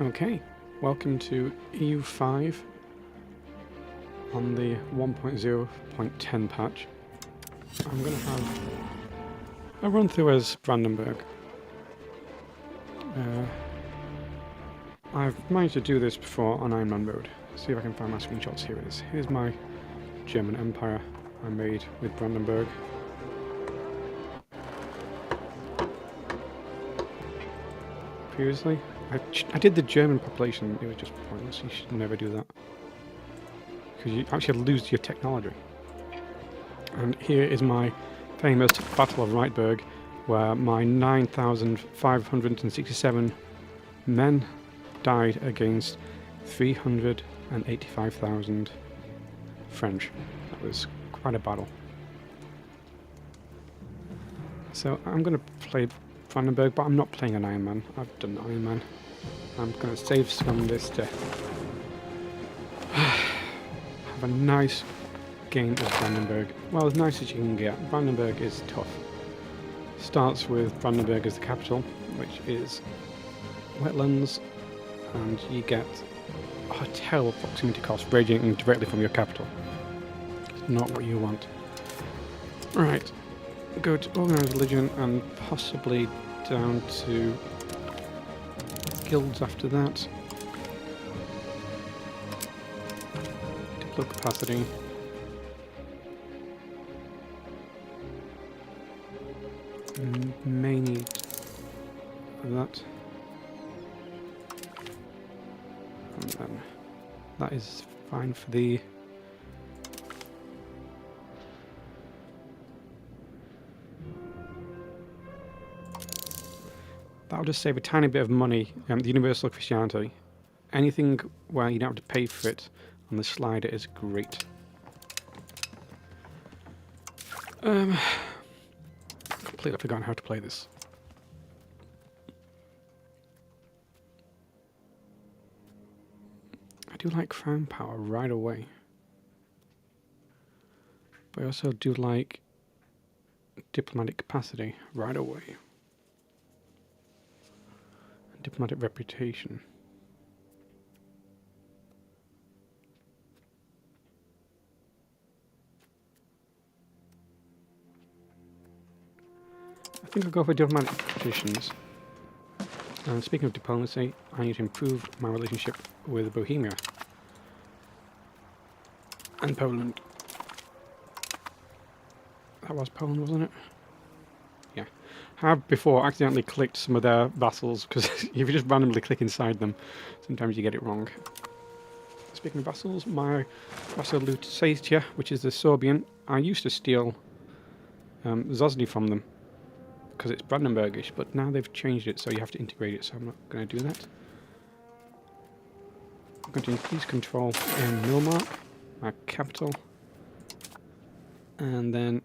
Okay, welcome to EU5 on the 1.0.10 patch. I'm going to have a run through as Brandenburg. I've managed to do this before on Iron Man mode. See if I can find my screenshots. Here it is. Here's my German Empire I made with Brandenburg. Previously, I did the German population. It was just pointless. You should never do that, because you actually lose your technology. And here is my famous Battle of Reitberg, where my 9,567 men died against 385,000 French. That was quite a battle. So I'm going to play Brandenburg, but I'm not playing an Iron Man. I've done Iron Man. I'm going to save some of this to have a nice game of Brandenburg. Well, as nice as you can get. Brandenburg is tough. Starts with Brandenburg as the capital, which is wetlands, and you get a terrible proximity cost radiating directly from your capital. It's not what you want. Right. Go to organised religion and possibly down to guilds after that. Diplo capacity. May need that. And then that is fine for the that'll just save a tiny bit of money. The universal Christianity. Anything where you don't have to pay for it on the slider is great. Completely forgotten how to play this. I do like crown power right away. But I also do like diplomatic capacity right away. And diplomatic reputation. I think I'll go for diplomatic petitions. And speaking of diplomacy, I need to improve my relationship with Bohemia and Poland. That was Poland, wasn't it? Yeah. I have before accidentally clicked some of their vassals, because if you just randomly click inside them, sometimes you get it wrong. Speaking of vassals, my vassal Lusatia, which is the Sorbian, I used to steal Zosny from them, because it's Brandenburgish, but now they've changed it, so you have to integrate it, so I'm not going to do that. I'm going to increase control in Milmark, my capital. And then,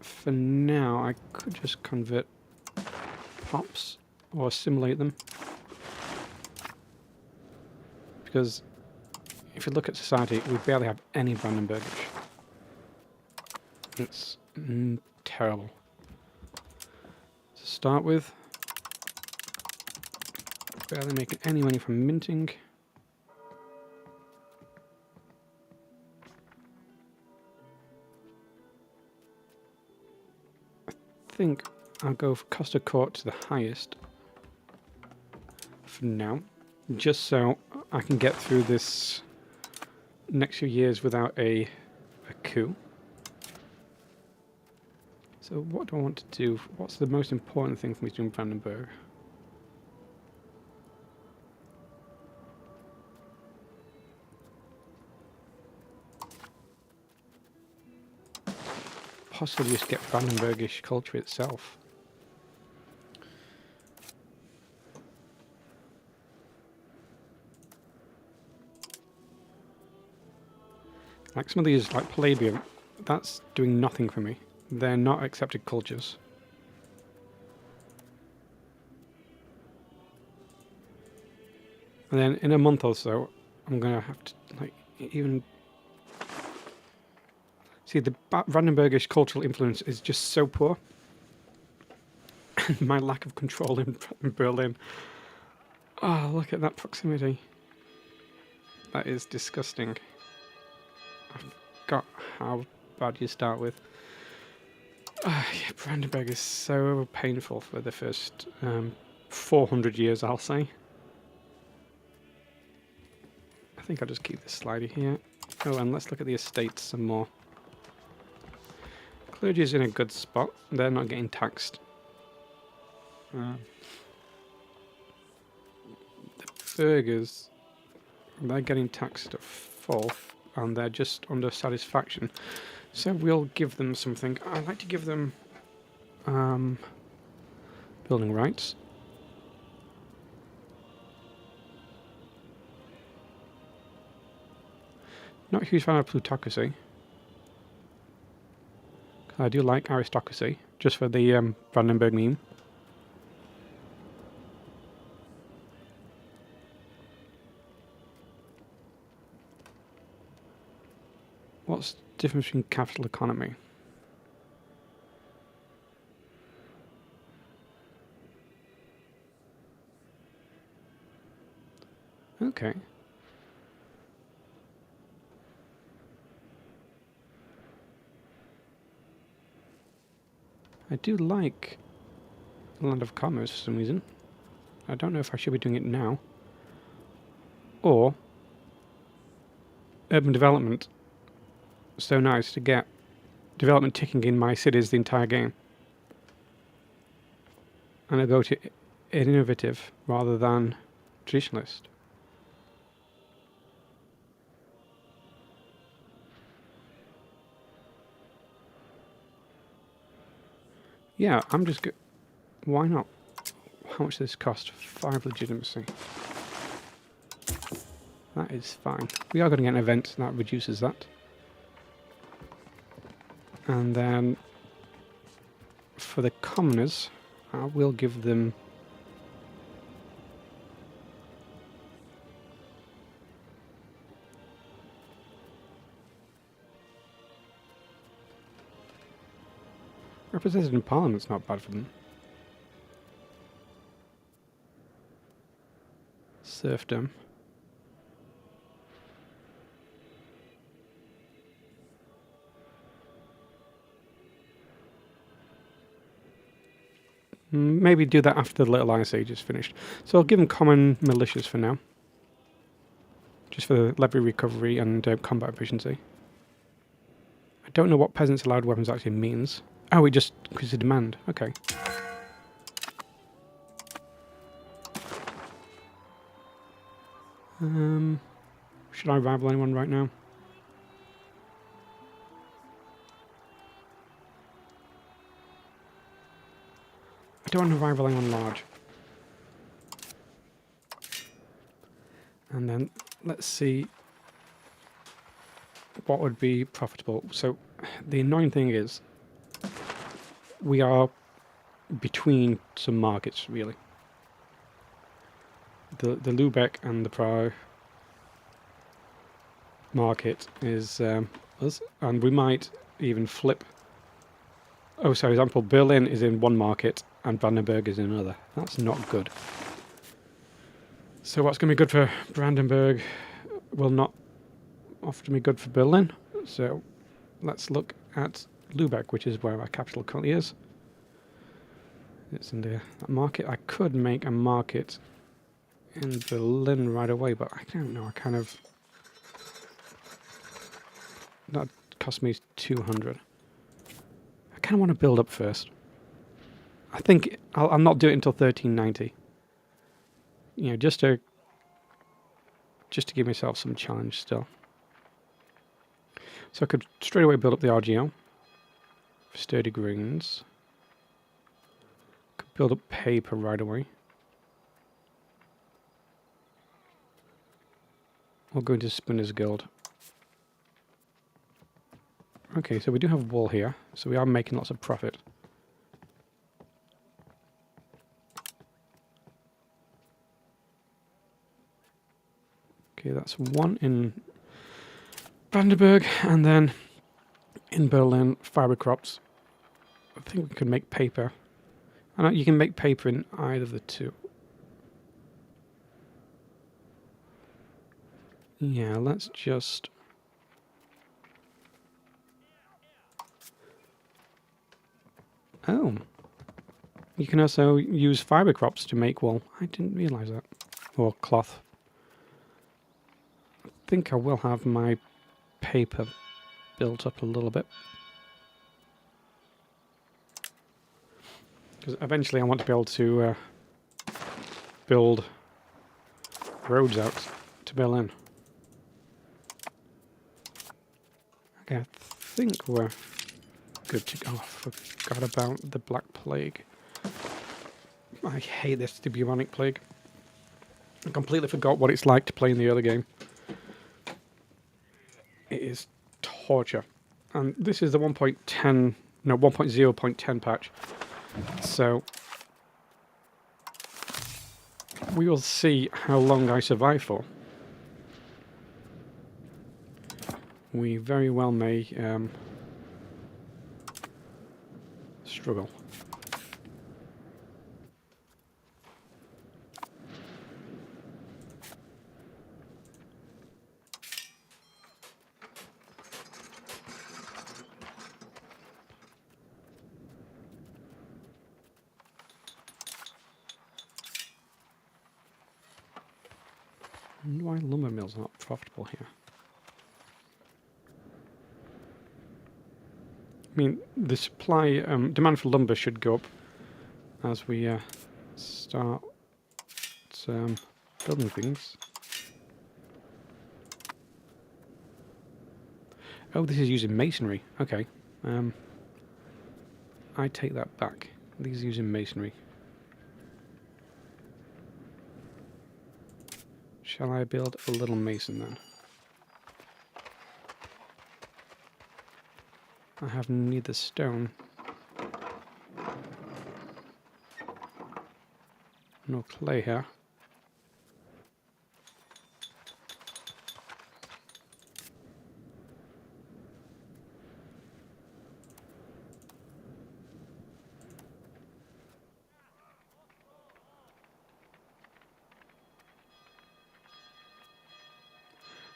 for now, I could just convert pops, or assimilate them. Because, if you look at society, we barely have any Brandenburgish. It's terrible. To start with, barely making any money from minting. I think I'll go for cost of court to the highest for now, just so I can get through this next few years without a coup. So what do I want to do? What's the most important thing for me to do in Brandenburg? Possibly just get Brandenburgish culture itself. Like some of these, like Palladium, that's doing nothing for me. They're not accepted cultures. And then in a month or so, I'm gonna have to like even see the Brandenburgish cultural influence is just so poor. My lack of control in Berlin Oh, look at that proximity. That is disgusting. I forgot how bad you start with. Yeah, Brandenburg is so painful for the first 400 years, I'll say. I think I'll just keep this slider here. Oh, and let's look at the estates some more. Clergy's in a good spot. They're not getting taxed. The burghers, they're getting taxed at full, and they're just under satisfaction. So we'll give them something. I'd like to give them building rights. Not a huge fan of plutocracy. I do like aristocracy, just for the Brandenburg meme. What's the difference between capital economy? Okay. I do like Land of Commerce for some reason. I don't know if I should be doing it now. Or urban development. So nice to get development ticking in my cities the entire game. And I go to innovative rather than traditionalist. Yeah, I'm just why not? How much does this cost? 5 legitimacy. That is fine. We are going to get an event that reduces that. And then for the commoners, I will give them represented in Parliament's not bad for them. Serfdom. Maybe do that after the Little Ice Age is finished. So I'll give them common militias for now. Just for the levy recovery and combat efficiency. I don't know what peasants allowed weapons actually means. Oh, it just increases demand. Okay. Should I rival anyone right now? I don't want to rival anyone large. And then let's see what would be profitable. So the annoying thing is we are between some markets, really. The Lubeck and the Prague market is us, and we might even flip. Oh, so for example, Berlin is in one market and Brandenburg is in another. That's not good. So what's going to be good for Brandenburg will not often be good for Berlin. So let's look at Lubeck, which is where our capital currently is. It's in the market. I could make a market in Berlin right away, but I don't know. I kind of... That cost me 200. I kind of want to build up first. I think I'll not do it until 1390. You know, just to give myself some challenge still. So I could straight away build up the RGL. Sturdy greens. Could build up paper right away. We'll go into Spinner's Guild. Okay, so we do have wool here, so we are making lots of profit. Okay, that's one in Brandenburg, and then in Berlin, fiber crops. I think we could make paper. I know you can make paper in either of the two. Yeah, let's just... Oh. You can also use fibre crops to make wool. I didn't realise that. Or cloth. I think I will have my paper built up a little bit. Because eventually I want to be able to build roads out to build in. Okay, I think we're good to go. Oh, I forgot about the Black Plague. I hate this, the bubonic plague. I completely forgot what it's like to play in the other game. It is torture. And this is the 1.0.10 patch. So we will see how long I survive for. We very well may struggle. I wonder why lumber mills are not profitable here. I mean, the supply, demand for lumber should go up as we start building things. Oh, this is using masonry. Okay. I take that back. These are using masonry. Shall I build a little mason then? I have neither stone nor clay here.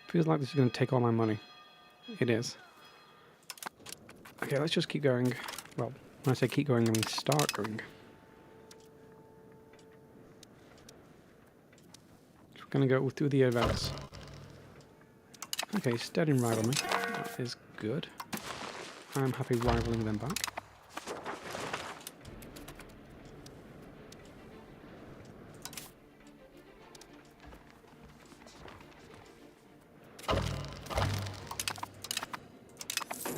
Feels like this is going to take all my money. It is. Okay, let's just keep going. Well, when I say keep going, I mean start going. So we're going to go through the events. Okay, steady in rival me. That is good. I'm happy rivaling them back.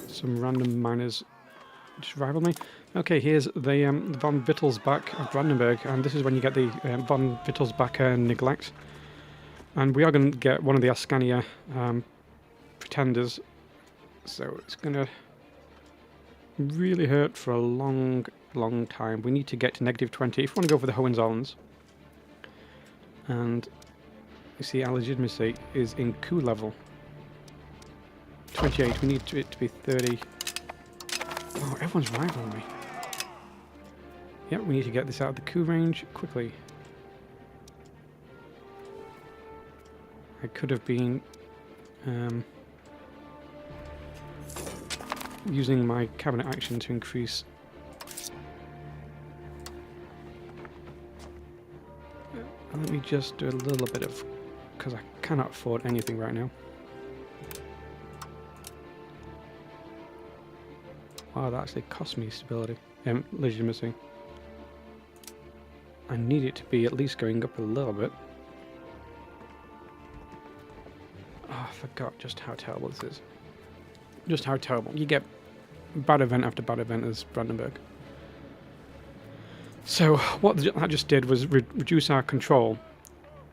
Some random miners just rival me. Okay, here's the von Wittelsbach of Brandenburg, and this is when you get the von Wittelsbach neglect. And we are going to get one of the Ascania pretenders, so it's going to really hurt for a long, long time. We need to get to -20 if we want to go for the Hohenzollerns. And you see our legitimacy is in coup level. 28, we need it to be 30. Oh, everyone's rivaling me. Yep, we need to get this out of the coup range quickly. I could have been using my cabinet action to increase. Let me just do a little bit of, because I cannot afford anything right now. Wow, that actually cost me stability, legitimacy. I need it to be at least going up a little bit. Oh, I forgot just how terrible this is. Just how terrible. You get bad event after bad event as Brandenburg. So what that just did was reduce our control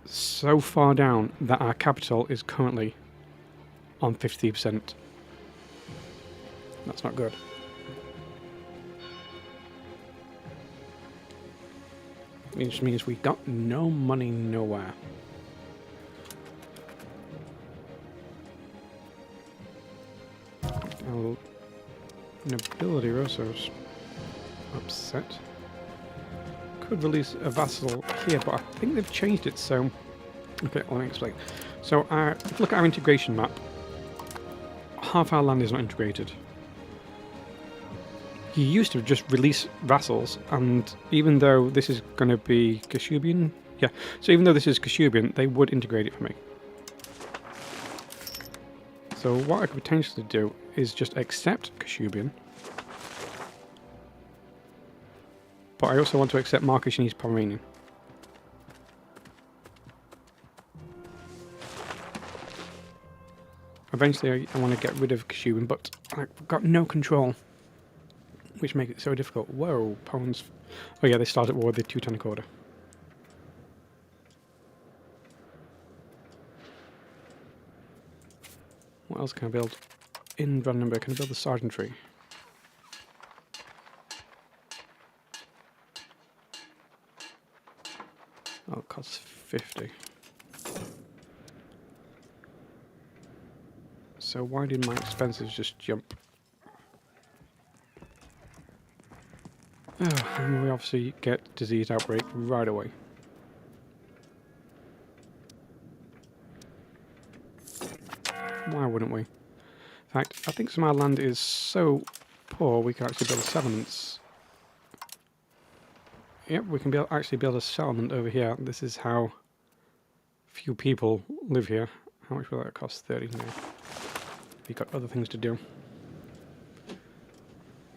so far down that our capital is currently on 50%. That's not good. Which means we got no money nowhere. Our nobility Roso's upset. Could release a vassal here, but I think they've changed it so Okay, let me explain. So, if you look at our integration map, half our land is not integrated. He used to just release vassals, and even though this is going to be Kashubian, yeah, so even though this is Kashubian, they would integrate it for me. So what I could potentially do is just accept Kashubian, but I also want to accept Markashinese Pomeranian. Eventually I want to get rid of Kashubian, but I've got no control, which makes it so difficult. Whoa, Poland's... Oh yeah, they started war with the Teutonic Order. What else can I build in Brandenburg? Can I build the sergeantry? Oh, it costs 50. So why did my expenses just jump? Oh, and we obviously get disease outbreak right away. Why wouldn't we? In fact, I think some of our land is so poor we can actually build settlements. Yep, we can actually build a settlement over here. This is how few people live here. How much will that cost? 30 now. We've got other things to do.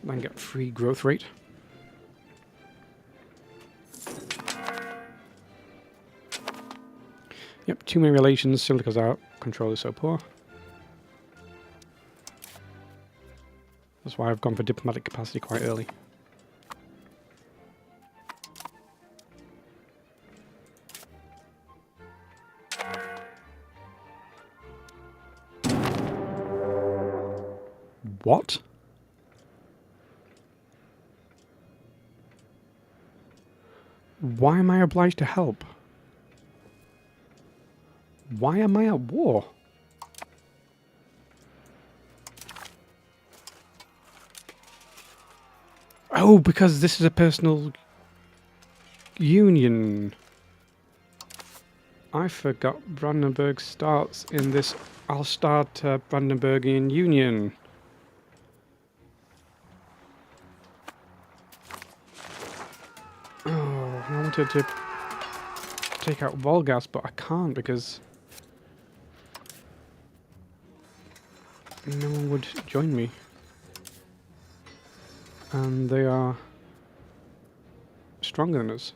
Then get free growth rate. Yep, too many relations simply because our control is so poor. That's why I've gone for diplomatic capacity quite early. What? Why am I obliged to help? Why am I at war? Oh, because this is a personal union. I forgot Brandenburg starts in this I'll start a Brandenburgian Union. Oh, I wanted to take out Volgas, but I can't because no one would join me. And they are stronger than us.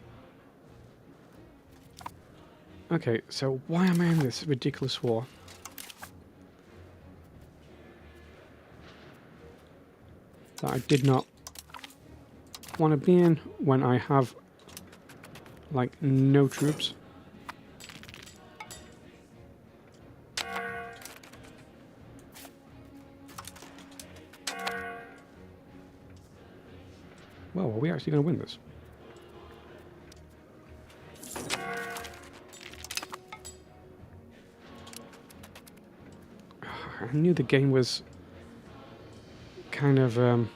Okay, so why am I in this ridiculous war? That I did not want to be in when I have, like, no troops. Well, are we actually going to win this? I knew the game was kind of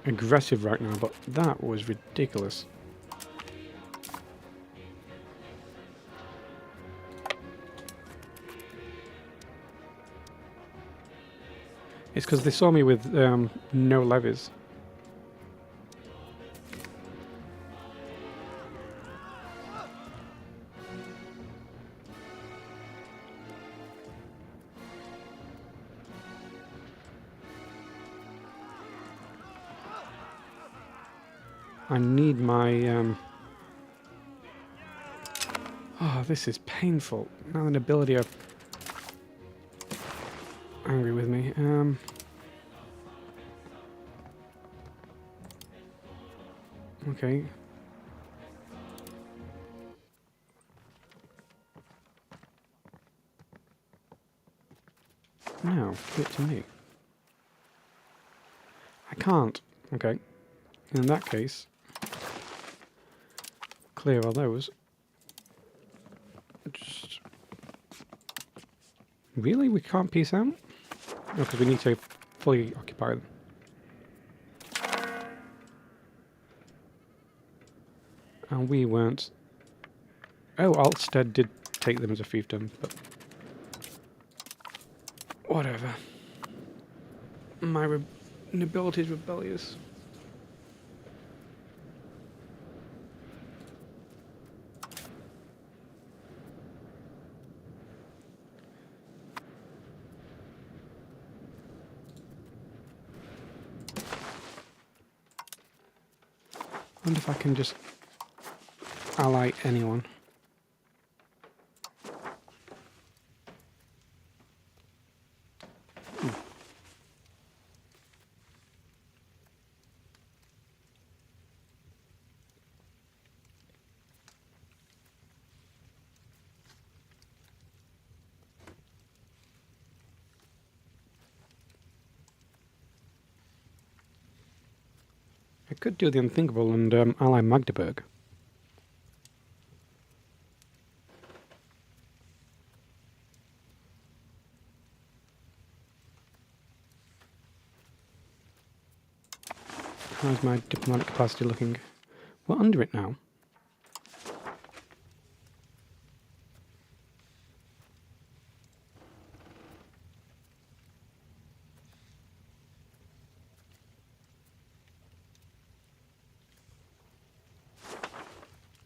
aggressive right now, but that was ridiculous. It's because they saw me with no levies. I need my... Oh, this is painful. Now the nobility are angry with me. Okay. Now, give it to me. I can't. Okay. In that case, clear all those. Just... Really? We can't peace out? No, because we need to fully occupy them. And we weren't... Oh, Altstead did take them as a fiefdom, but whatever. My nobility is rebellious. I wonder if I can just ally anyone. I could do the unthinkable and ally Magdeburg. How's my diplomatic capacity looking? We're under it now.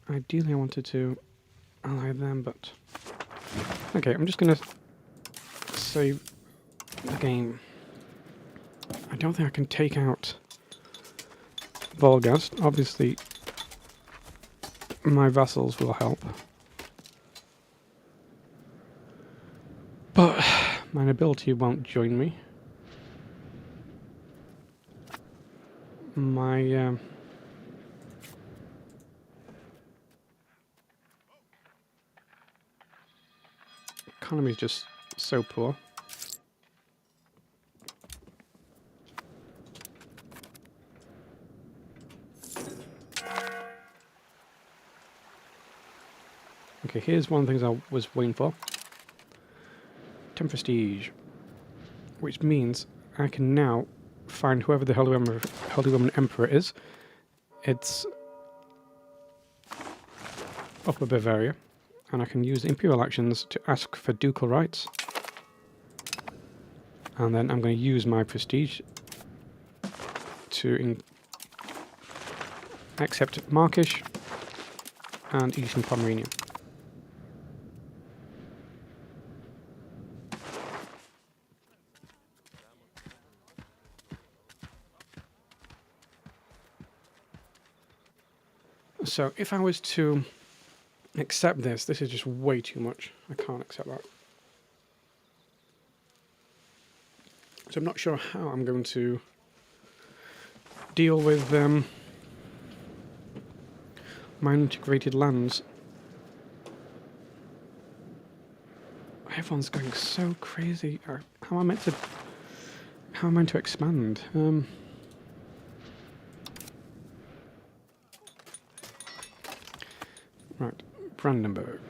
Ideally I wanted to ally them, but... Okay, I'm just gonna save the game. I don't think I can take out Volgast. Obviously, my vassals will help. But my nobility won't join me. My... economy is just so poor. Okay, here's one of the things I was waiting for. 10 prestige. Which means I can now find whoever the Holy Roman Emperor is. It's Upper Bavaria. And I can use the imperial actions to ask for ducal rights. And then I'm going to use my prestige to accept Markish and Eastern Pomerania. So if I was to accept this is just way too much. I can't accept that. So I'm not sure how I'm going to deal with my integrated lands. Everyone's going so crazy. How am I meant to expand? Right, Brandenburg.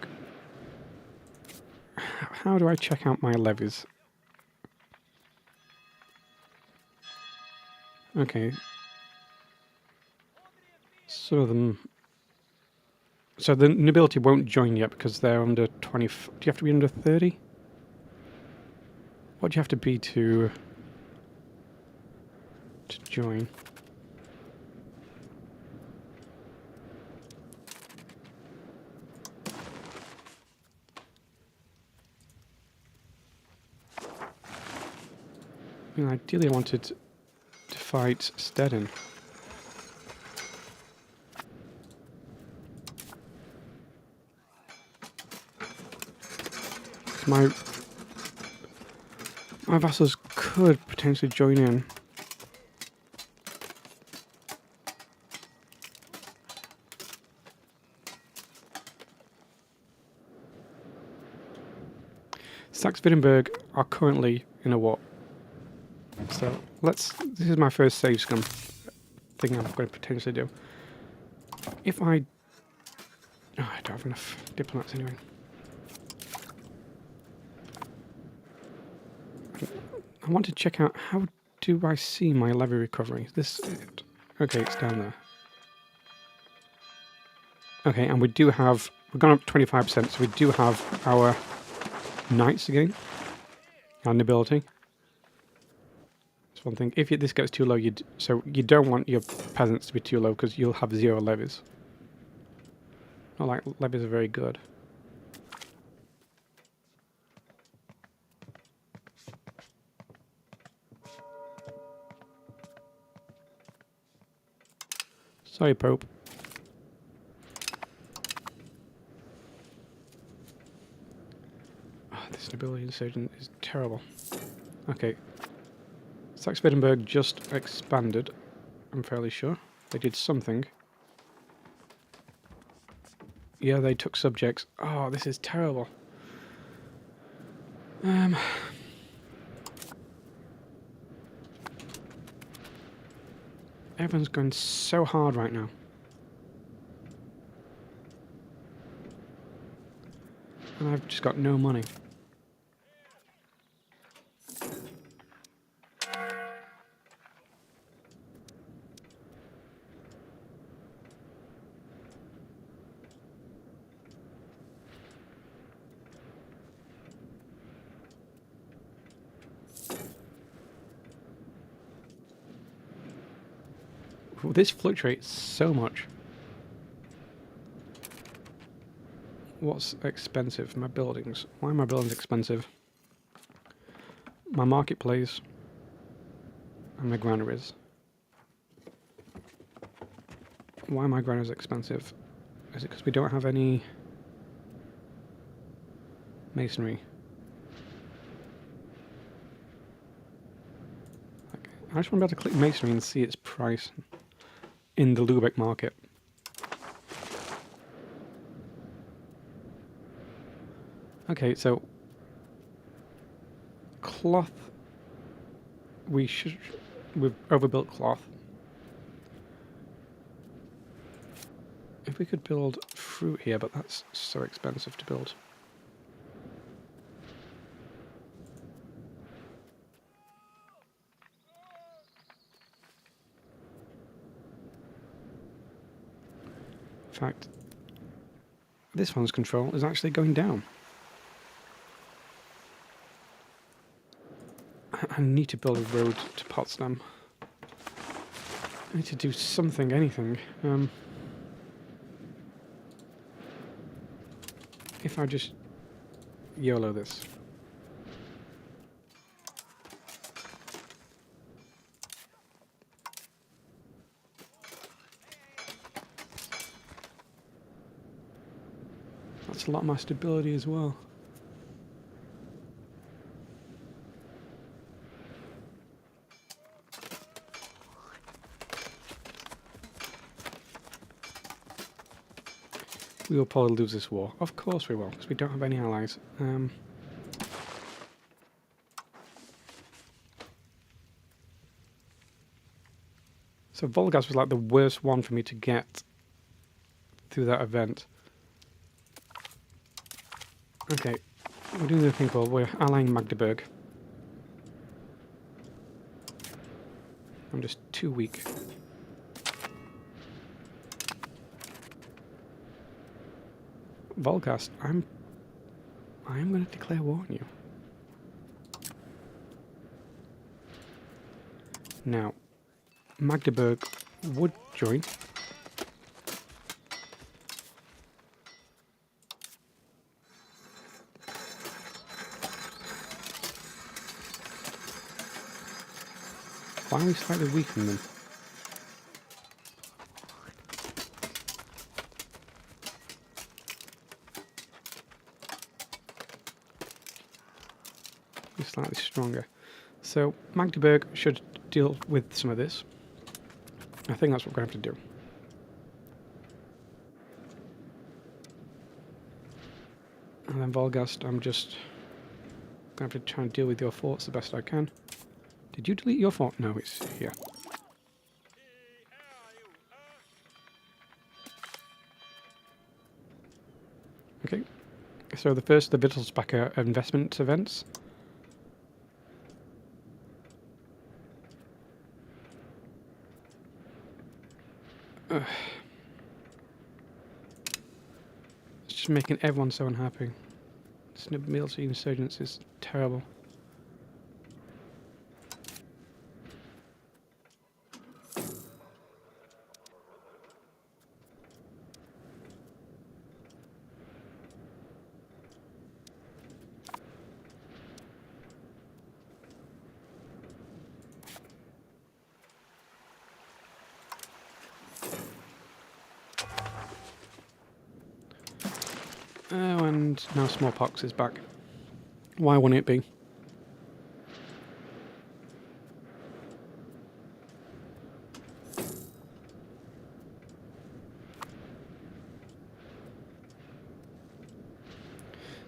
How do I check out my levies? Okay. Some of them... So the nobility won't join yet because they're under 20... Do you have to be under 30? What do you have to be to join? I mean, ideally I wanted to fight Stettin. My vassals could potentially join in. Saxe-Wittenberg are currently in a war. So this is my first save scum thing I'm going to potentially do. If I don't have enough diplomats anyway. I want to check out, how do I see my levy recovery? Is this it? Okay, it's down there. Okay, and we do have we've gone up 25%, so we do have our knights again. Our nobility. That's one thing. If this gets too low, so you don't want your peasants to be too low because you'll have 0 levies. Not like levies are very good. Sorry, Pope. Oh, this nobility insurgent is terrible. Okay. Saxe-Wittenberg just expanded, I'm fairly sure. They did something. Yeah, they took subjects. Oh, this is terrible. Everyone's going so hard right now. And I've just got no money. Ooh, this fluctuates so much. What's expensive? My buildings. Why are my buildings expensive? My marketplace and my granaries. Why are my granaries expensive? Is it because we don't have any masonry? Okay. I just want to be able to click masonry and see its price in the Lubeck market. Okay, so cloth. We've overbuilt cloth. If we could build fruit here, but that's so expensive to build. In fact, this one's control is actually going down. I need to build a road to Potsdam. I need to do something, anything. If I just YOLO this. That's a lot of my stability as well. We will probably lose this war. Of course we will, because we don't have any allies. So Volgas was like the worst one for me to get through that event. Okay, we're doing the thing called, we're allying Magdeburg. I'm just too weak. Volgas, I am going to declare war on you. Now, Magdeburg would join. Why are we slightly weakening them? We're slightly stronger. So Magdeburg should deal with some of this. I think that's what we're going to have to do. And then Volgast, I'm just going to have to try and deal with your forts the best I can. Did you delete your fort? No, it's here. Okay. So the Wittelsbacher investment events. Let's just making everyone so unhappy. This military insurgence is terrible. Oh, and now smallpox is back. Why wouldn't it be?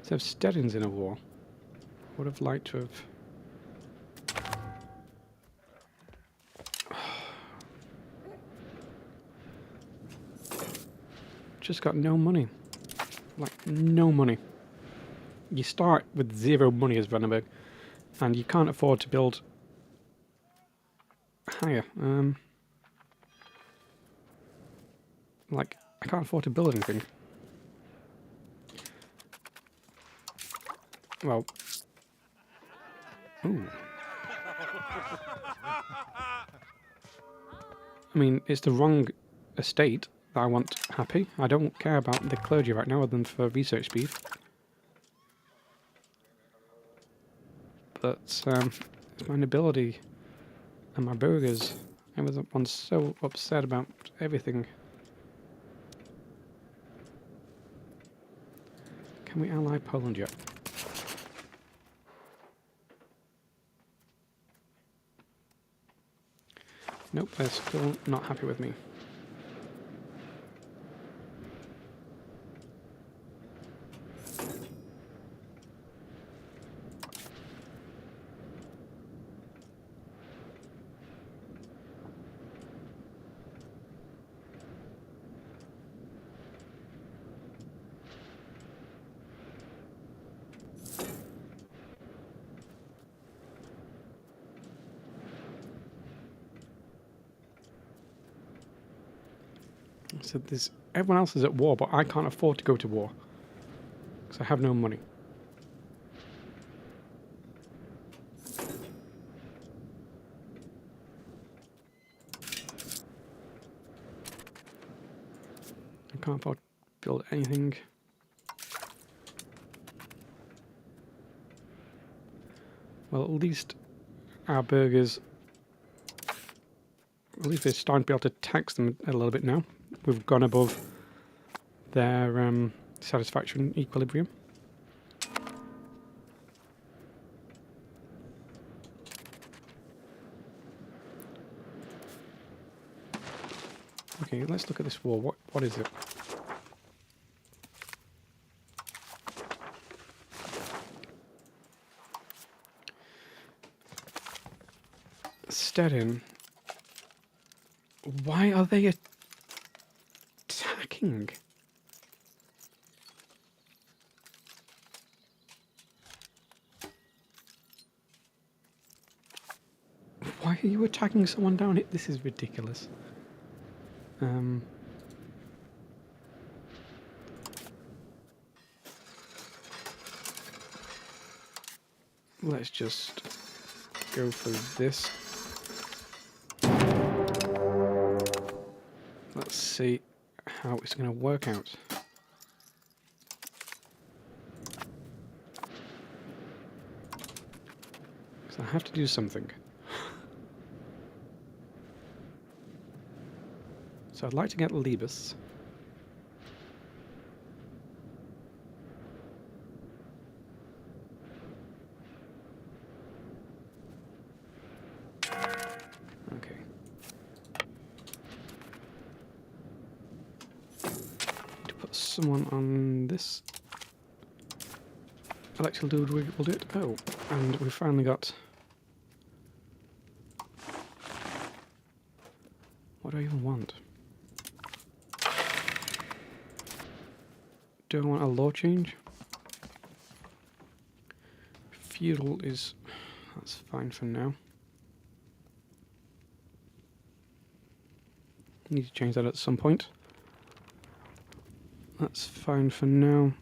So if Stedin's in a war, would have liked to have... Just got no money. Like, no money. You start with 0 money as Brandenburg, and you can't afford to build higher. Like, I can't afford to build anything. Well... Ooh. I mean, it's the wrong estate that I want happy. I don't care about the clergy right now other than for research speed. But it's my nobility and my burghers. Everyone's so upset about everything. Can we ally Poland yet? Nope, they're still not happy with me. So everyone else is at war, but I can't afford to go to war because I have no money. I can't afford to build anything. Well, at least our burghers, at least they're starting to be able to tax them a little bit now. We've gone above their satisfaction equilibrium. Okay, let's look at this war. What is it? Stedin. Why are they attacking? Why are you attacking someone down here? This is ridiculous. Let's just go for this. Let's see how it's going to work out. So I have to do something. So I'd like to get Libus. Okay. To put someone on this. Electrical dude will do it. Oh, and we finally got... What do I even want? Do I want a law change? Feudal is... That's fine for now. Need to change that at some point. That's fine for now.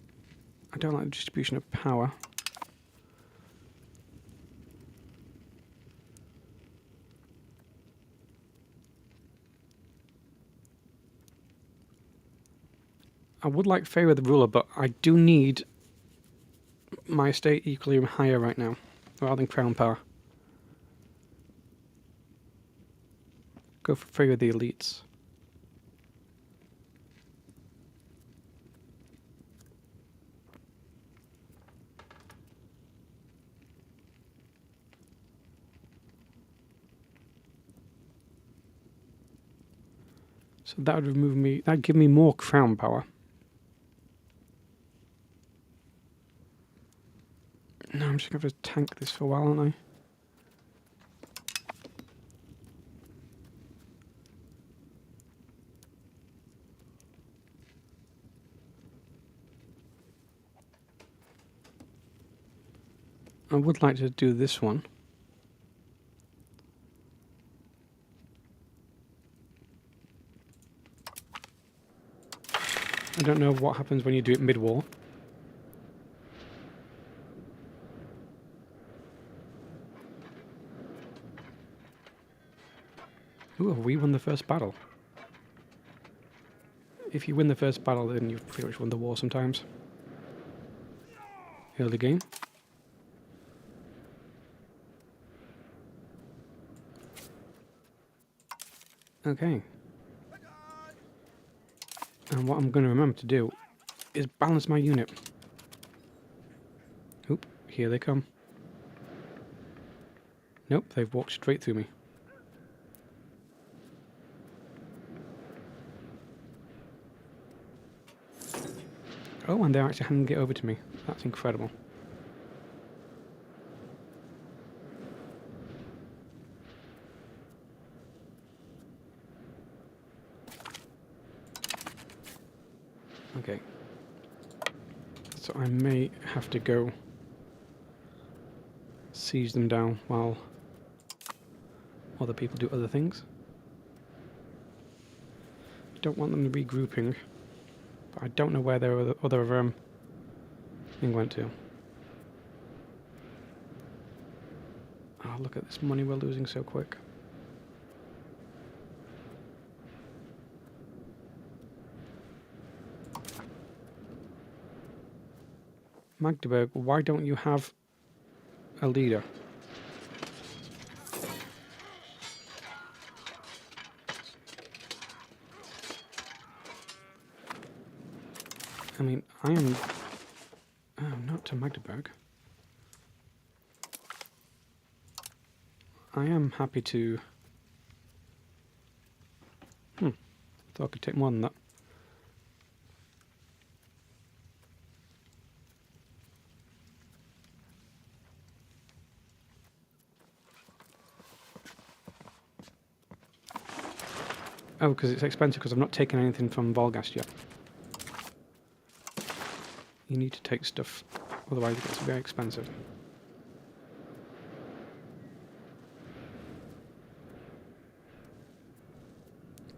I don't like the distribution of power. I would like favour the ruler, but I do need my estate equally higher right now, rather than crown power. Go for favour the elites. So that would remove me, that'd give me more crown power. No, I'm just going to have to tank this for a while, aren't I would like to do this one. I don't know what happens when you do it mid-war. Ooh, have we won the first battle? If you win the first battle, then you've pretty much won the war sometimes. Early game. Okay. And what I'm going to remember to do is balance my unit. Oop, here they come. Nope, they've walked straight through me. Oh, and they're actually handing it over to me. That's incredible. Okay. So I may have to go siege them down while other people do other things. I don't want them to be regrouping, but I don't know where their other thing went to. Oh, look at this money we're losing so quick. Magdeburg, why don't you have a leader? I mean, I am... not to Magdeburg. I am happy to... thought I could take more than that. Oh, because it's expensive because I've not taken anything from Volgast yet. You need to take stuff, otherwise it gets very expensive.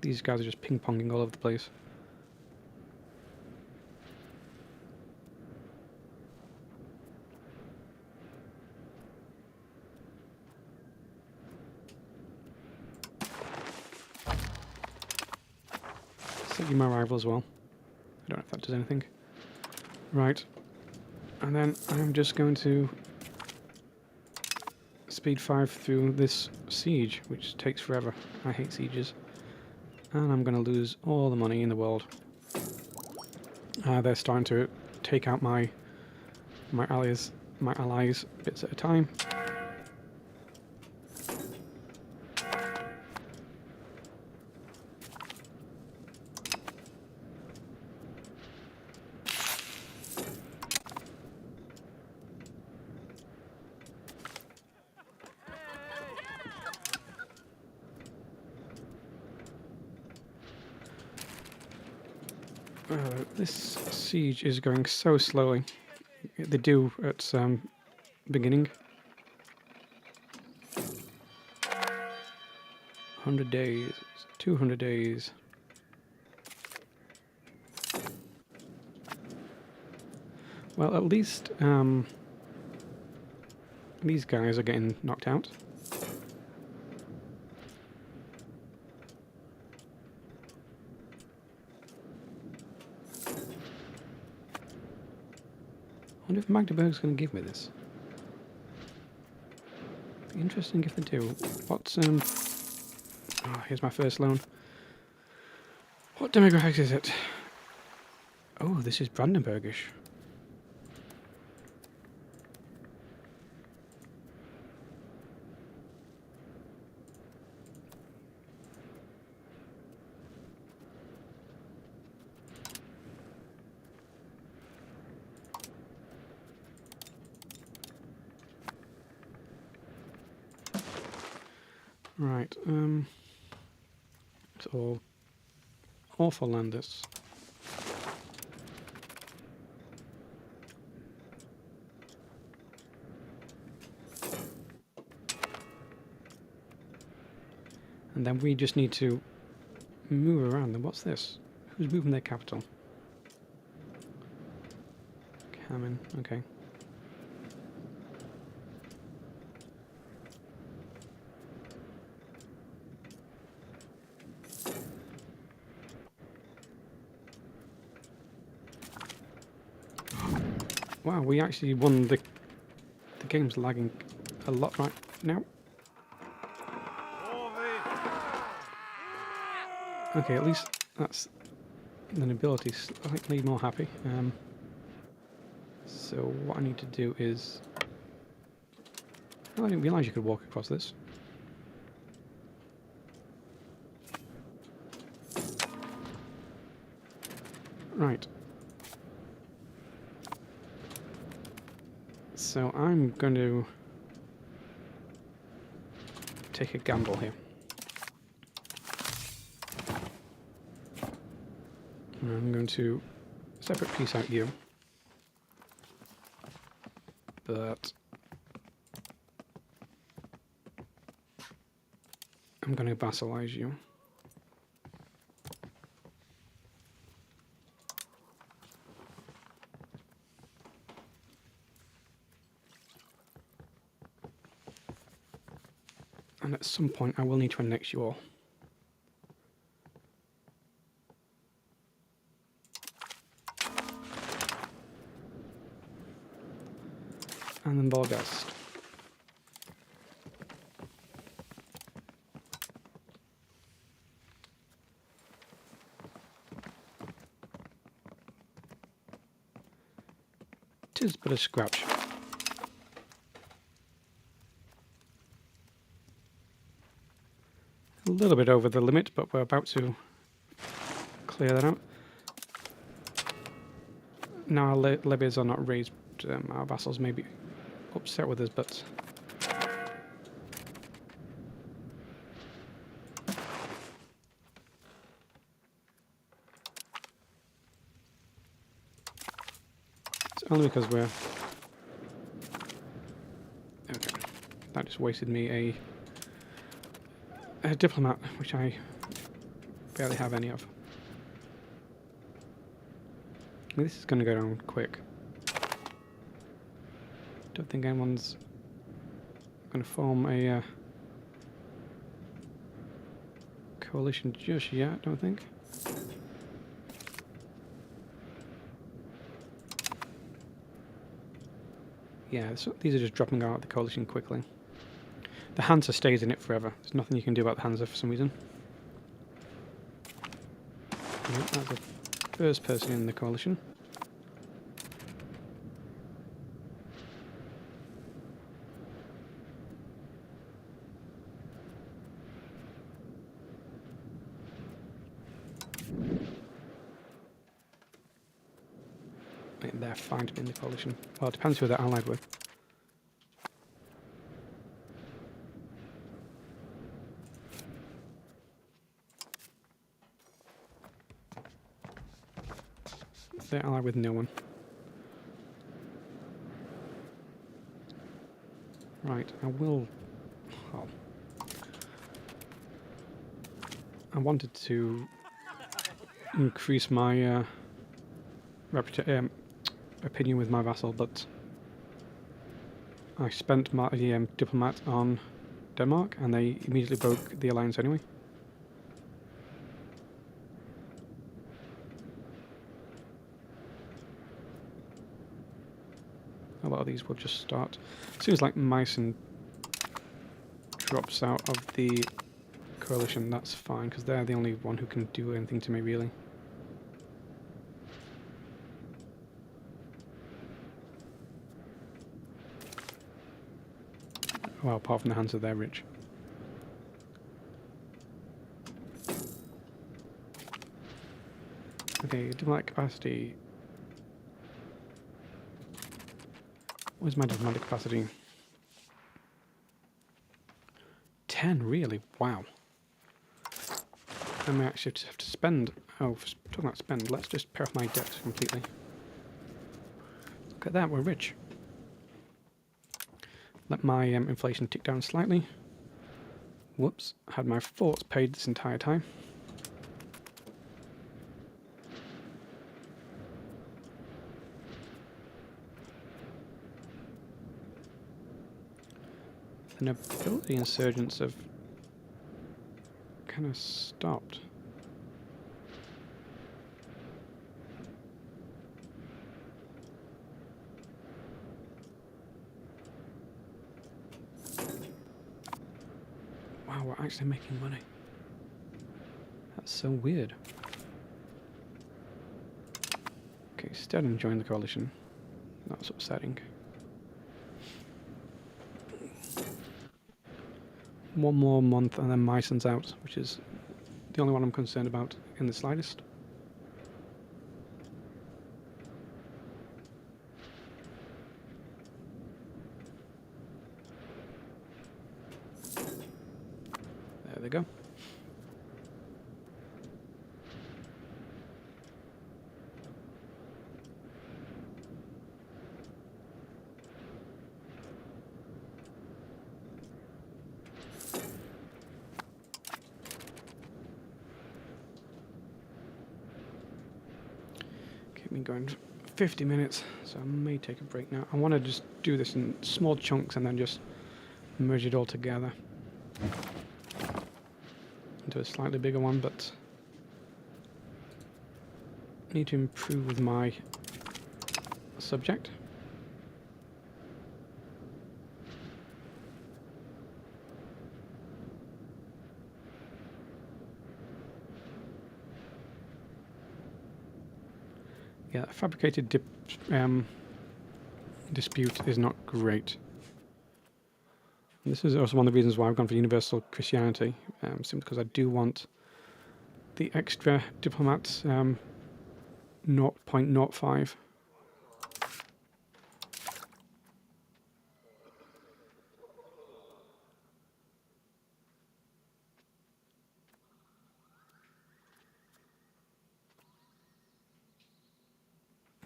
These guys are just ping-ponging all over the place. Set you my rival as well. I don't know if that does anything. Right. And then I'm just going to speed 5 through this siege, which takes forever. I hate sieges. And I'm going to lose all the money in the world. They're starting to take out my allies bits at a time. This siege is going so slowly. They do at beginning. 100 days, 200 days. Well, at least these guys are getting knocked out. I wonder if Magdeburg's going to give me this. Be interesting if they do. What's oh, here's my first loan. What demographics is it? Oh, this is Brandenburgish. Right, it's all awful landers. And then we just need to move around them. What's this? Who's moving their capital? Camin, okay. Wow, we actually won the game's lagging a lot right now. Okay, at least that's the nobility slightly more happy. So what I need to do is... Oh, I didn't realise you could walk across this. Right. So I'm going to take a gamble here. And I'm going to separate piece out you. But I'm going to vassalize you. And at some point I will need to annex you all. And then Volgast. Tis but a scratch. A little bit over the limit, but we're about to clear that out. Now our levies are not raised. Our vassals may be upset with us, but it's only because we're... Okay, that just wasted me a diplomat, which I barely have any of. I mean, this is going to go down quick. Don't think anyone's going to form a coalition just yet, don't think. Yeah, these are just dropping out of the coalition quickly. The Hansa stays in it forever. There's nothing you can do about the Hansa for some reason. Right, that's the first person in the coalition. Right, they're fine to be in the coalition. Well, it depends who they're allied with. They're allied with no one. Right, I will... Oh. I wanted to increase my opinion with my vassal, but I spent my diplomat on Denmark, and they immediately broke the alliance anyway. A lot of these will just start. As soon as like Meissen drops out of the coalition, that's fine, because they're the only one who can do anything to me, really. Well, apart from the hands of their rich. Okay, diplomatic capacity. Where's my diplomatic capacity? 10, really? Wow. I may actually have to spend... Oh, talking about spend, let's just pay off my debt completely. Look at that, we're rich. Let my inflation tick down slightly. Whoops, I had my forts paid this entire time. The nobility insurgents have kind of stopped. Wow, we're actually making money. That's so weird. Okay, Stettin joined the coalition. That's upsetting. One more month and then Meissen's out, which is the only one I'm concerned about in the slightest. There they go. Keep me going 50 minutes, so I may take a break now. I want to just do this in small chunks and then just merge it all together into a slightly bigger one, but I need to improve with my subject. Yeah, fabricated dispute is not great. And this is also one of the reasons why I've gone for universal Christianity, simply because I do want the extra diplomats 0.05.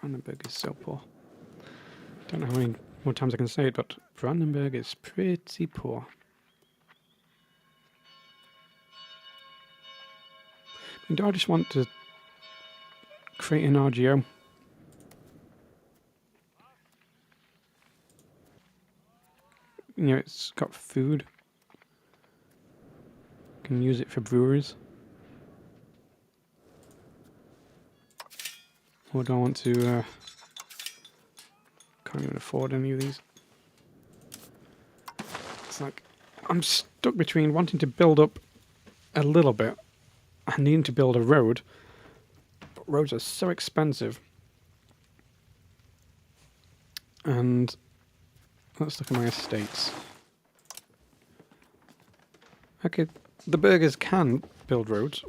Brandenburg is so poor. Don't know how many more times I can say it, but Brandenburg is pretty poor. And do I just want to create an RGO? You know, it's got food. Can use it for breweries. Or do I want to... can't even afford any of these. It's like I'm stuck between wanting to build up a little bit and needing to build a road. But roads are so expensive. And let's look at my estates. Okay, the burghers can build roads.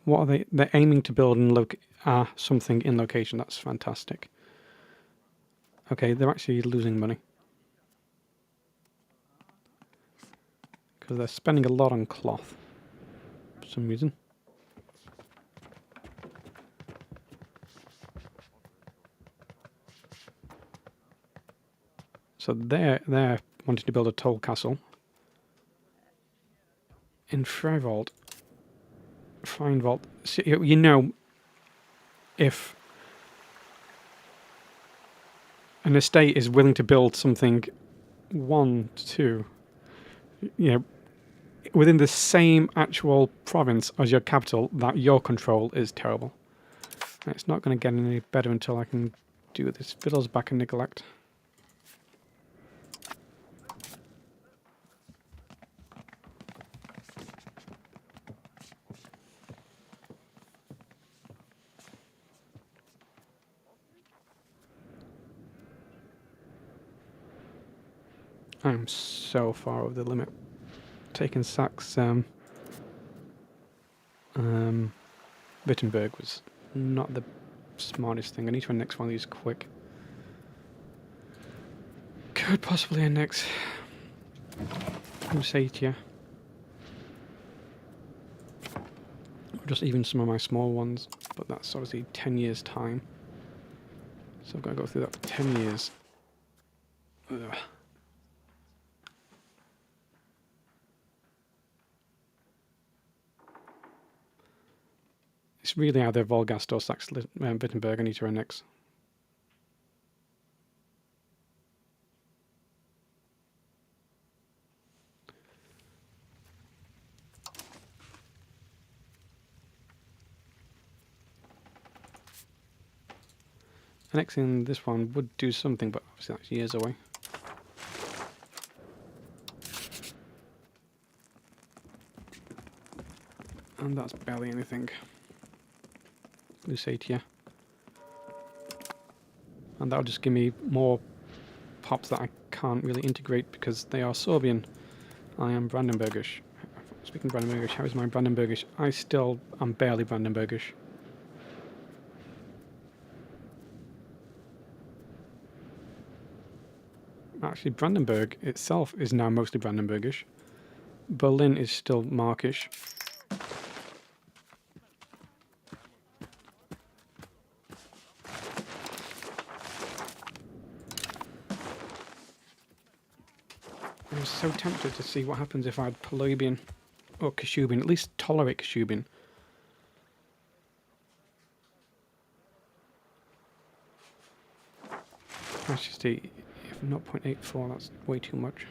What are they? They're aiming to build something in location. That's fantastic. Okay, they're actually losing money. Because they're spending a lot on cloth. For some reason. So they're wanting to build a toll castle. In Feinwald, so, you know, if an estate is willing to build something within the same actual province as your capital, that your control is terrible. And it's not going to get any better until I can do this. Fiddles back and neglect. I'm so far over the limit. Taking Sachs, Wittenberg was not the smartest thing. I need to annex one of these quick. Could possibly annex Lusatia. Or just even some of my small ones, but that's obviously 10 years time. So I've got to go through that for 10 years. Ugh. It's really either Volgast or Saxe-Wittenberg I need to annex. Annexing this one would do something, but obviously that's years away. And that's barely anything. Lusatia. And that'll just give me more pops that I can't really integrate because they are Sorbian. I am Brandenburgish. Speaking Brandenburgish, how is my Brandenburgish? I still am barely Brandenburgish. Actually, Brandenburg itself is now mostly Brandenburgish. Berlin is still Markish. I'm so tempted to see what happens if I had Polobian or Kashubian, at least tolerate Kashubian. Actually, if 0.84, that's way too much.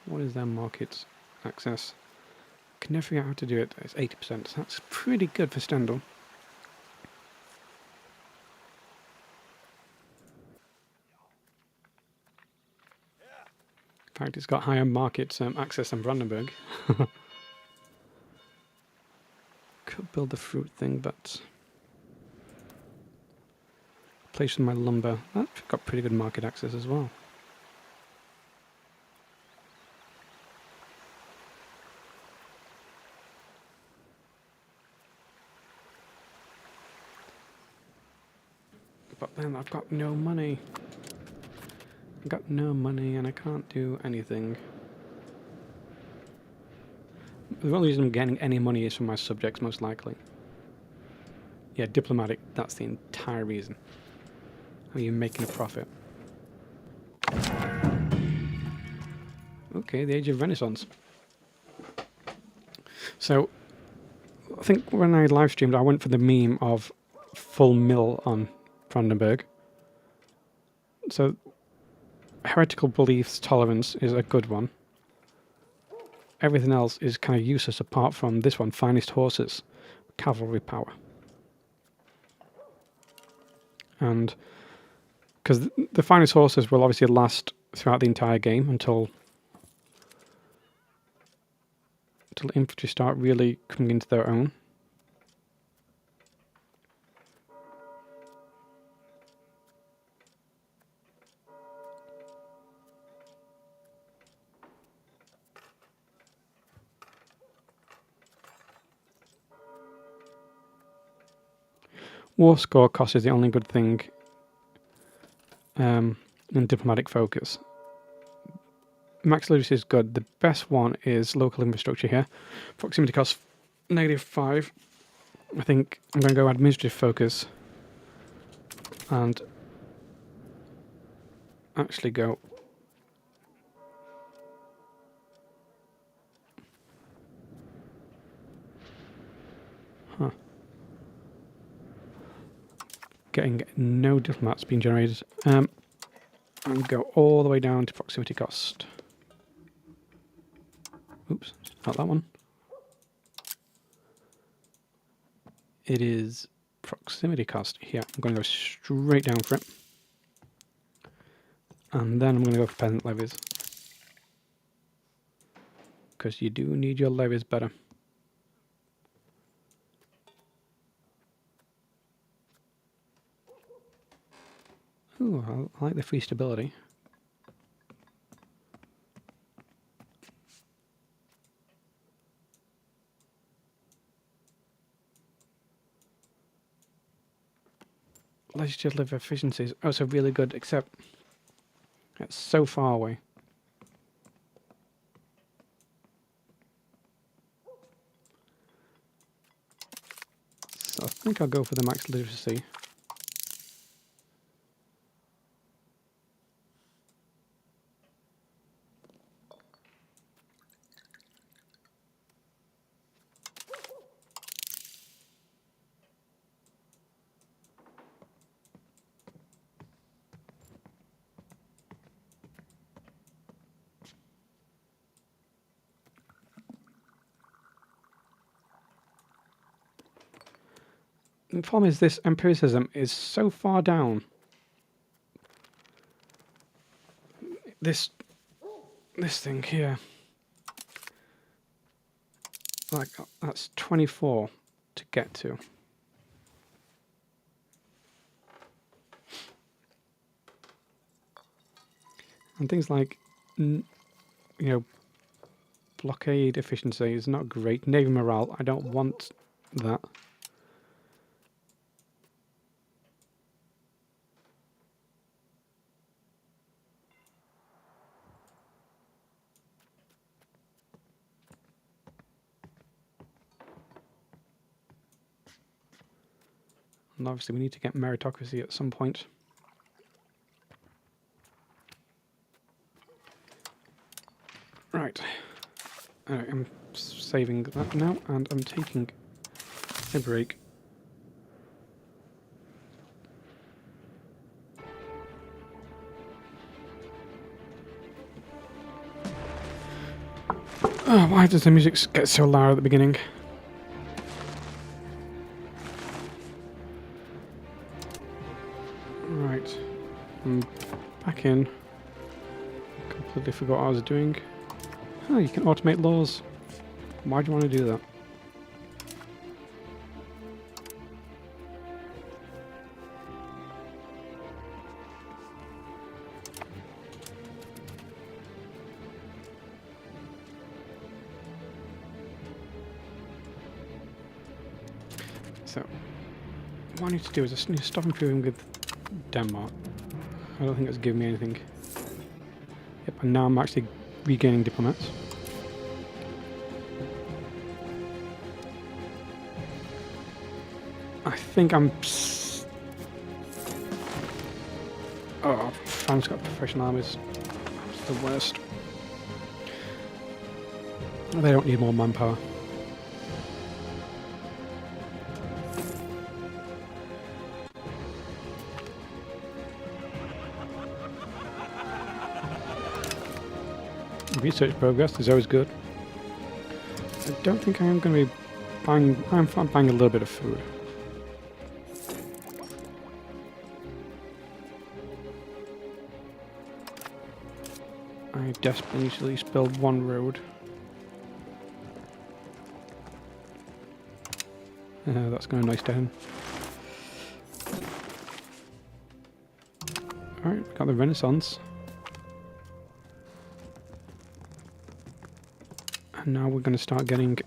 What is their market access? Can never figure out how to do it. It's 80%. So that's pretty good for Stendhal. In fact, it's got higher market access than Brandenburg. Could build the fruit thing, but place with my lumber. That's got pretty good market access as well. But then I've got no money. I've got no money and I can't do anything. The only reason I'm getting any money is from my subjects, most likely. Yeah, diplomatic, that's the entire reason. Are you making a profit? Okay, the age of Renaissance. So, I think when I live streamed, I went for the meme of full mill on Brandenburg. So, heretical beliefs tolerance is a good one. Everything else is kind of useless apart from this one, finest horses, cavalry power. And because the finest horses will obviously last throughout the entire game until infantry start really coming into their own. War score cost is the only good thing in diplomatic focus. Max literacy is good. The best one is local infrastructure here. Proximity cost -5. I think I'm going to go administrative focus and actually go getting no diplomats being generated, and go all the way down to proximity cost. Oops, not that one. It is proximity cost here. I'm going to go straight down for it. And then I'm going to go for peasant levies. Because you do need your levies better. Ooh, I like the free stability. Legislative efficiency is also really good, except it's so far away. So I think I'll go for the max literacy. The problem is this empiricism is so far down. This thing here, like that's 24 to get to. And things like, blockade efficiency is not great. Navy morale, I don't want that. And obviously we need to get meritocracy at some point. Right. I'm saving that now, and I'm taking a break. Oh, why does the music get so loud at the beginning? Right. I'm back in. Completely forgot what I was doing. Oh, you can automate laws. Why do you want to do that? So, what I need to do is I need to stop improving with Denmark. I don't think it's giving me anything. Yep, and now I'm actually regaining diplomats. I think I'm... Oh, France got professional armies. It's the worst. They don't need more manpower. Research progress is always good. I don't think I am going to be buying... I'm buying a little bit of food. I desperately need to at least build one road. That's going to nice down. Alright, got the Renaissance. And now we're going to start getting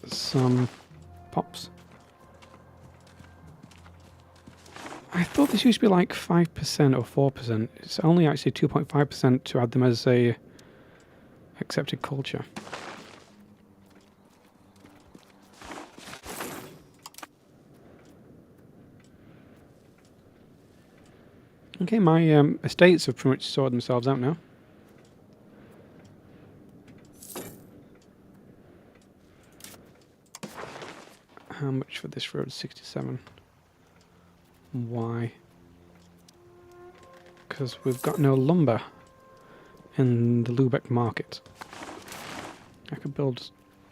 some pops. I thought this used to be like 5% or 4%. It's only actually 2.5% to add them as a accepted culture. Okay, my estates have pretty much sorted themselves out now. How much for this road? 67. Why? Because we've got no lumber in the Lubeck market. I could build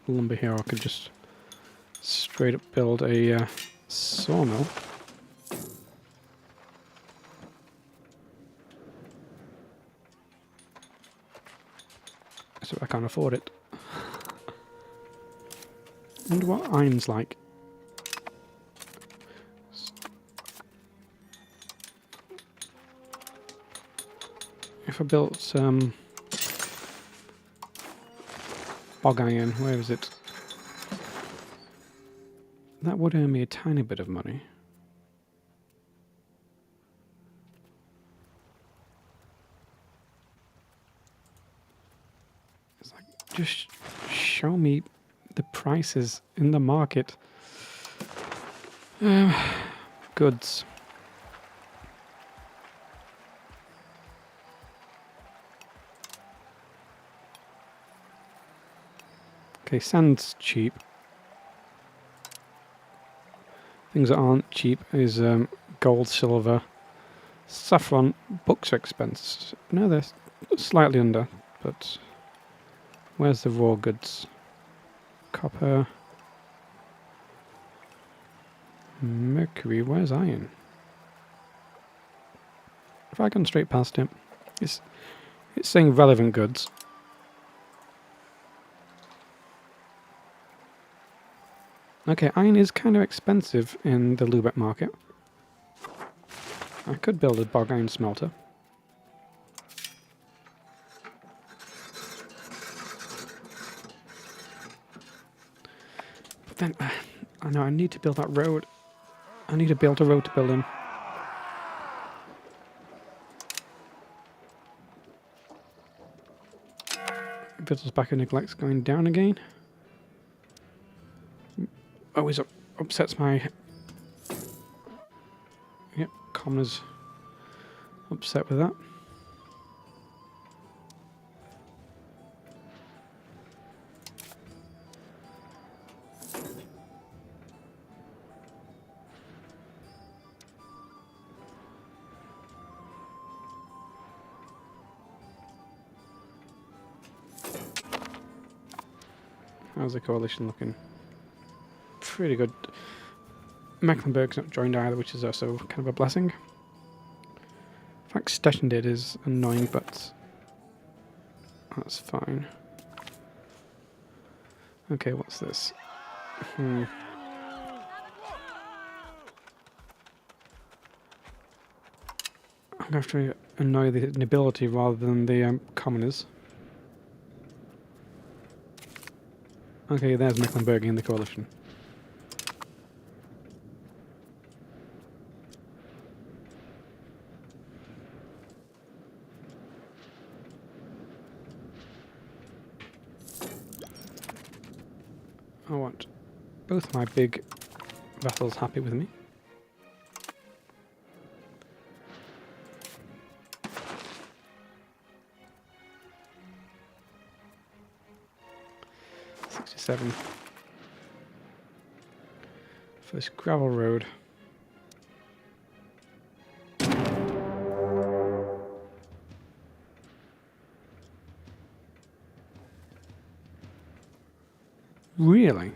lumber here, or I could just straight up build a sawmill. So I can't afford it. I wonder what iron's like. If I built bog iron, where is it? That would earn me a tiny bit of money. It's like, just show me the prices in the market. Goods. Okay, sand's cheap. Things that aren't cheap is gold, silver, saffron. Books are expensive. No, they're slightly under, but where's the raw goods? Copper. Mercury, where's iron? If I gone straight past it, it's saying relevant goods. Okay, iron is kind of expensive in the Lubeck market. I could build a bog iron smelter. But then, I know I need to build that road. I need to build a road to build in. Vittles back in neglect's going down again. Always upsets my... Yep, commoners upset with that. How's the coalition looking? Pretty good. Mecklenburg's not joined either, which is also kind of a blessing. In fact, Stettin did is annoying, but that's fine. Okay, what's this? I'm going to have to annoy the nobility rather than the commoners. Okay, there's Mecklenburg in the coalition. I want both my big vassals happy with me. For this gravel road. Really?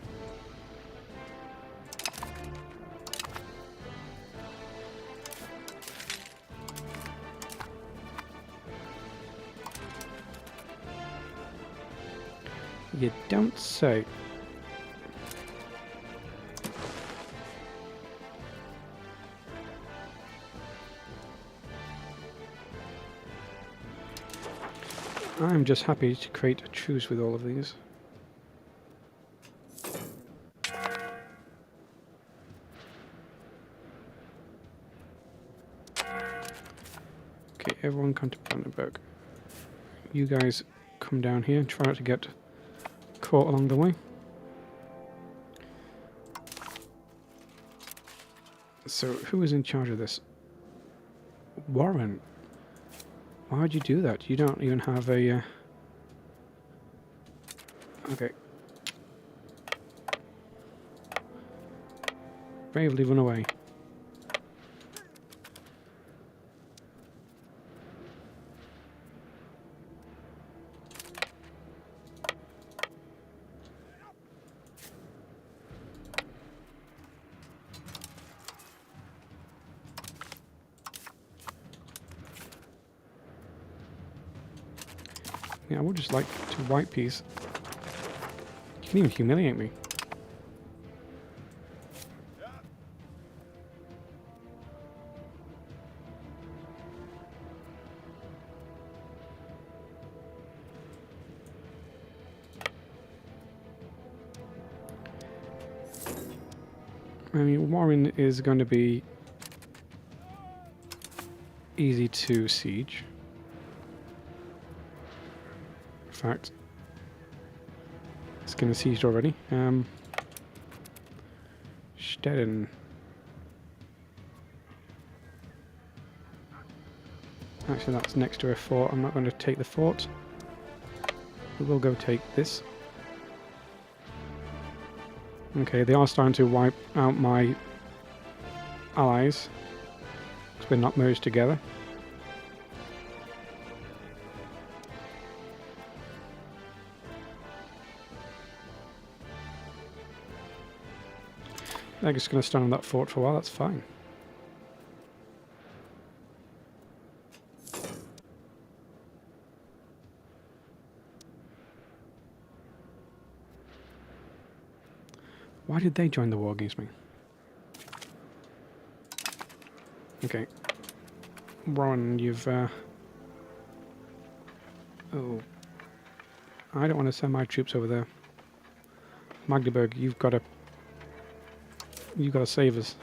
You don't say. I'm just happy to create a truce with all of these. Okay, everyone come to Brandenburg. You guys come down here and try not to get caught along the way. So, who is in charge of this? Warren, why would you do that? You don't even have a... Okay. Bravely run away. Yeah, I would just like to white piece. You can even humiliate me. I mean, Warren is going to be easy to siege. In fact, it's going to siege already. Stetten. Actually, that's next to a fort. I'm not going to take the fort. We will go take this. Okay, they are starting to wipe out my allies, because we're not merged together. They're just going to stand on that fort for a while, that's fine. Why did they join the war against me? Okay. Ron, you've... Oh. I don't want to send my troops over there. Magdeburg, you've got to save us.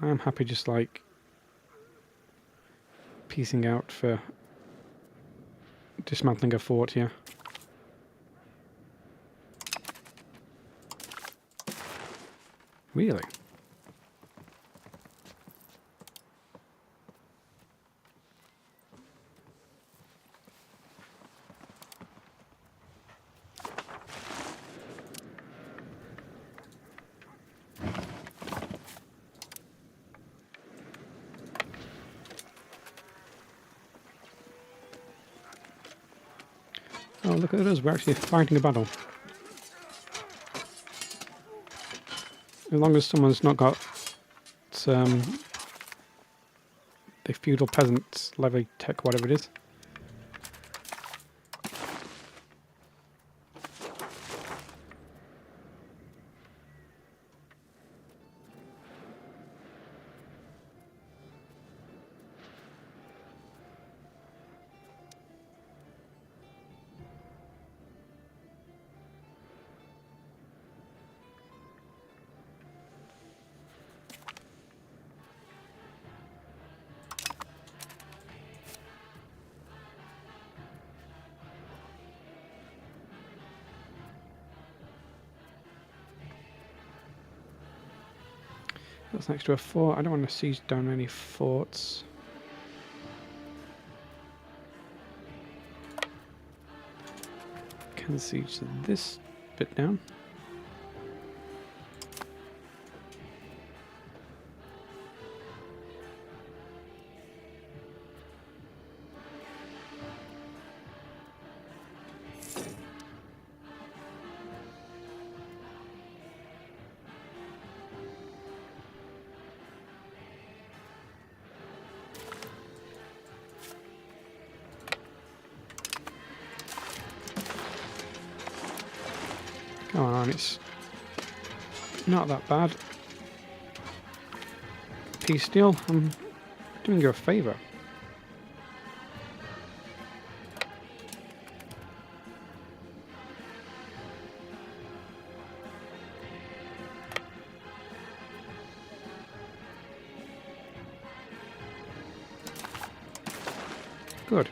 I am happy just like piecing out for dismantling a fort here. Really? Oh, look at us, we're actually fighting a battle. As long as someone's not got the feudal peasants, levy tech, whatever it is. That's next to a fort. I don't want to siege down any forts. Can siege this bit down. Come on, it's not that bad. Peace deal, I'm doing you a favour. good.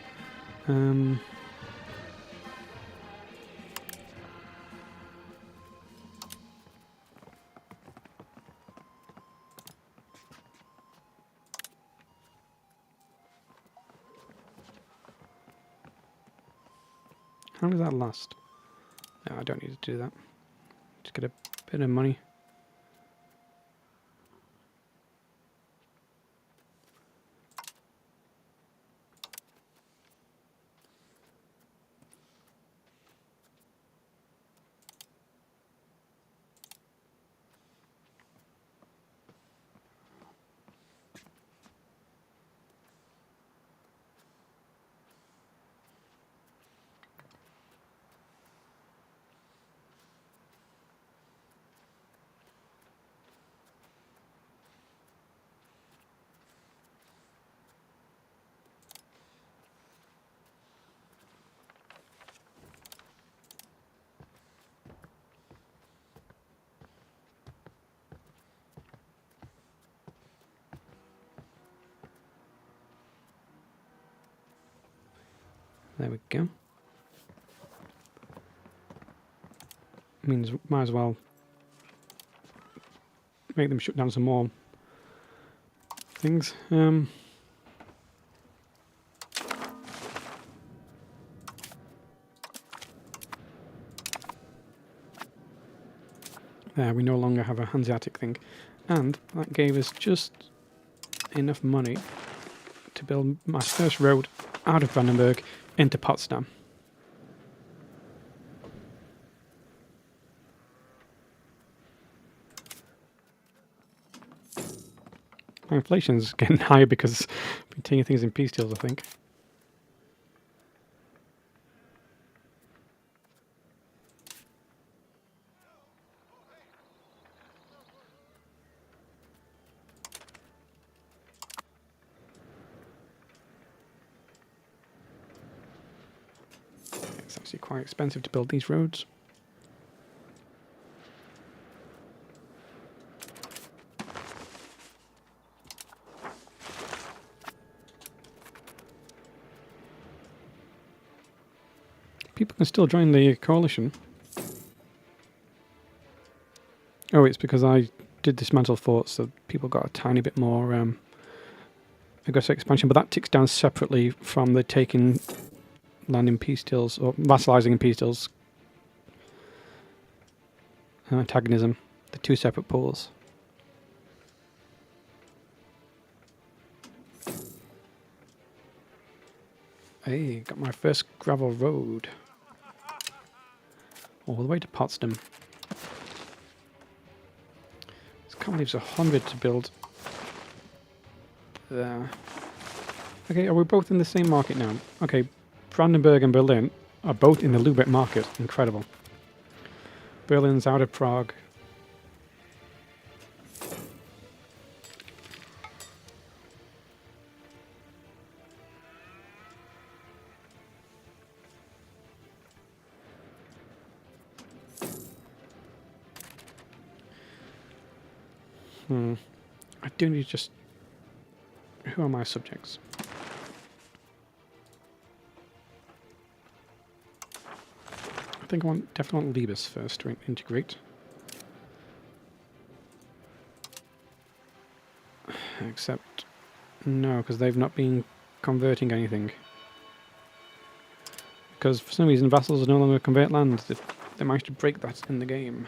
How does that last? No, I don't need to do that. Just get a bit of money. There we go. Means might as well make them shut down some more things. There, we no longer have a Hanseatic thing. And that gave us just enough money to build my first road out of Brandenburg into Potsdam. My inflation's getting higher because I've been taking things in peace deals, I think. It's actually quite expensive to build these roads. People can still join the coalition. Oh, it's because I did dismantle forts, so people got a tiny bit more aggressive expansion, but that ticks down separately from the taking land in peace deals, or vassalizing in peace deals antagonism, the two separate pools. Hey, got my first gravel road. All the way to Potsdam. This can't believe it's 100 to build there. Okay, are we both in the same market now? Okay, Brandenburg and Berlin are both in the Lübeck market. Incredible. Berlin's out of Prague. I do need to just... Who are my subjects? I think I definitely want Liebes first to integrate. Except... No, because they've not been converting anything. Because for some reason vassals no longer convert land. They managed to break that in the game.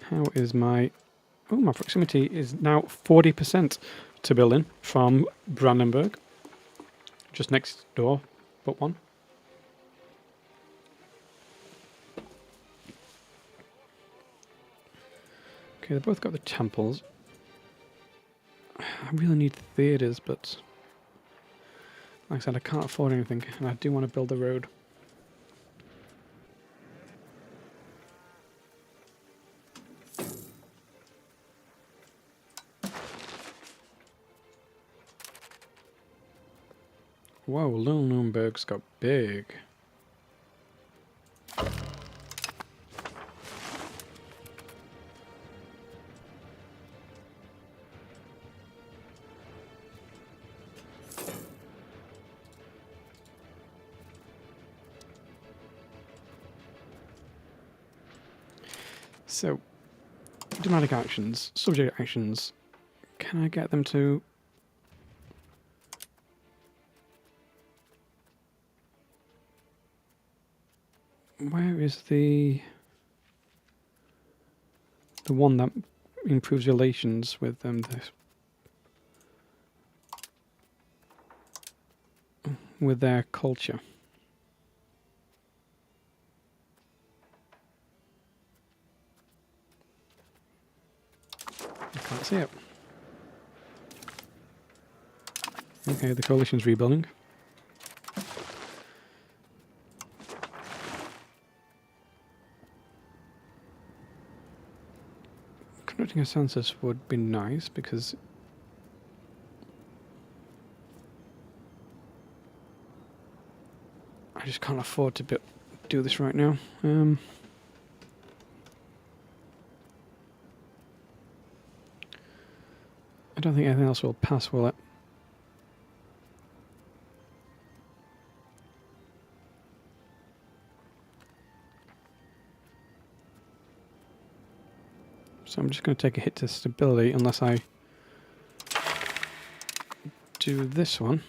How is my... Oh, my proximity is now 40% to Berlin from Brandenburg. Just next door, but one. Okay, they've both got the temples. I really need theatres, but... Like I said, I can't afford anything, and I do want to build a road. Whoa, Little Nuremberg's got big. So, diplomatic actions, subject actions. Can I get them to... Where is the one that improves relations with them? With their culture. I can't see it. Okay, the coalition's rebuilding. Conducting a census would be nice because I just can't afford to do this right now. I don't think anything else will pass, will it? So I'm just going to take a hit to stability unless I do this one.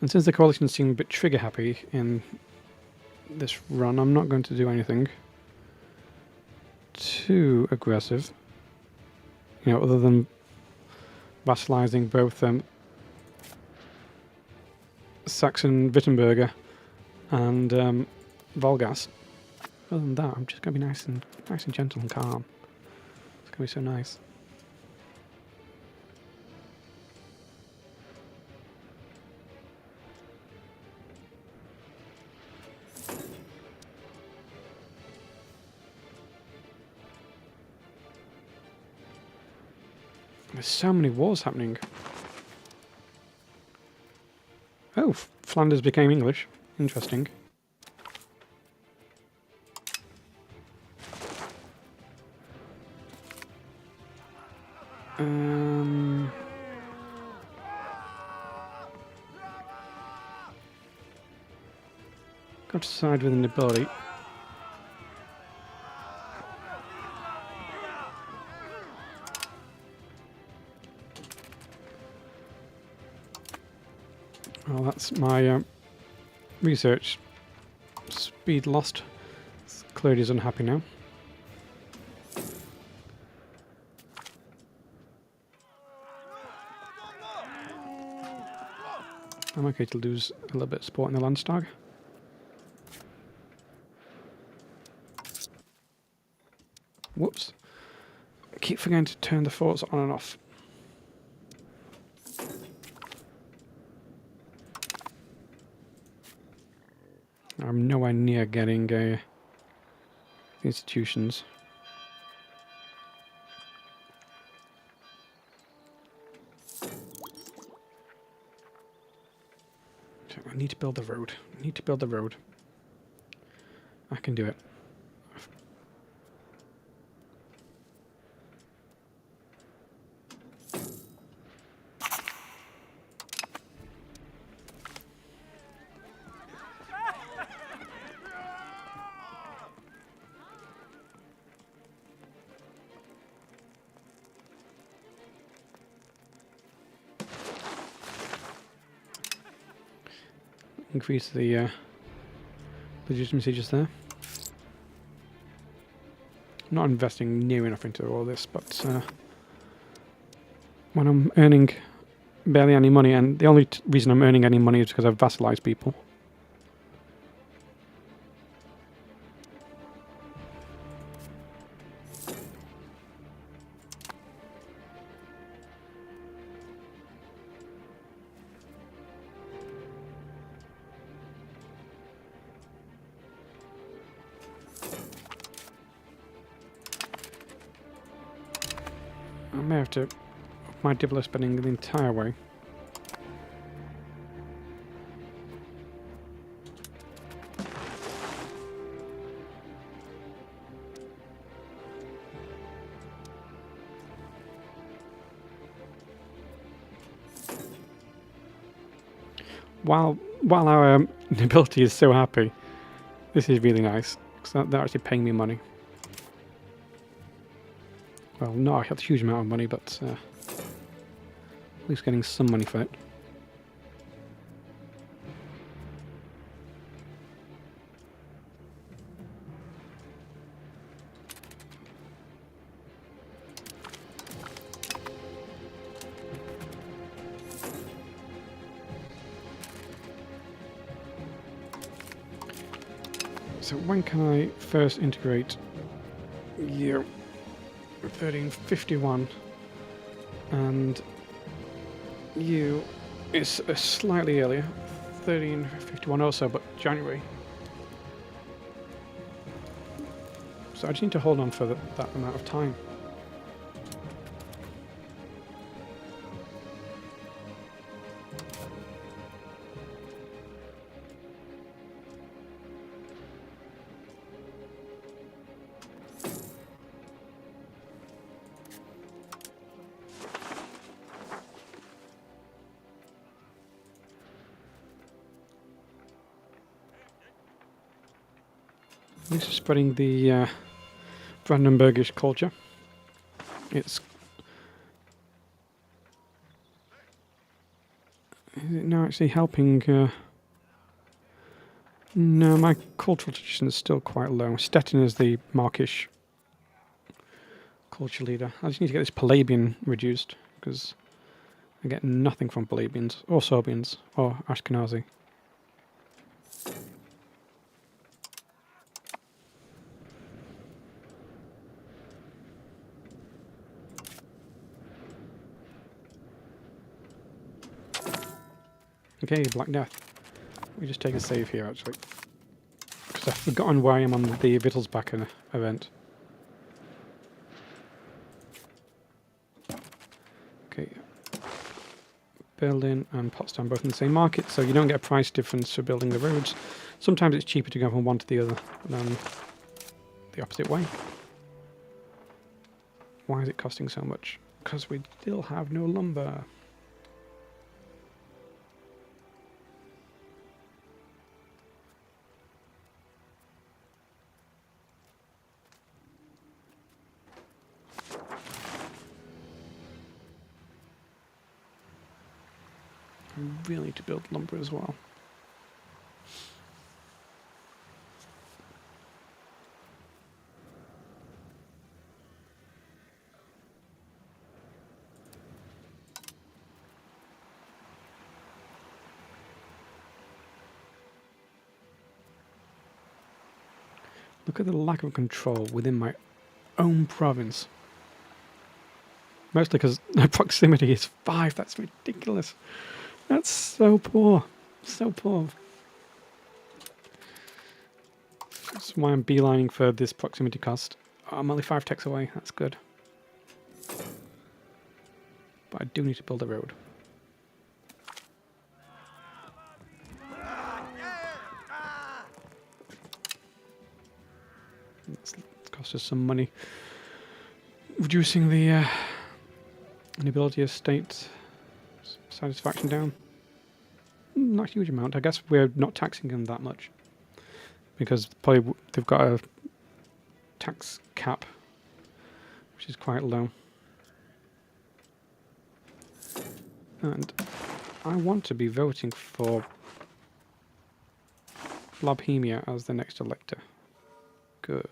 And since the coalition seemed a bit trigger happy in this run, I'm not going to do anything too aggressive. You know, other than vassalizing both Saxon Wittenberger and Volgas. Other than that, I'm just going to be nice and gentle and calm. It's going to be so nice. There's so many wars happening. Oh, Flanders became English. Interesting. Got to side with the nobility. Well, that's my research speed lost. Clearly is unhappy now. I'm okay to lose a little bit of support in the Landstag. Whoops. I keep forgetting to turn the forts on and off. I'm nowhere near getting institutions. So I need to build the road. I need to build the road. I can do it. Increase the legitimacy just there. Not investing near enough into all this, but when I'm earning barely any money, and the only reason I'm earning any money is because I've vassalized people. may have to up my developer spending the entire way. While our nobility is so happy, this is really nice, because they're actually paying me money. Well, not a huge amount of money, but at least getting some money for it. So when can I first integrate you? 1351, and you is slightly earlier, 1351 also, but January. So I just need to hold on for that amount of time. This is spreading the Brandenburgish culture. It's now actually helping. No, my cultural tradition is still quite low. Stettin is the Markish culture leader. I just need to get this Palabian reduced, because I get nothing from Palabians, or Sorbians, or Ashkenazi. Okay, Black Death. We just take a save here, actually. Because I've forgotten why I'm on the Wittelsbacher event. Okay. Berlin and Potsdam both in the same market, so you don't get a price difference for building the roads. Sometimes it's cheaper to go from one to the other than the opposite way. Why is it costing so much? Because we still have no lumber. I really need to build lumber as well. Look at the lack of control within my own province. Mostly because the proximity is 5. That's ridiculous. That's so poor. So poor. That's why I'm beelining for this proximity cost. I'm only 5 techs away. That's good. But I do need to build a road. It's cost us some money. Reducing the nobility estate satisfaction down. Not a huge amount. I guess we're not taxing them that much, because probably they've got a tax cap which is quite low. And I want to be voting for Bohemia as the next elector. Good.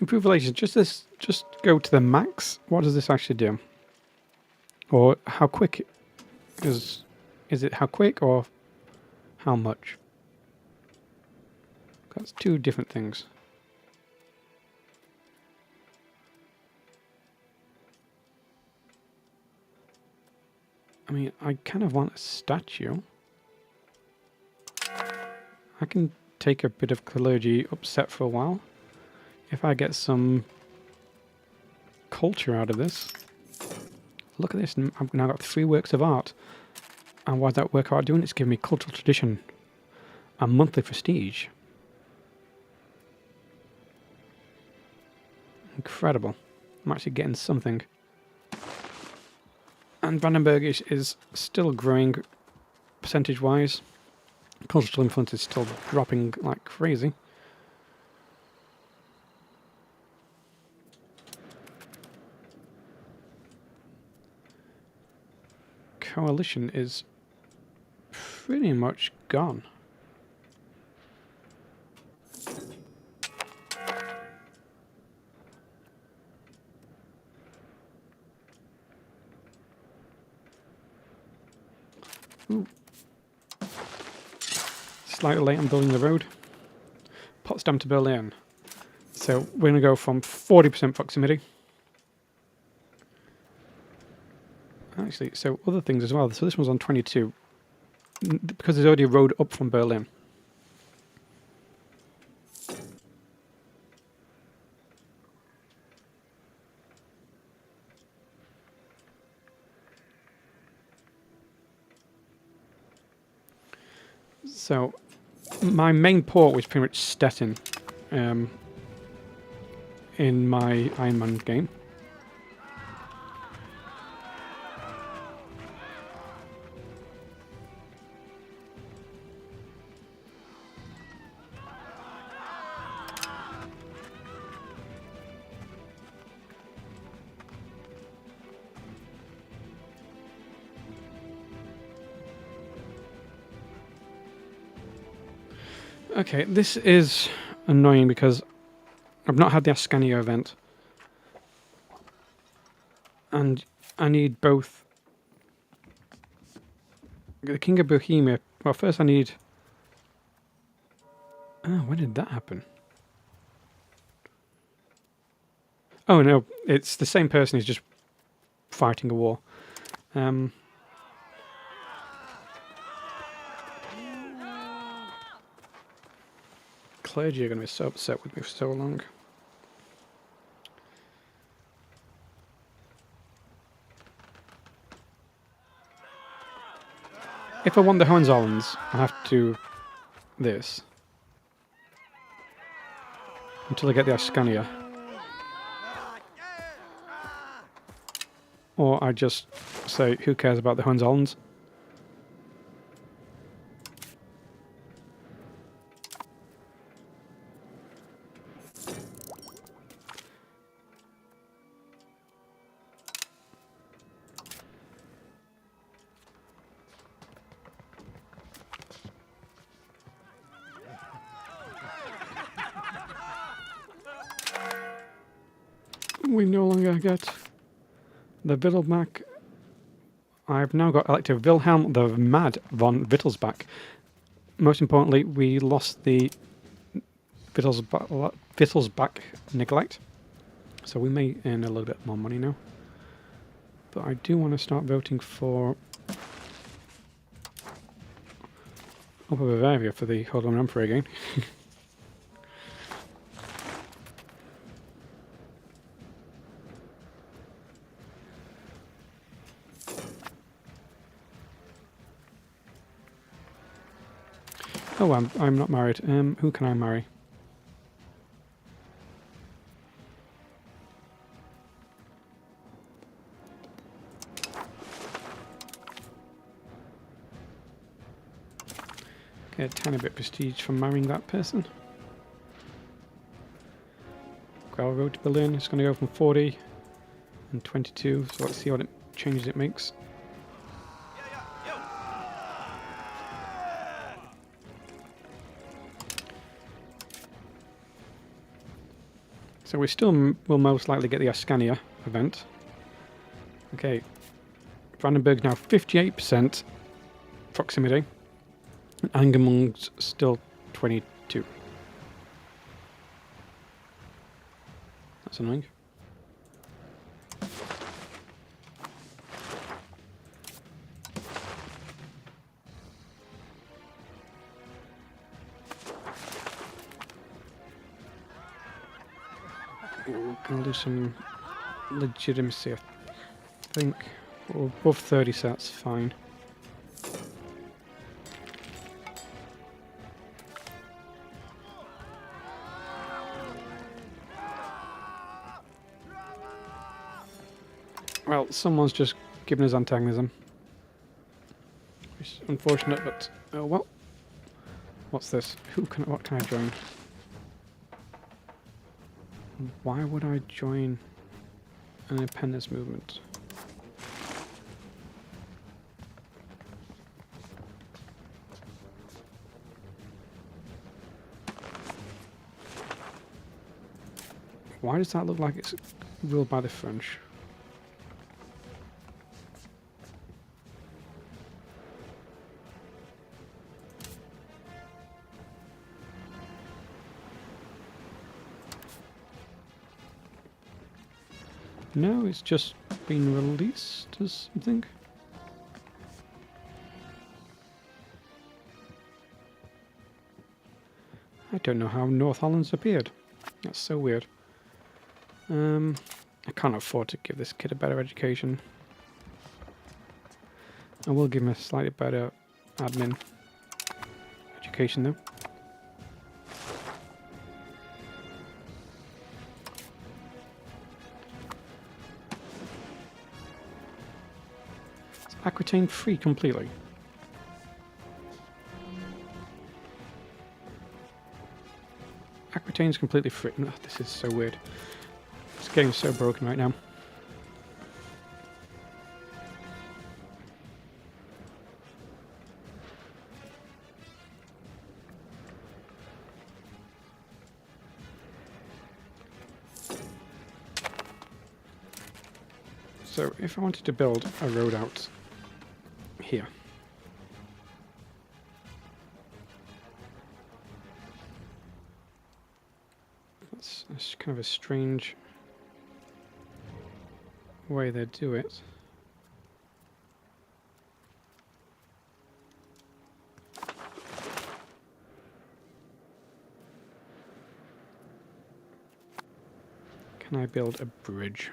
Improve relations. Just go to the max. What does this actually do? Or how quick is it? How quick or how much? That's 2 different things. I mean, I kind of want a statue. I can take a bit of clergy upset for a while. If I get some culture out of this... Look at this, I've now got 3 works of art. And what's that work of art doing? It's giving me cultural tradition and monthly prestige. Incredible. I'm actually getting something. And Brandenburg is still growing percentage-wise. Cultural influence is still dropping like crazy. Coalition is pretty much gone. Ooh. Slightly late on building the road. Potsdam to Berlin. So we're going to go from 40% proximity. Actually, so other things as well. So this one's on 22. Because there's already a road up from Berlin. So my main port was pretty much Stettin in my Iron Man game. Okay, this is annoying because I've not had the Ascanio event. And I need both. The King of Bohemia. Well, first I need... Oh, when did that happen? Oh no, it's the same person who's just fighting a war. Clergy are going to be so upset with me for so long. If I want the Hohenzollerns, I have to do this. Until I get the Ascania. Or I just say, who cares about the Hohenzollerns? We no longer get the Wittelsbach. I've now got Elector Wilhelm the Mad von Wittelsbach. Most importantly, we lost the Wittelsbach neglect, so we may earn a little bit more money now. But I do want to start voting for Upper Bavaria for the Holy Roman Emperor again. Oh, I'm not married. Who can I marry? Get a tiny bit of prestige from marrying that person. Gravel road to Berlin. It's going to go from 40 and 22. So let's see what changes it makes. So we still will most likely get the Ascania event. Okay, Brandenburg now 58% proximity, and Angermund's still 22. That's annoying. I'll do some legitimacy, I think. Or above 30, so that's fine. Well, someone's just given us antagonism. Which is unfortunate, but oh well. What's this? What can I join? Why would I join an independence movement? Why does that look like it's ruled by the French? No, it's just been released as something. I don't know how North Holland's appeared. That's so weird. I can't afford to give this kid a better education. I will give him a slightly better admin education though. Is Aquitaine free completely? Aquitaine's completely free. Oh, this is so weird. This game's so broken right now. So if I wanted to build a road out here, that's kind of a strange way they do it. Can I build a bridge?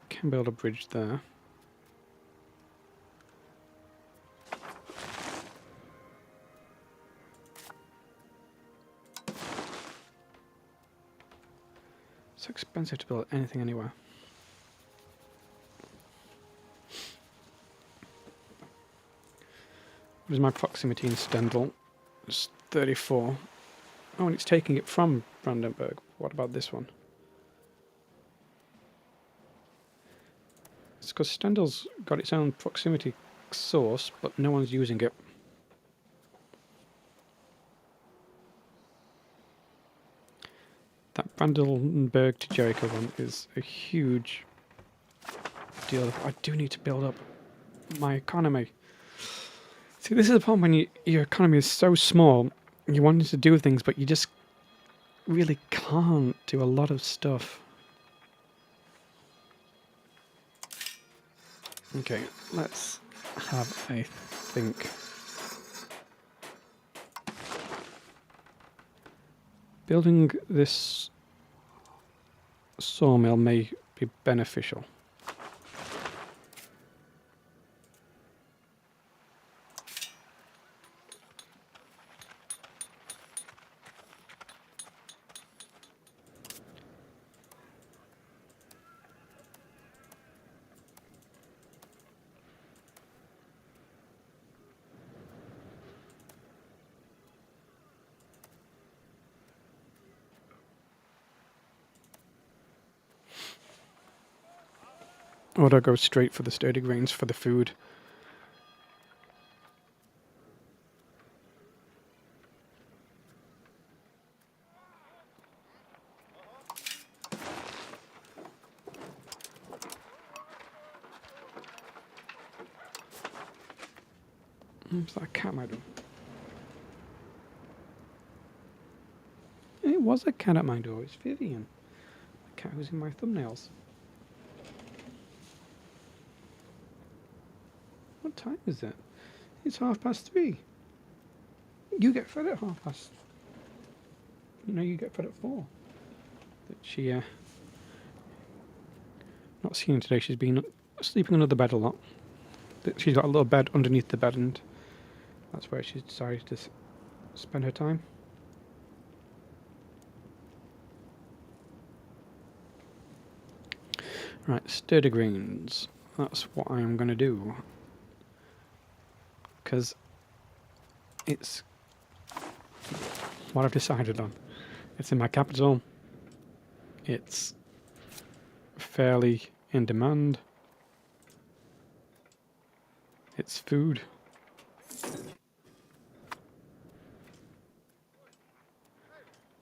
Can build a bridge there. It's so expensive to build anything anywhere. What is my proximity in Stendhal? It's 34. Oh, and it's taking it from Brandenburg. What about this one? It's because Stendhal's got its own proximity source, but no one's using it. That Brandenburg to Jericho one is a huge deal. I do need to build up my economy. See, this is the problem when your economy is so small, you want to do things, but you just really can't do a lot of stuff. Okay, let's have a think. Building this sawmill may be beneficial. Or do I go straight for the sturdy grains for the food? Is that a cat at my door? It was a cat at my door. It's Vivian. The cat who's in my thumbnails. What time is it? It's 3:30. You get fed at 3:30. You know, you get fed at 4. That she, not seen her today. She's been sleeping under the bed a lot. She's got a little bed underneath the bed, and that's where she's decided to spend her time. Right, sturdy greens. That's what I am going to do. Because it's what I've decided on. It's in my capital. It's fairly in demand. It's food.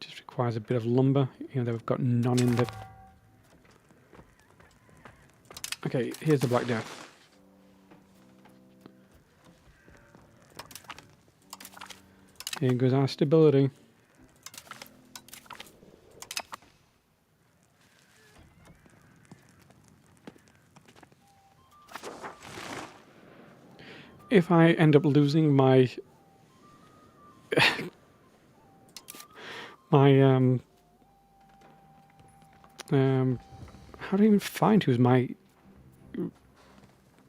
Just requires a bit of lumber. You know, they've got none in the... Okay, here's the Black Death. Here goes our stability. If I end up losing my how do I even find who's my,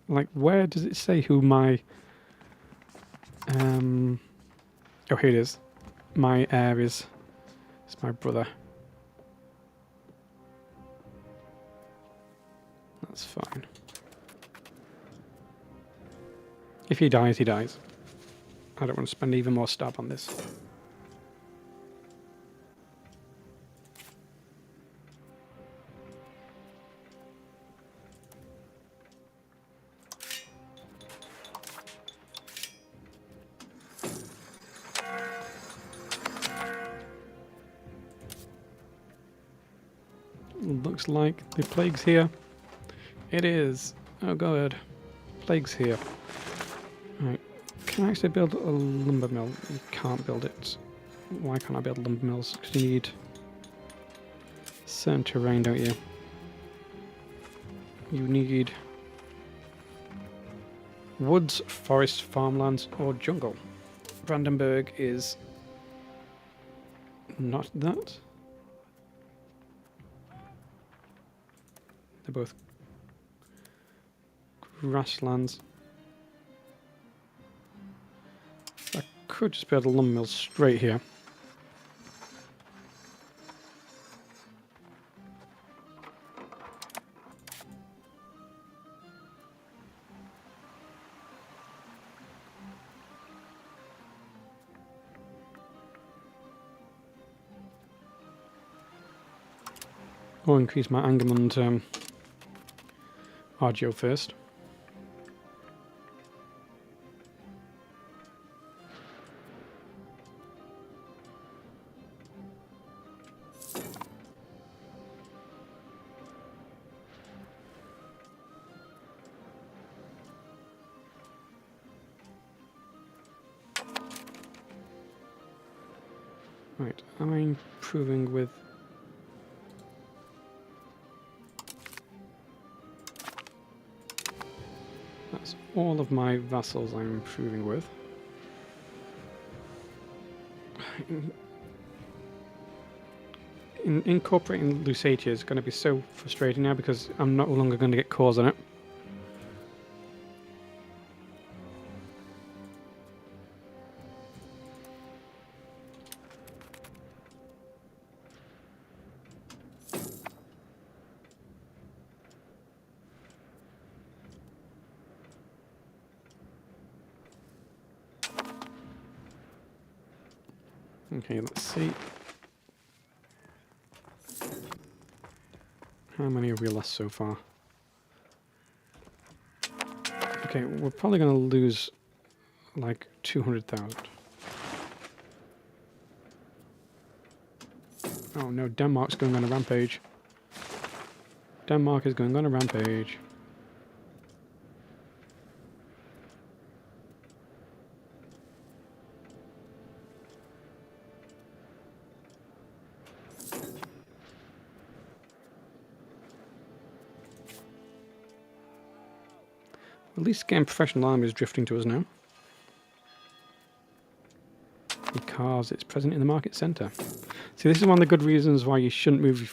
like, where does it say who my oh, here it is. My heir is. It's my brother. That's fine. If he dies, he dies. I don't want to spend even more stab on this. Looks like the plague's here. It is. Oh god. Plague's here. Right. Can I actually build a lumber mill? You can't build it. Why can't I build lumber mills? Because you need certain terrain, don't you? You need woods, forest, farmlands, or jungle. Brandenburg is not that. They're both grasslands. I could just build a lumber mill straight here. I'll increase my Angermund Argio first. Right, am I improving with... That's all of my vassals I'm improving with. Incorporating Lusatia is going to be so frustrating now because I'm no longer going to get cores on it. Okay, let's see. How many have we lost so far? Okay, we're probably going to lose like 200,000. Oh no, Denmark's going on a rampage. Denmark is going on a rampage. At least getting professional armies drifting to us now. because it's present in the market center. See, this is one of the good reasons why you shouldn't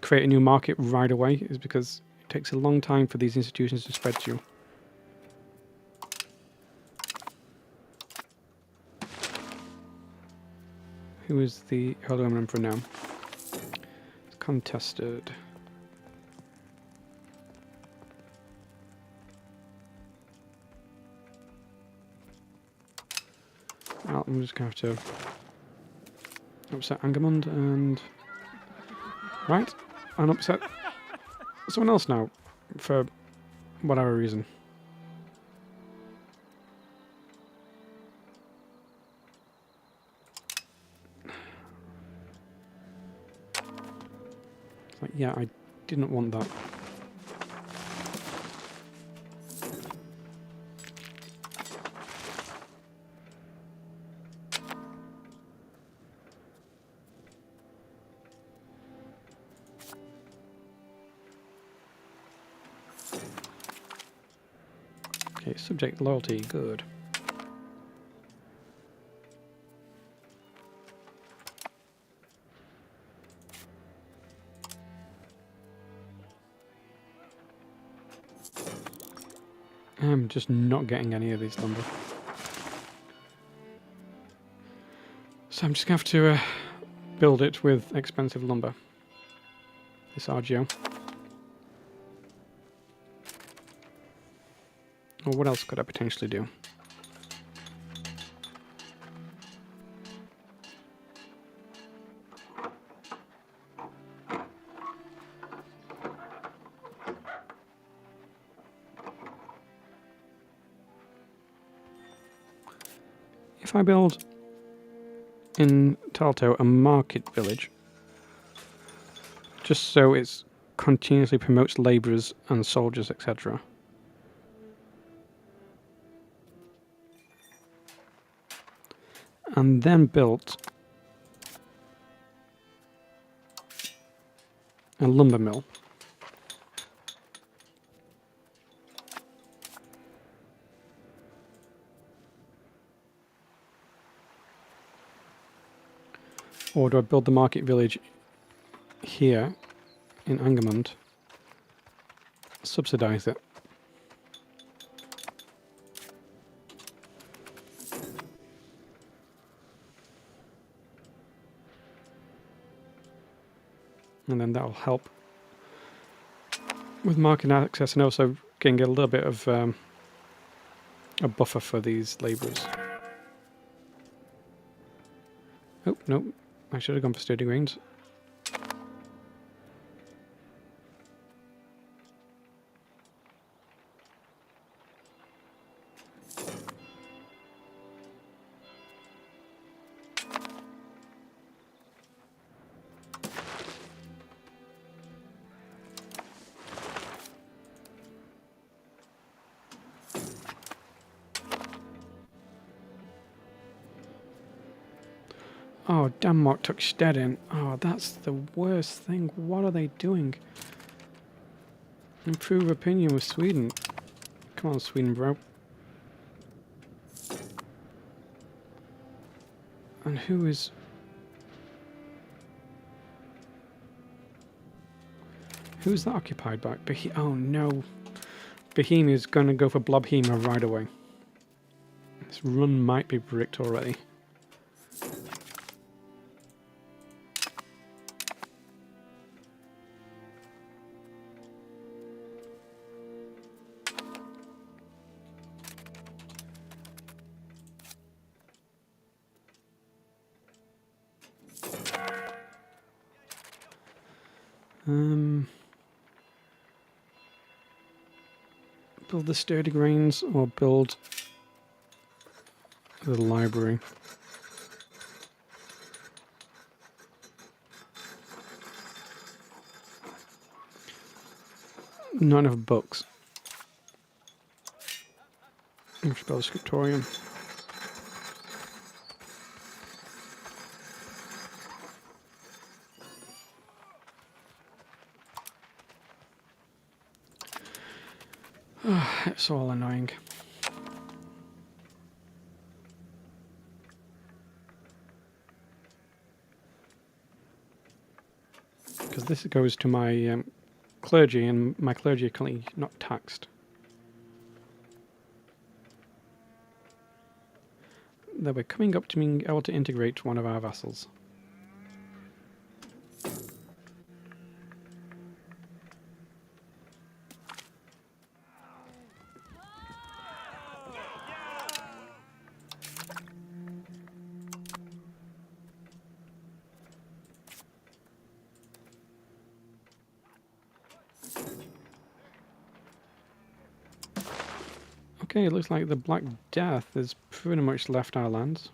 create a new market right away, is because it takes a long time for these institutions to spread to you. Who is the aluminum for now? It's contested. Well, I'm just going to have to upset Angermund and... Right, and upset someone else now, for whatever reason. It's like, yeah, I didn't want that. Okay, subject loyalty, good. I'm just not getting any of these lumber. So I'm just going to have to build it with expensive lumber. This RGO. Or what else could I potentially do? If I build in Talto a market village, just so it continuously promotes labourers and soldiers, etc. And then built a lumber mill. Or do I build the market village here in Angermund, subsidise it? And then that'll help with market access and also getting a little bit of a buffer for these labourers. Oh, no, I should have gone for sturdy grains. Oh, Denmark took Stedin. Oh, that's the worst thing. What are they doing? Improve opinion with Sweden. Come on, Sweden, bro. And who is... Who's that occupied by? Oh, no. Bohemia is going to go for Blobhema right away. This run might be bricked already. Build the sturdy grains or build the library. Not enough books. I should build a scriptorium. It's all annoying. because this goes to my clergy, and my clergy are currently not taxed. They were coming up to being able to integrate one of our vassals. Okay, it looks like the Black Death has pretty much left our lands.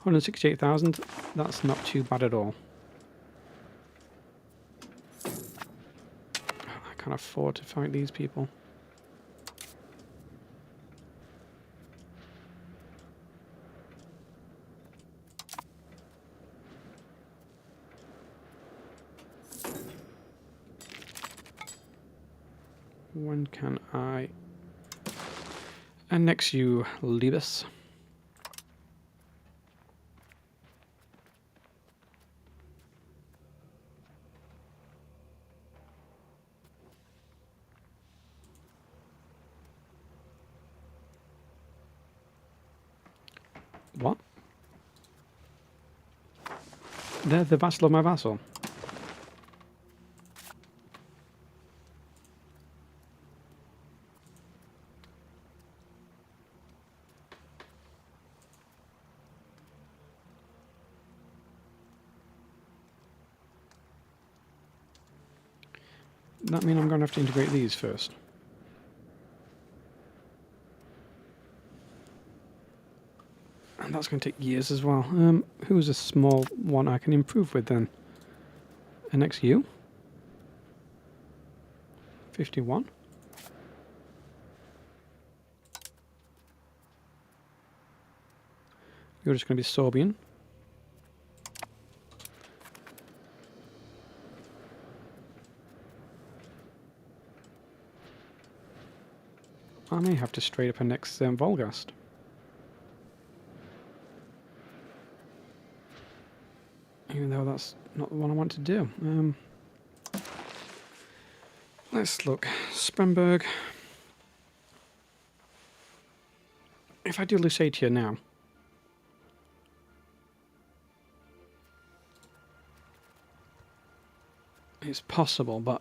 168,000, that's not too bad at all. I can't afford to fight these people. When can I annex you, Libus? What? They're the vassal of my vassal. That means I'm going to have to integrate these first. And that's going to take years as well. Who's a small one I can improve with then? Annex you? 51. You're just going to be Sorbian. I may have to straight up annex Volgast. Even though that's not the one I want to do. Let's look. Spremberg. If I do Lusatia now, it's possible, but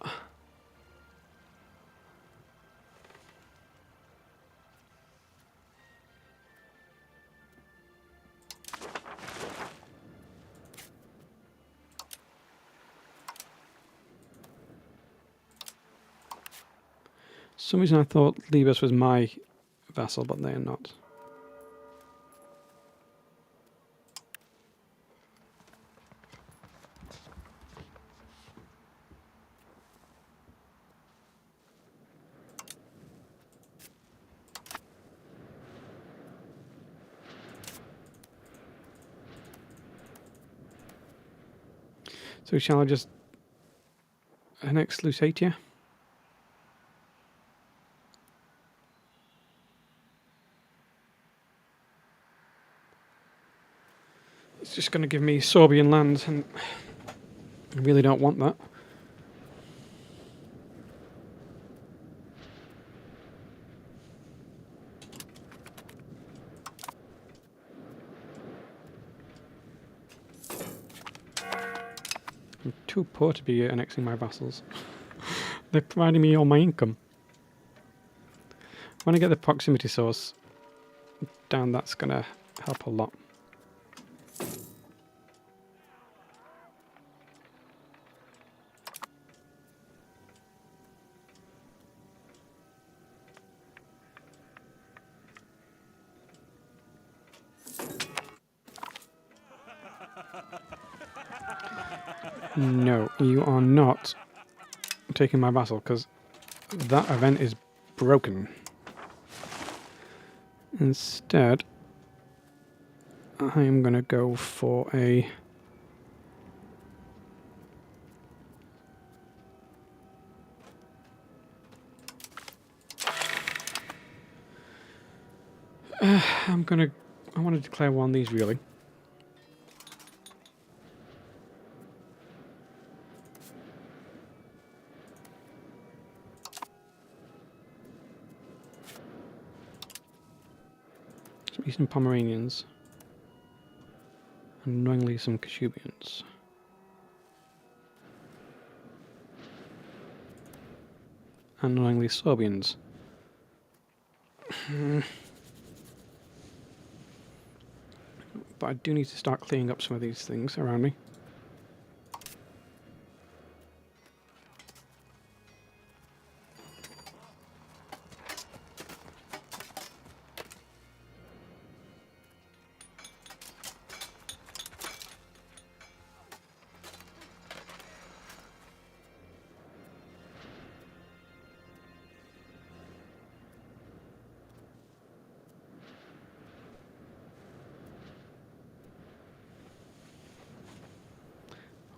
for some reason I thought Libus was my vassal, but they are not. So shall I just annex Lusatia? It's just going to give me Sorbian lands, and I really don't want that. I'm too poor to be annexing my vassals. They're providing me all my income. When I get the proximity source down, that's going to help a lot. No, you are not taking my vassal, because that event is broken. Instead, I am going to go for a... I want to declare one of these, really. Eastern Pomeranians. And annoyingly some Kashubians. And annoyingly Sorbians. But I do need to start cleaning up some of these things around me.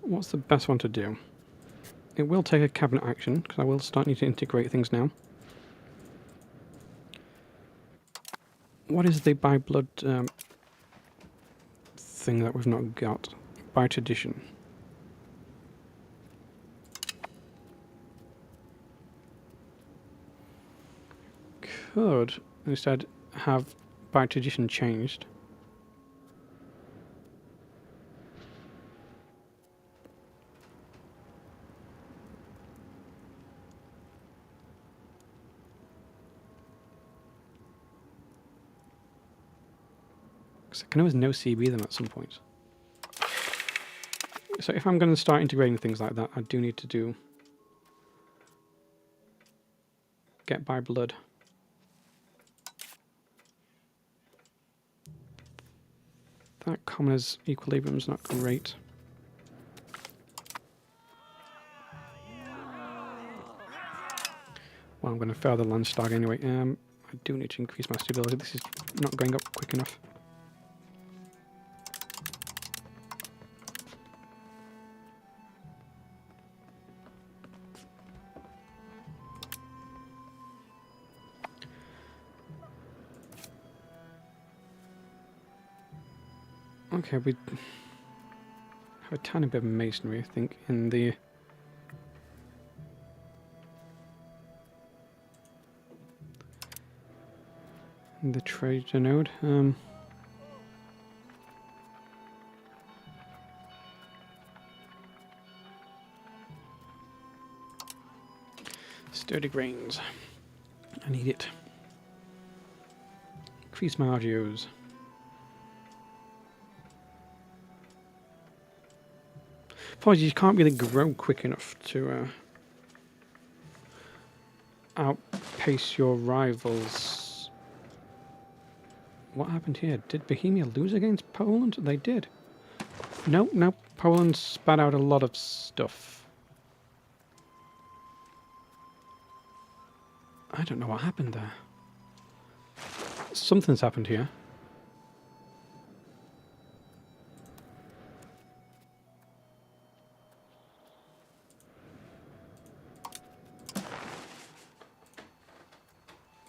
What's the best one to do? It will take a cabinet action, because I will start needing to integrate things now. What is the by blood thing that we've not got? By tradition. Could instead have by tradition changed. I can always no CB them at some point. So if I'm going to start integrating things like that, I do need to get by blood. That commoners equilibrium is not great. Well, I'm going to fail the Landstag anyway. I do need to increase my stability. This is not going up quick enough. Okay, we have a tiny bit of masonry, I think, in the trader node. Sturdy grains. I need it. Increase my RGOs. Apologies, you can't really grow quick enough to outpace your rivals. What happened here? Did Bohemia lose against Poland? They did. No, Poland spat out a lot of stuff. I don't know what happened there. Something's happened here.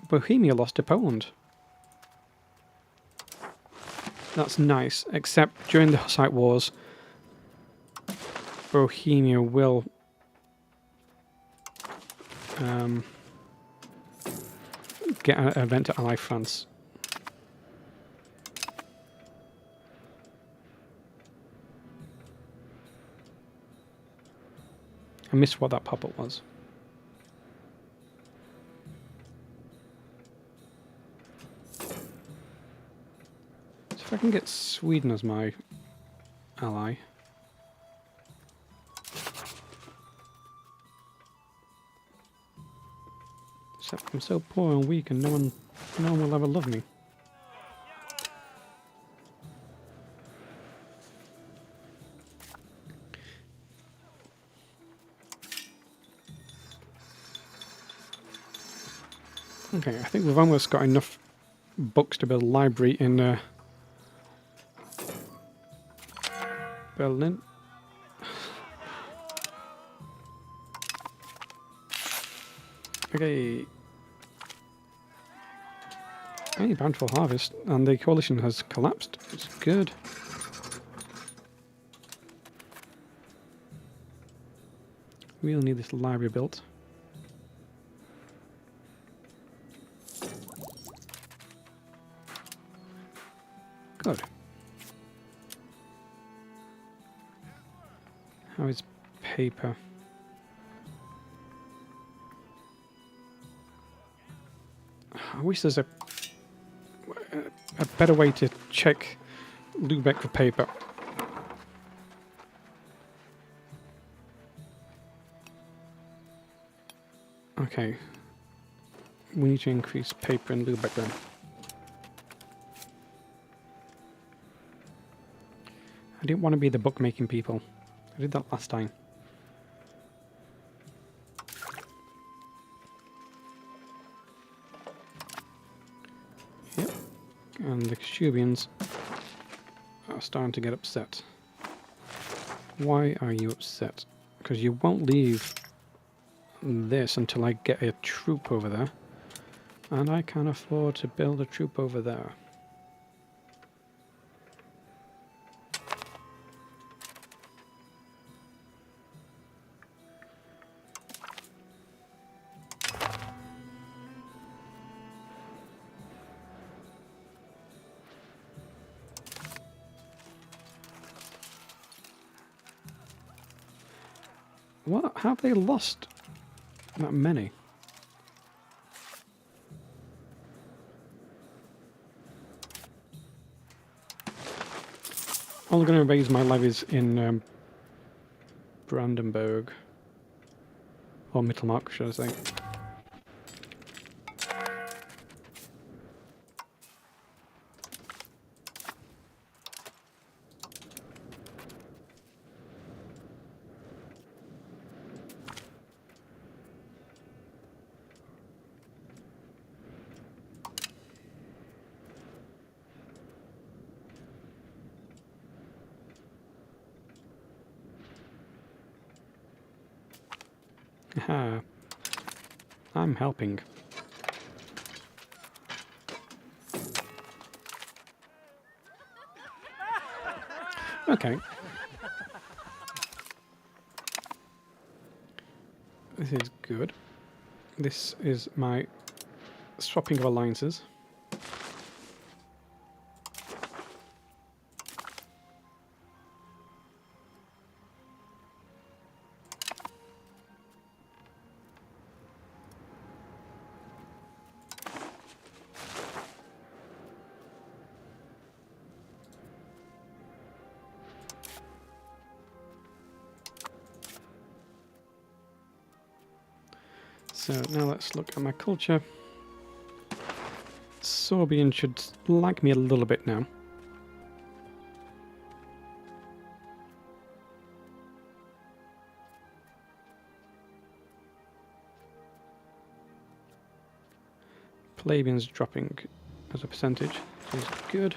Bohemia lost to Poland. That's nice, except during the Hussite Wars, Bohemia will get an event to ally France. I missed what that pop-up was. If I can get Sweden as my ally. Except I'm so poor and weak and no one will ever love me. Okay, I think we've almost got enough books to build a library in Berlin. Okay. Hey, bountiful harvest, and the coalition has collapsed. It's good. We'll need this library built. Good. How is paper? I wish there's a better way to check Lubeck for paper. Okay. We need to increase paper in Lubeck then. I didn't want to be the bookmaking people. I did that last time. Yep. And the Kashubians are starting to get upset. Why are you upset? Because you won't leave this until I get a troop over there. And I can't afford to build a troop over there. What? How have they lost that many? I'm going to raise my levies in Brandenburg. Or Mittelmark, should I say. Aha. I'm helping. Okay. This is good. This is my swapping of alliances. So now let's look at my culture. Sorbian should like me a little bit now. Palabian's dropping as a percentage, which is good.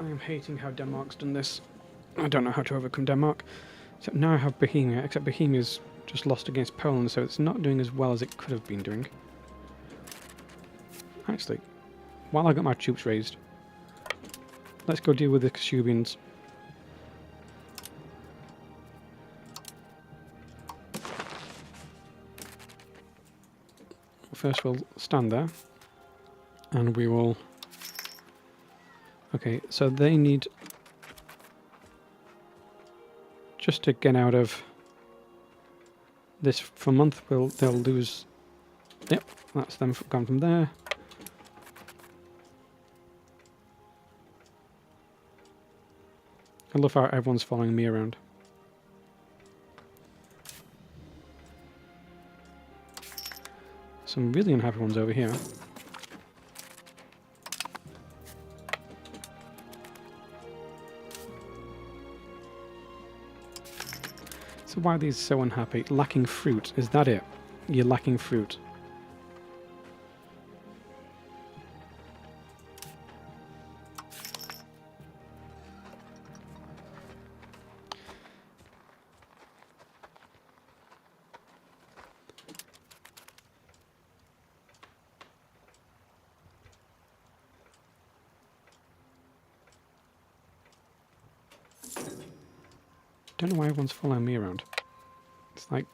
I am hating how Denmark's done this. I don't know how to overcome Denmark. Except now I have Bohemia, except Bohemia's just lost against Poland, so it's not doing as well as it could have been doing. Actually, while I got my troops raised, let's go deal with the Kashubians. First we'll stand there, and we will... Okay, so they need... Just to get out of this for a month, they'll lose... Yep, that's them gone from there. I love how everyone's following me around. Some really unhappy ones over here. So why are these so unhappy? Lacking fruit, is that it? You're lacking fruit. Don't know why everyone's following me around. It's like,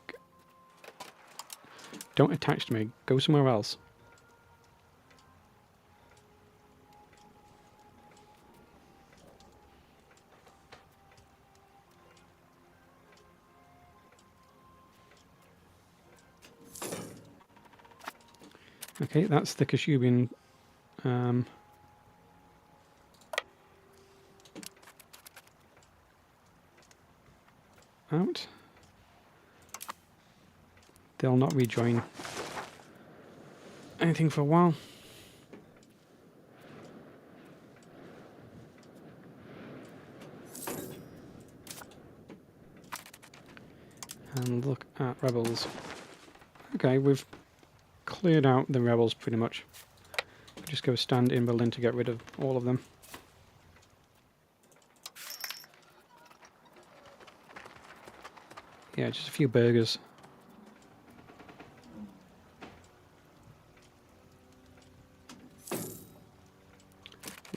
don't attach to me, go somewhere else. Okay, that's the Kashubian out. They'll not rejoin anything for a while. And look at rebels. Okay, we've cleared out the rebels pretty much. Just go stand in Berlin to get rid of all of them. Yeah, just a few burgers.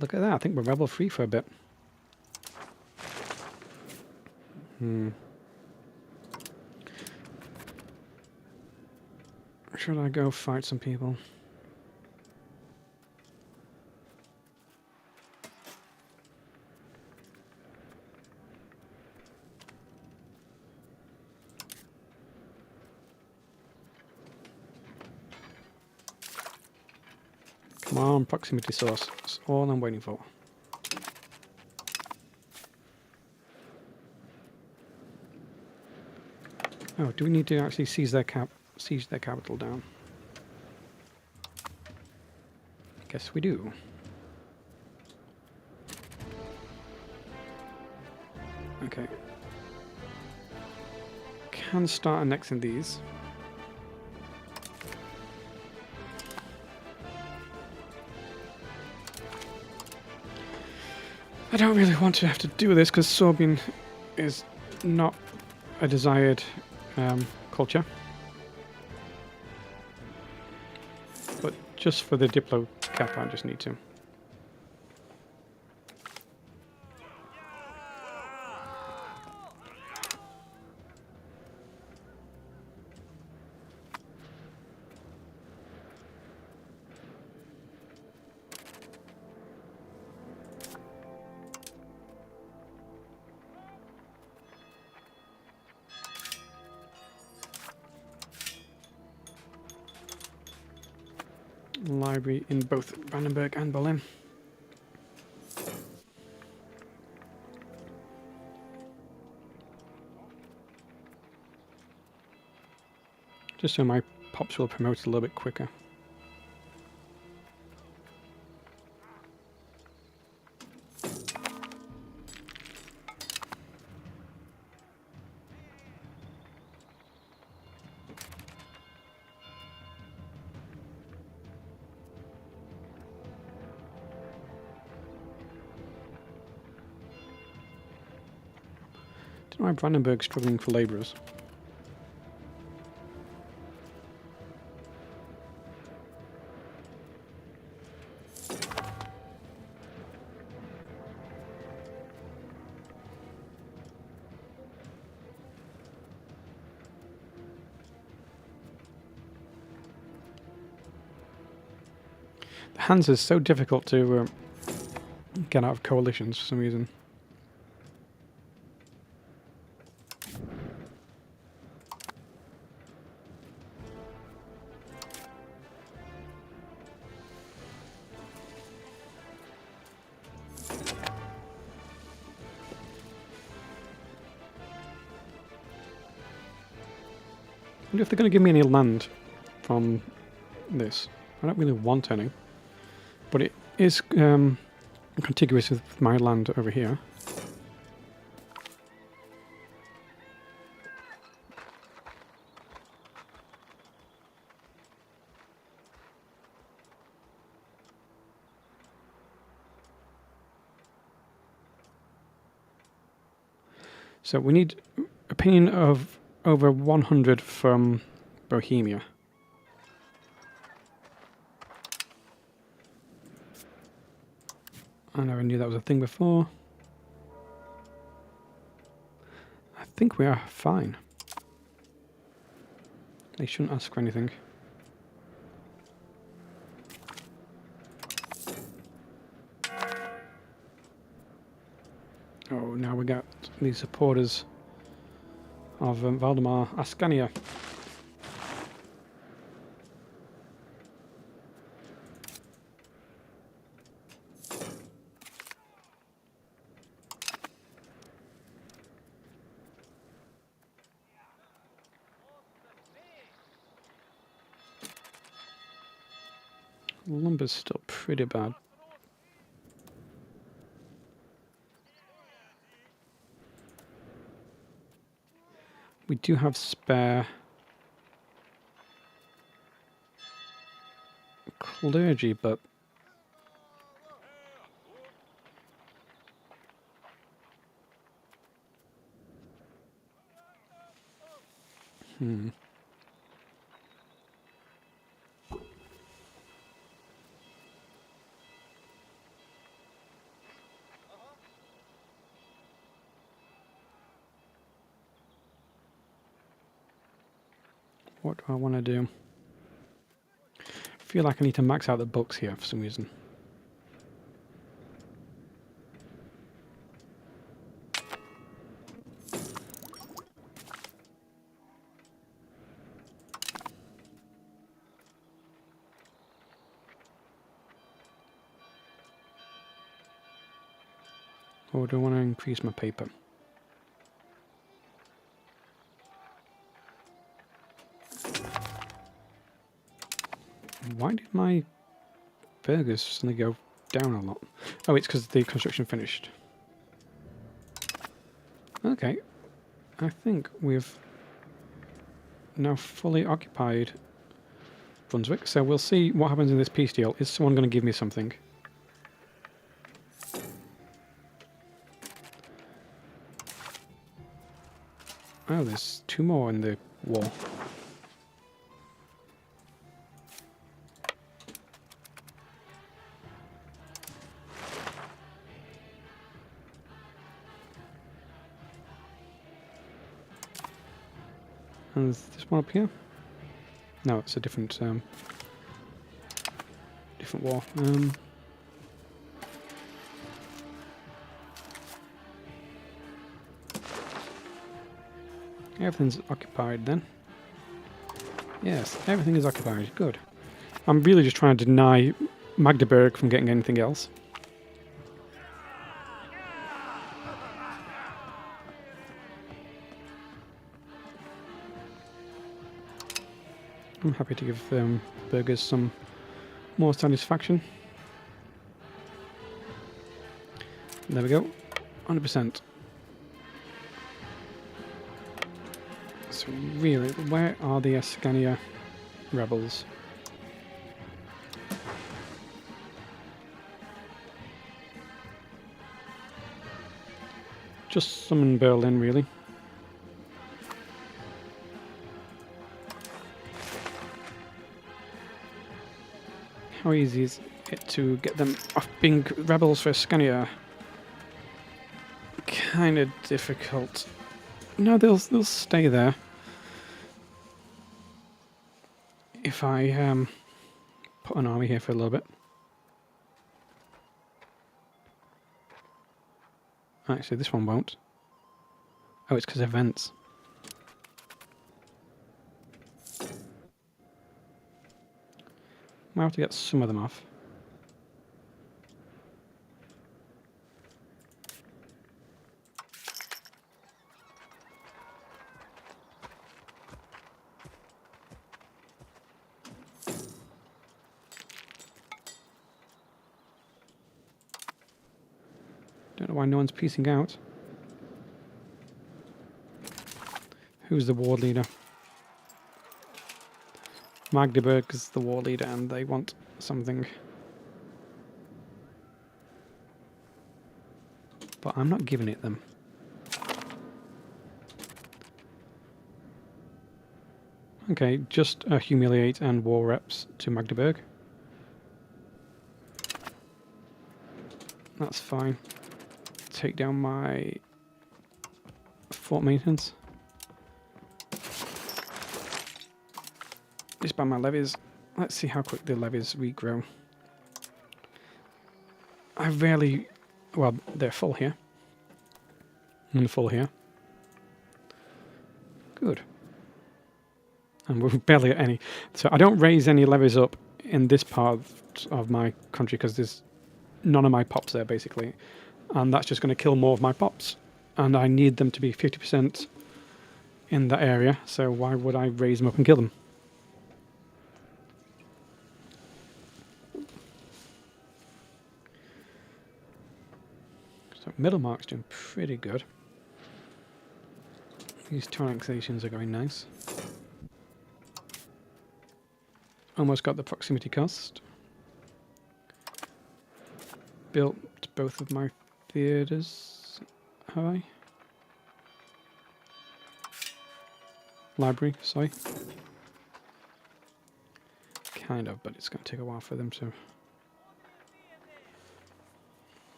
Look at that, I think we're rebel free for a bit. Should I go fight some people? Come on, proximity source. That's all I'm waiting for. Oh, do we need to actually seize their capital down? Guess we do. Okay. Can start annexing these. I don't really want to have to do this because Sorbian is not a desired culture. But just for the Diplo cap, I just need to. Library in both Brandenburg and Berlin. Just so my pops will promote a little bit quicker. Don't know why Brandenburg's struggling for labourers. The Hansa is so difficult to get out of coalitions for some reason. I wonder if they're going to give me any land from this. I don't really want any, but it is contiguous with my land over here. So we need opinion of over 100 from Bohemia. I never knew that was a thing before. I think we are fine. They shouldn't ask for anything. Oh, now we got these supporters of Valdemar Ascania. Lumber's still pretty bad. We do have spare clergy, but what do I want to do? I feel like I need to max out the books here for some reason. Or do I want to increase my paper? Why did my burgers suddenly go down a lot? Oh, it's because the construction finished. Okay. I think we've now fully occupied Brunswick, so we'll see what happens in this peace deal. Is someone going to give me something? Oh, there's 2 more in the war. And there's this one up here. No, it's a different different war. Everything's occupied then. Yes, everything is occupied. Good. I'm really just trying to deny Magdeburg from getting anything else. I'm happy to give burgers some more satisfaction. There we go. 100%. So really, where are the Ascania rebels? Just summon Berlin, really. How easy is it to get them off being rebels for Scania? Kind of difficult. No, they'll stay there. If I put an army here for a little bit. Actually, this one won't. Oh, it's because of events. Might have to get some of them off. Don't know why no one's piecing out. Who's the war leader? Magdeburg is the war leader and they want something. But I'm not giving it them. Okay, just humiliate and war reps to Magdeburg. That's fine. Take down my fort maintenance. Disband my levies. Let's see how quick the levies regrow. I rarely... Well, they're full here. And full here. Good. And we're barely at any. So I don't raise any levies up in this part of my country because there's none of my pops there, basically. And that's just going to kill more of my pops. And I need them to be 50% in that area, so why would I raise them up and kill them? middle mark's doing pretty good. These two annexations are going nice. Almost got the proximity cost. Built both of my theatres. Have I? Library, sorry. Kind of, but it's going to take a while for them to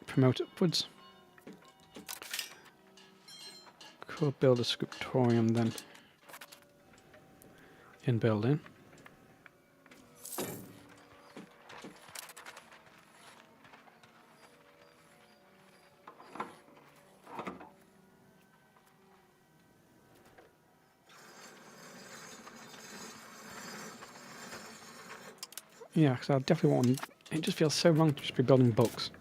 promote upwards. Could build a scriptorium then in Berlin. Yeah, because I definitely want... It just feels so wrong to just be building books.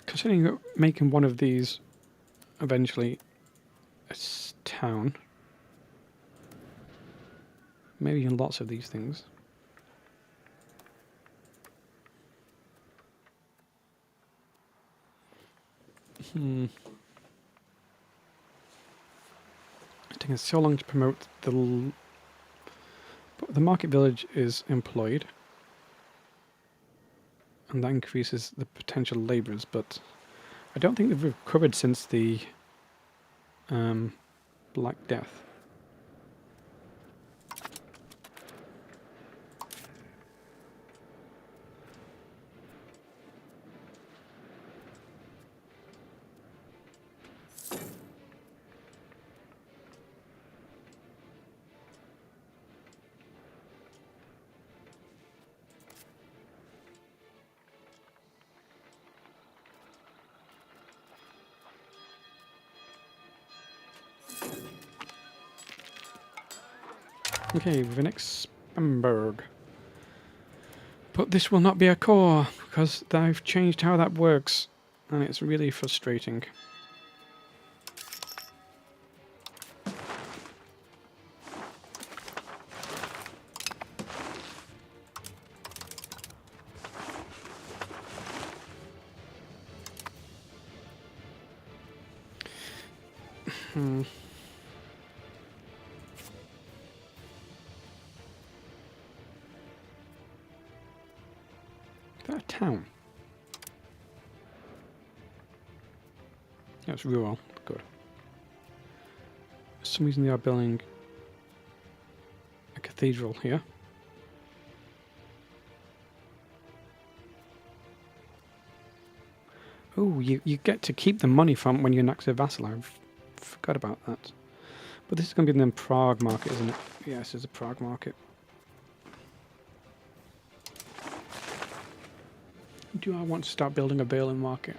Considering making one of these eventually a town, maybe in lots of these things. It's taking so long to promote the market village is employed, and that increases the potential labourers, but I don't think they've recovered since the Black Death. Okay, Brandenburg. But this will not be a core, because they've changed how that works, and it's really frustrating. Is that a town? Yeah, it's rural. Good. For some reason they are building a cathedral here. Oh, you get to keep the money from when you annex a vassal. I forgot about that. But this is going to be the Prague market, isn't it? Yes, it's a Prague market. Do I want to start building a Berlin market?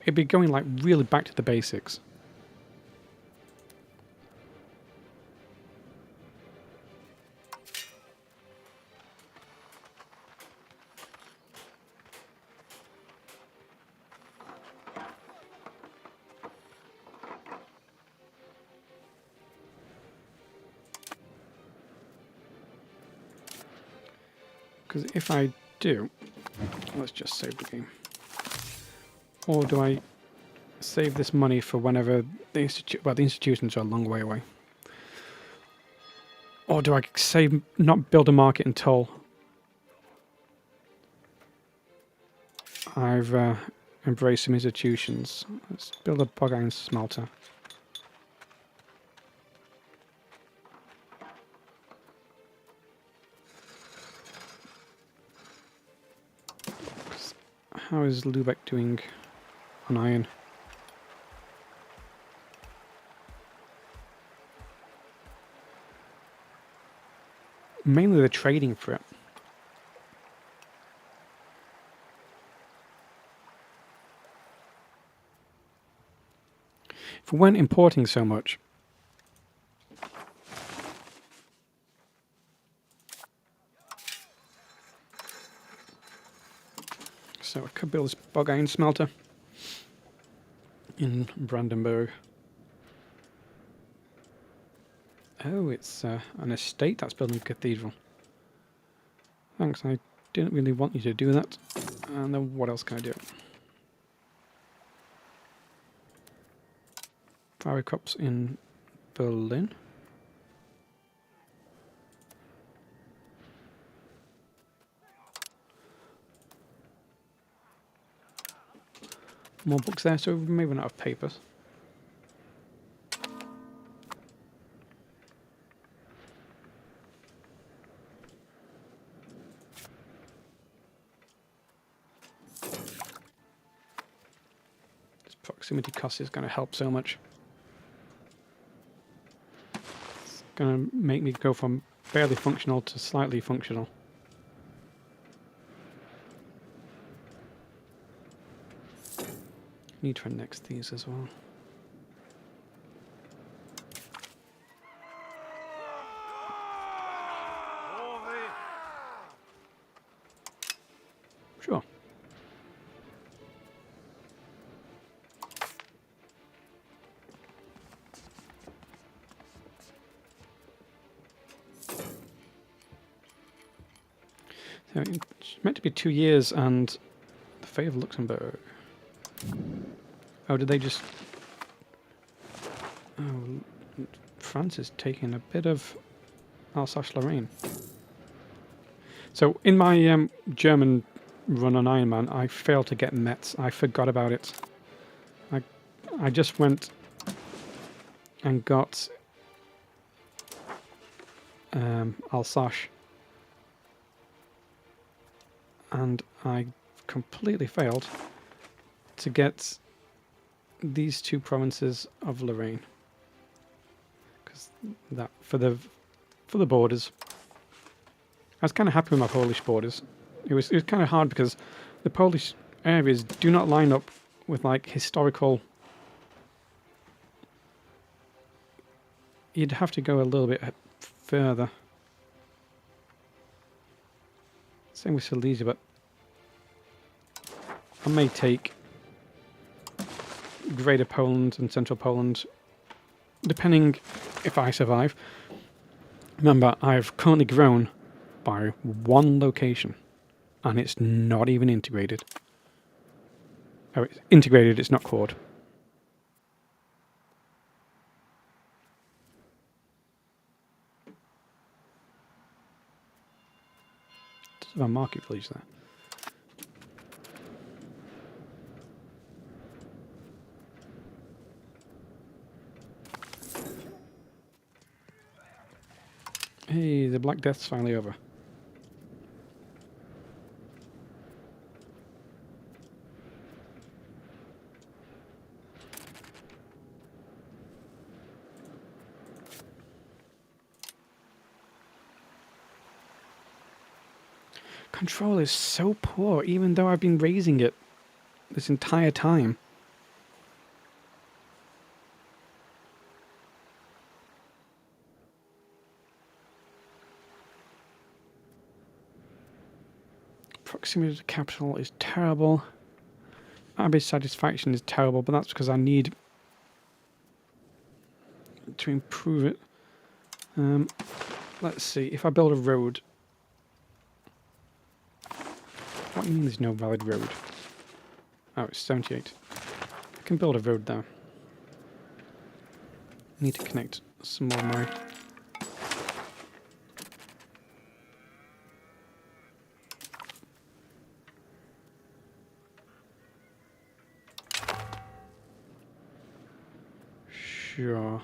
It'd be going like really back to the basics. Because if I do, let's just save the game. Or do I save this money for whenever the institutions are a long way away? Or do I save, not build a market until I've embraced some institutions? Let's build a bog iron smelter. How is Lubeck doing on iron? mainly the trading for it. If we weren't importing so much, so I could build this bog iron smelter in Brandenburg. Oh, it's an estate that's building a cathedral. Thanks, I didn't really want you to do that. And then what else can I do? Fiery crops in Berlin. More books there, so we may run out of papers. This proximity cost is going to help so much. It's going to make me go from barely functional to slightly functional. Need to annex these as well. Sure. So it's meant to be 2 years and the fate of Luxembourg. Oh, did they just... Oh, France is taking a bit of Alsace-Lorraine. So in my German run on Iron Man, I failed to get Metz. I forgot about it. I just went and got Alsace. And I completely failed to get these two provinces of Lorraine, because that for the borders, I was kind of happy with my Polish borders. It was kind of hard because the Polish areas do not line up with like historical. You'd have to go a little bit further. Same with Silesia, but I may take Greater Poland and Central Poland, depending if I survive. Remember, I've currently grown by one location, and it's not even integrated. Oh, it's integrated, it's not cord. Does have a market village there. Hey, the Black Death's finally over. Control is so poor, even though I've been raising it this entire time. Proximity to the capital is terrible. Average satisfaction is terrible, but that's because I need to improve it. Let's see, if I build a road... What do you mean there's no valid road? Oh, it's 78. I can build a road there. I need to connect some more of my... Sure.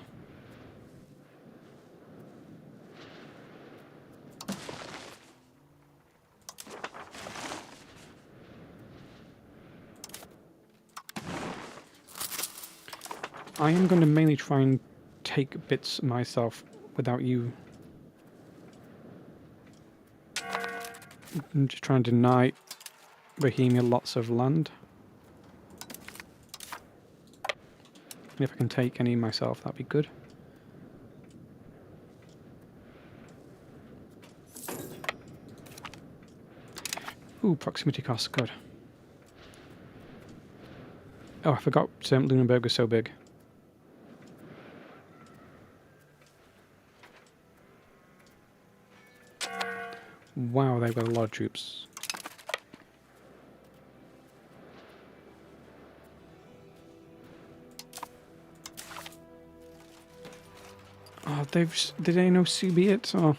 I am going to mainly try and take bits myself without you I'm just trying to deny Bohemia lots of land. And if I can take any myself, that'd be good. Ooh, proximity costs, good. Oh, I forgot Lunenburg was so big. Wow, they've got a lot of troops. Oh, did they know Subiet? Or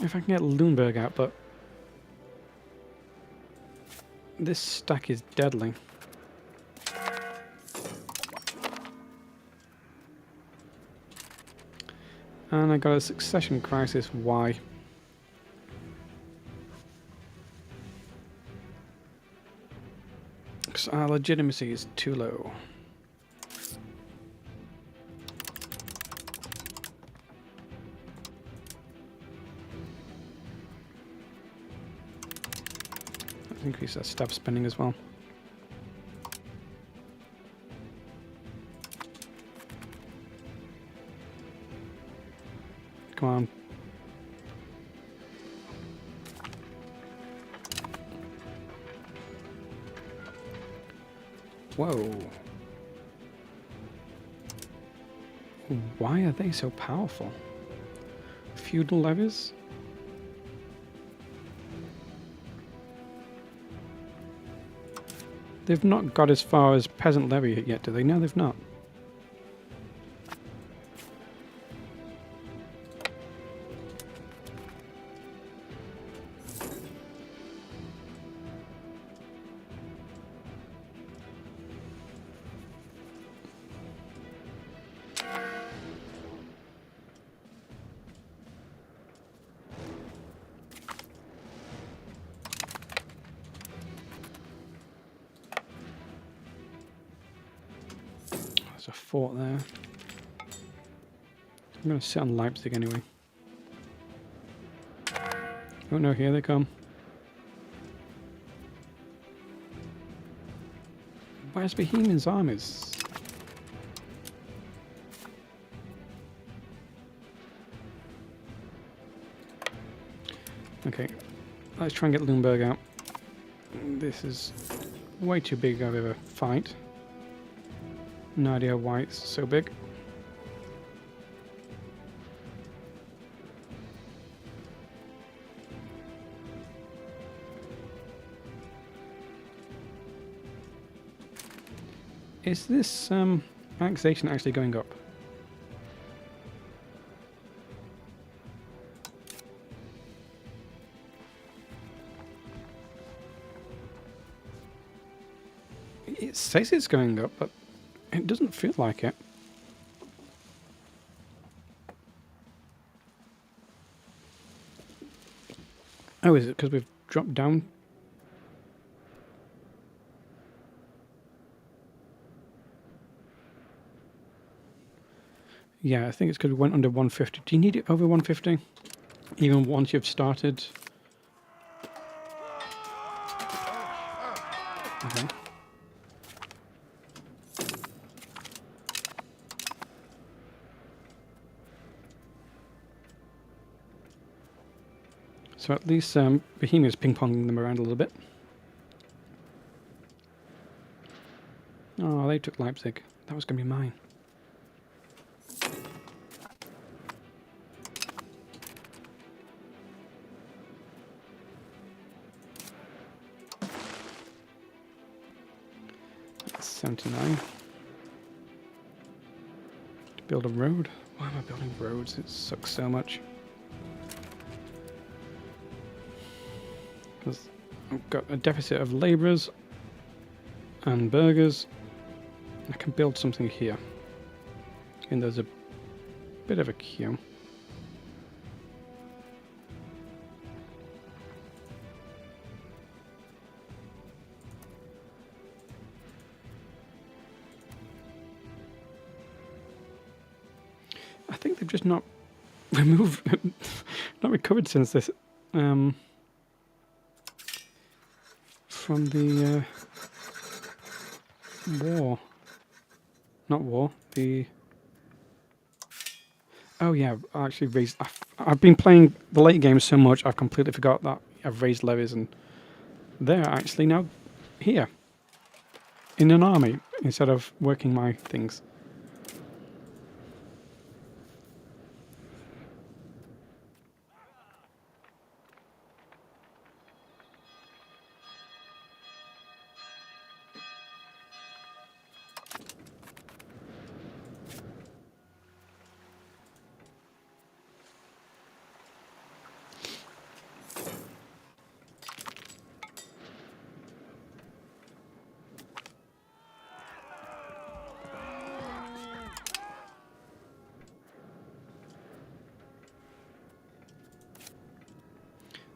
if I can get Lunenburg out, but this stack is deadly. And I got a succession crisis. Why? Because our legitimacy is too low. Let's increase our staff spending as well. Come on. Whoa. Why are they so powerful? Feudal levies? They've not got as far as peasant levy yet, do they? No, they've not. There's a fort there. I'm going to sit on Leipzig anyway. Oh no, here they come. Where's Bohemian's armies? Okay, let's try and get Lunenburg out. This is way too big of a fight. No idea why it's so big. Is this annexation actually going up? It says it's going up, but it doesn't feel like it. Oh, is it because we've dropped down? Yeah, I think it's because we went under 150. Do you need it over 150? Even once you've started? Okay. So at least Bohemia's ping-ponging them around a little bit. Oh, they took Leipzig. That was going to be mine. That's 79. To build a road. Why am I building roads? It sucks so much. Because I've got a deficit of labourers and burghers. I can build something here. And there's a bit of a queue. I think they've just not removed not recovered since this, from the war. Not war, the... Oh yeah, I actually raised... I've been playing the late games so much, I've completely forgot that I've raised levies, and they're actually now here. In an army, instead of working my things.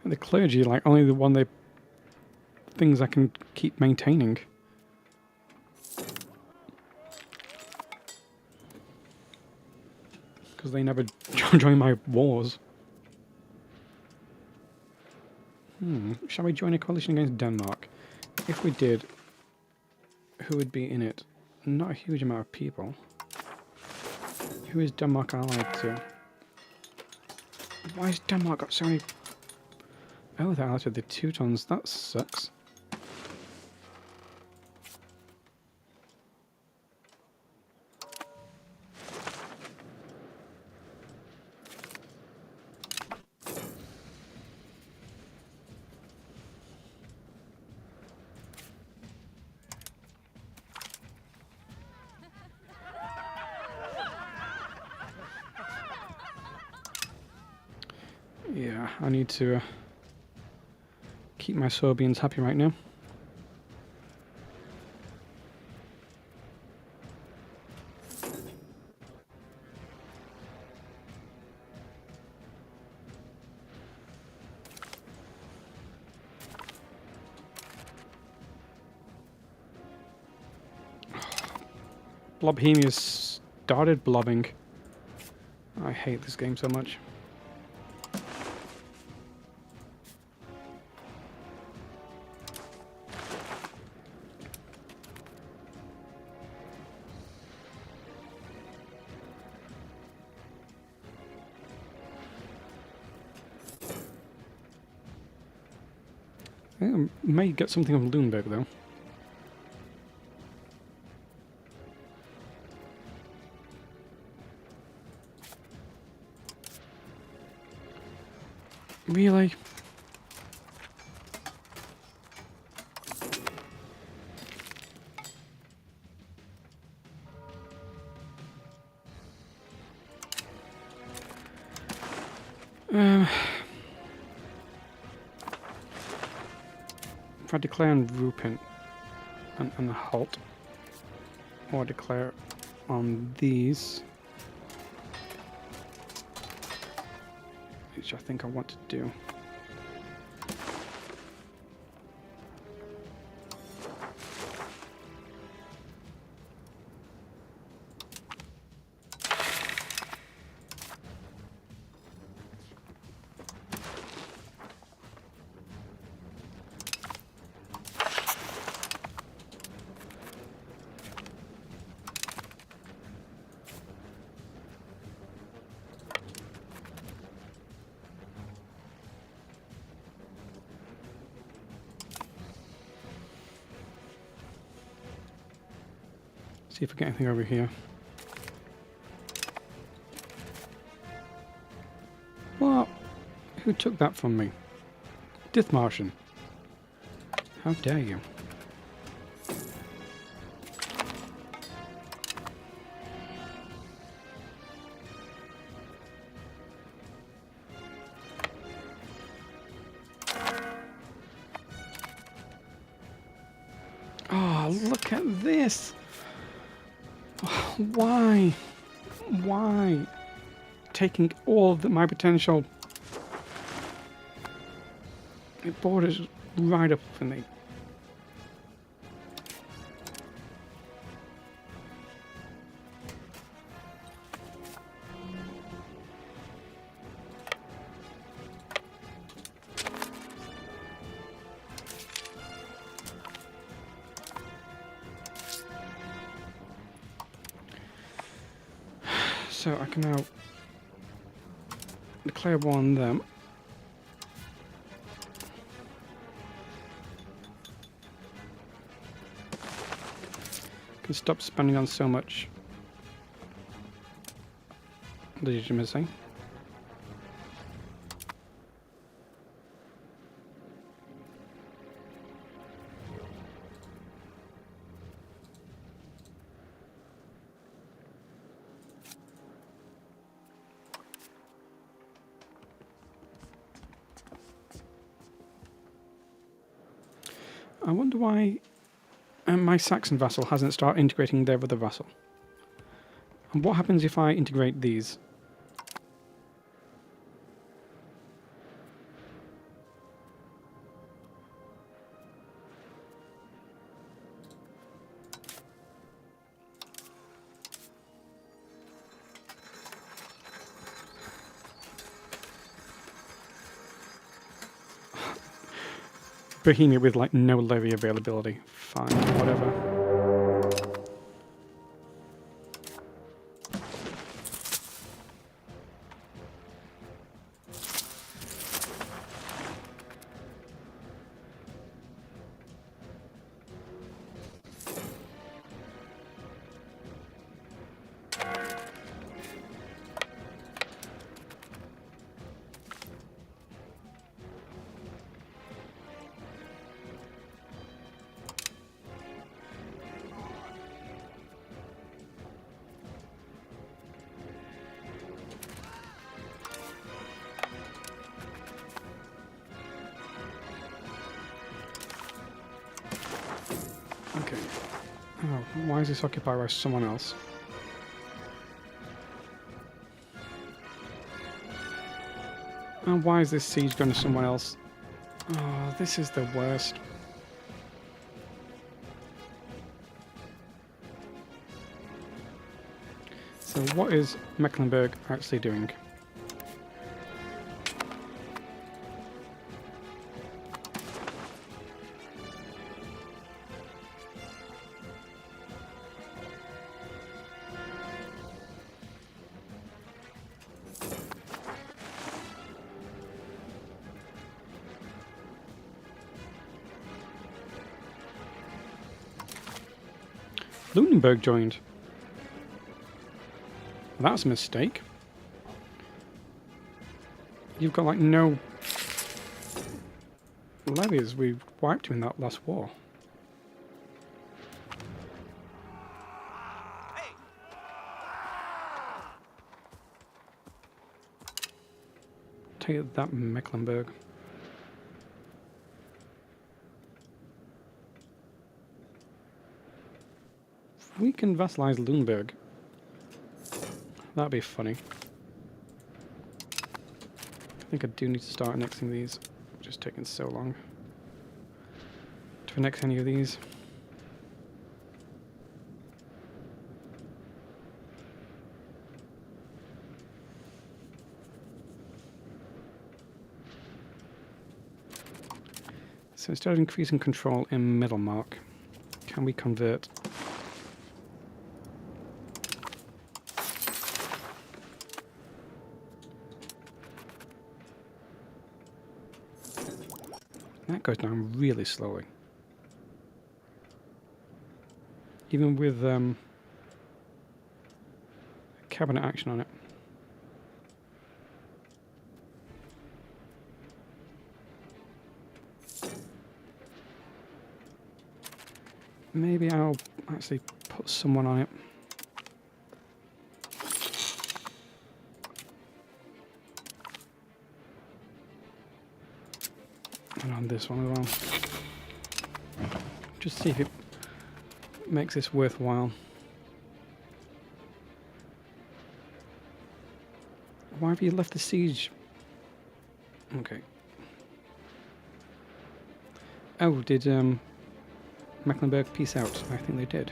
And the clergy, like, only the one they things I can keep maintaining. Because they never join my wars. Shall we join a coalition against Denmark? If we did, who would be in it? Not a huge amount of people. Who is Denmark allied to? Why has Denmark got so many... Oh, they're allied to the Teutons. That sucks. Yeah, I need to keep my Sorbians happy right now. Blobhemia started blobbing. I hate this game so much. I may get something on Lundberg though. Really? If I declare on Rupin and a halt, or declare on these, which I think I want to do. See if I get anything over here. What? Who took that from me? Dithmartian. How dare you? Oh, look at this! Why? Why? Taking all of my potential. It borders right up for me. So I can now declare war on them. Can stop spending on so much legitimacy. I wonder why my Saxon vassal hasn't started integrating their other vassal. And what happens if I integrate these? Bohemia with like no levy availability. Fine, whatever. Okay. Oh, why is this occupied by someone else? And why is this siege going to someone else? Oh, this is the worst. So what is Mecklenburg actually doing? Brandenburg joined. Well, that's a mistake. You've got like no levies. We wiped you in that last war. Take that, Mecklenburg. If we can vassalize Lunenburg, that'd be funny. I think I do need to start annexing these. Just taking so long to annex any of these. So instead of increasing control in Middlemark, can we convert? That goes down really slowly. Even with cabinet action on it. Maybe I'll actually put someone on it. And on this one as well. Just see if it makes this worthwhile. Why have you left the siege? Okay. Oh, did Mecklenburg peace out? I think they did.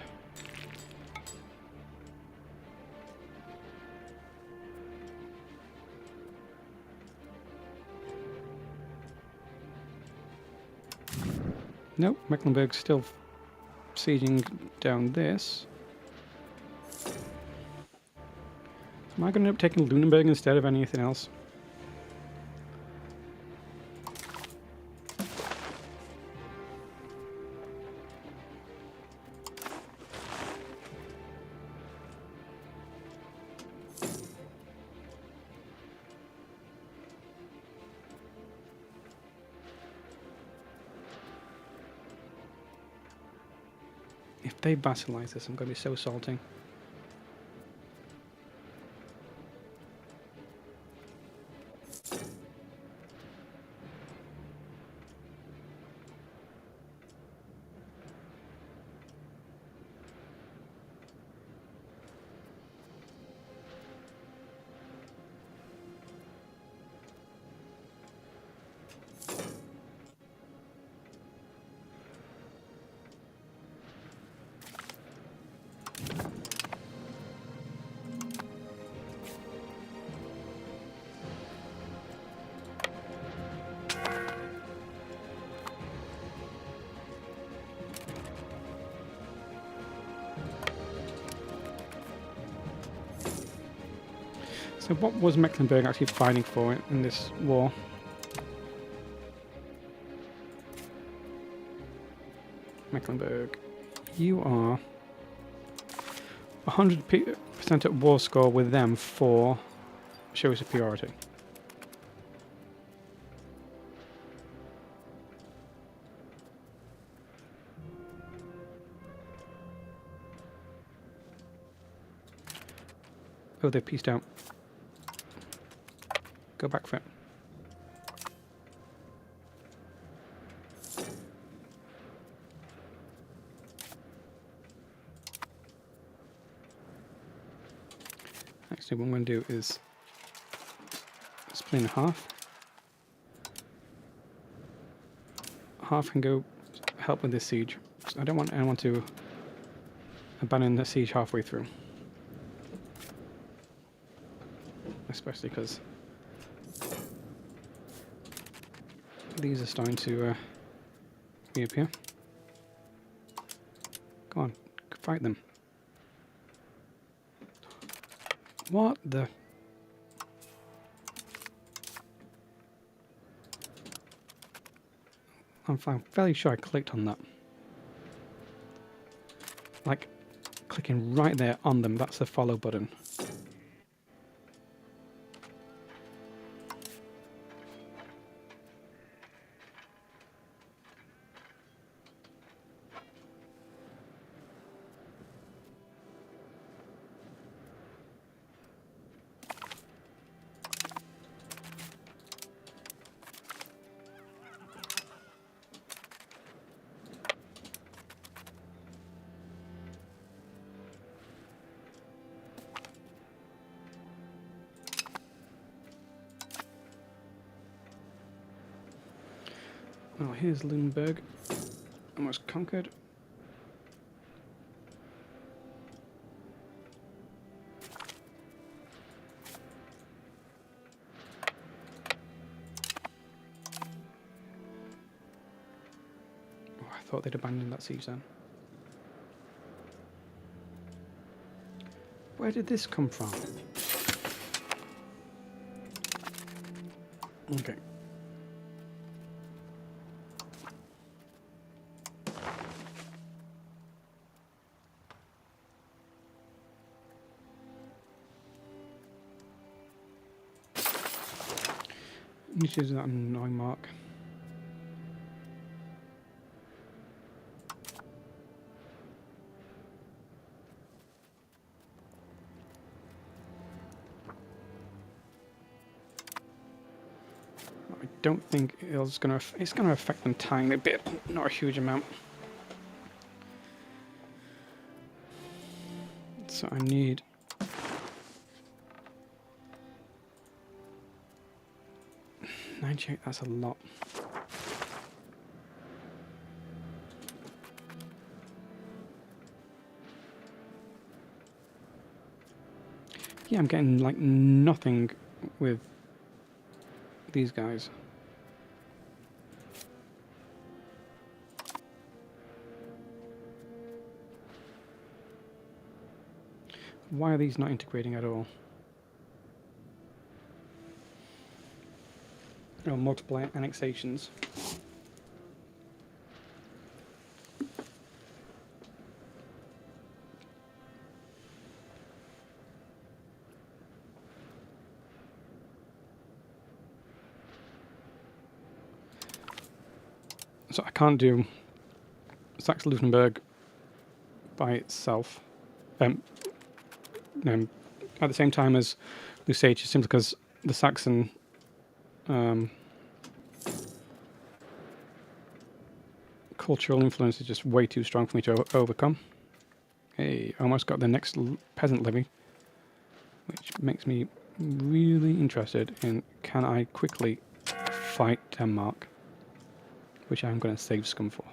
Nope, Mecklenburg's still sieging down this. Am I going to end up taking Lunenburg instead of anything else? If they vassalize this, I'm going to be so salty. So what was Mecklenburg actually fighting for in this war? Mecklenburg, you are 100% at war score with them for show superiority. Oh, they pieced out. Go back for it. Actually, what I'm going to do is split in half. Half can go help with this siege. So I don't want anyone to abandon the siege halfway through. Especially because these are starting to reappear. Go on, fight them. What the? I'm fairly sure I clicked on that. Like, clicking right there on them, that's the follow button. Well, here's Lunenburg, almost conquered. Oh, I thought they'd abandoned that siege then. Where did this come from? Okay. Need to use that annoying mark. I don't think it's gonna affect them tiny bit, not a huge amount. So I need 98, that's a lot. Yeah, I'm getting like nothing with these guys. Why are these not integrating at all? or multiple annexations. So I can't do Saxe-Lauenburg by itself at the same time as Lusatia, simply because the Saxon cultural influence is just way too strong for me to overcome. Hey, I almost got the next peasant levy, which makes me really interested in can I quickly fight Denmark, which I'm going to save scum for.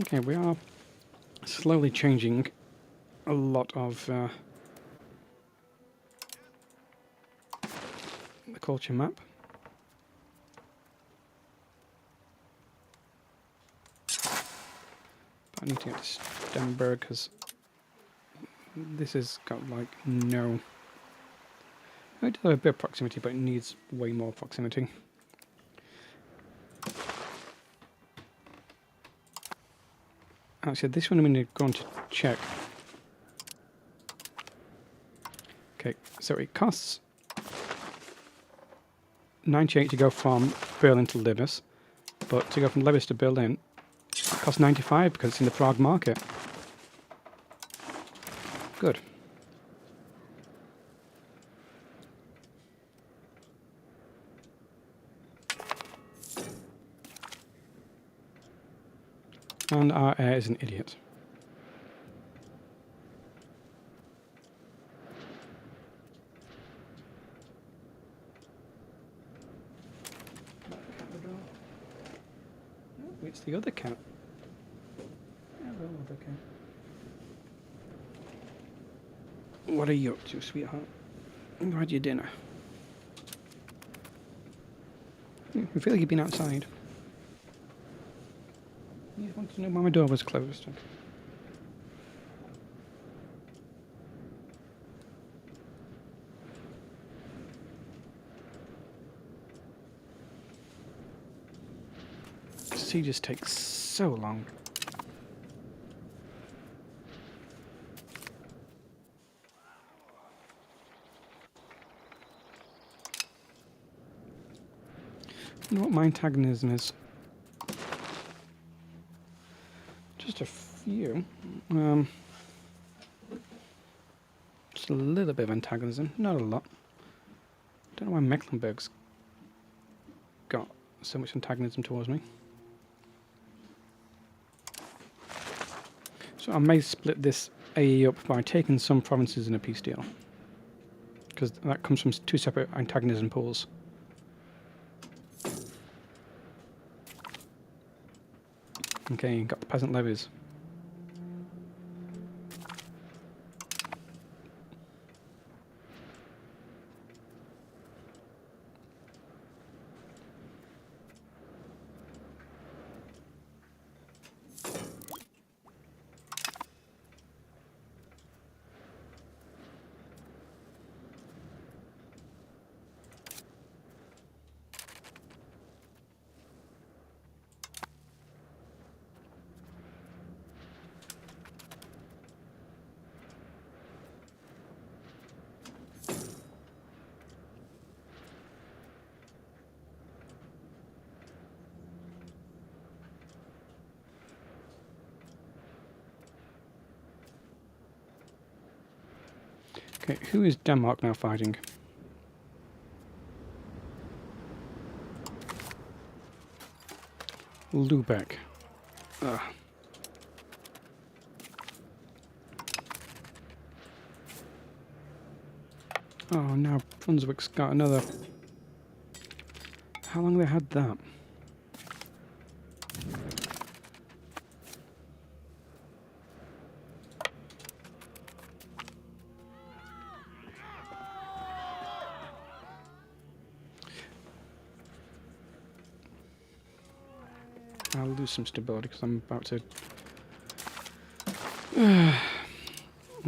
Okay, we are slowly changing a lot of the culture map. But I need to get to Stemberg because this has got like no... It does have a bit of proximity, but it needs way more proximity. Actually, this one I'm going to check. Okay, so it costs 98 to go from Berlin to Libbis, but to go from Libbis to Berlin, it costs 95 because it's in the Prague market. Good. And our heir is an idiot. Oh, it's the other cat. Hello, other cat. What are you up to, sweetheart? You had your dinner. I feel like you've been outside. You just wanted to know why my door was closed. Okay. Siege just takes so long. I wonder what my antagonism is. Just a few. Just a little bit of antagonism, not a lot. Don't know why Mecklenburg's got so much antagonism towards me. So I may split this AE up by taking some provinces in a peace deal, because that comes from two separate antagonism pools. Okay, got the peasant levies. Okay, who is Denmark now fighting? Lubeck. Ugh. Oh, now Brunswick's got another... How long have they had that? I'll lose some stability because I'm about to...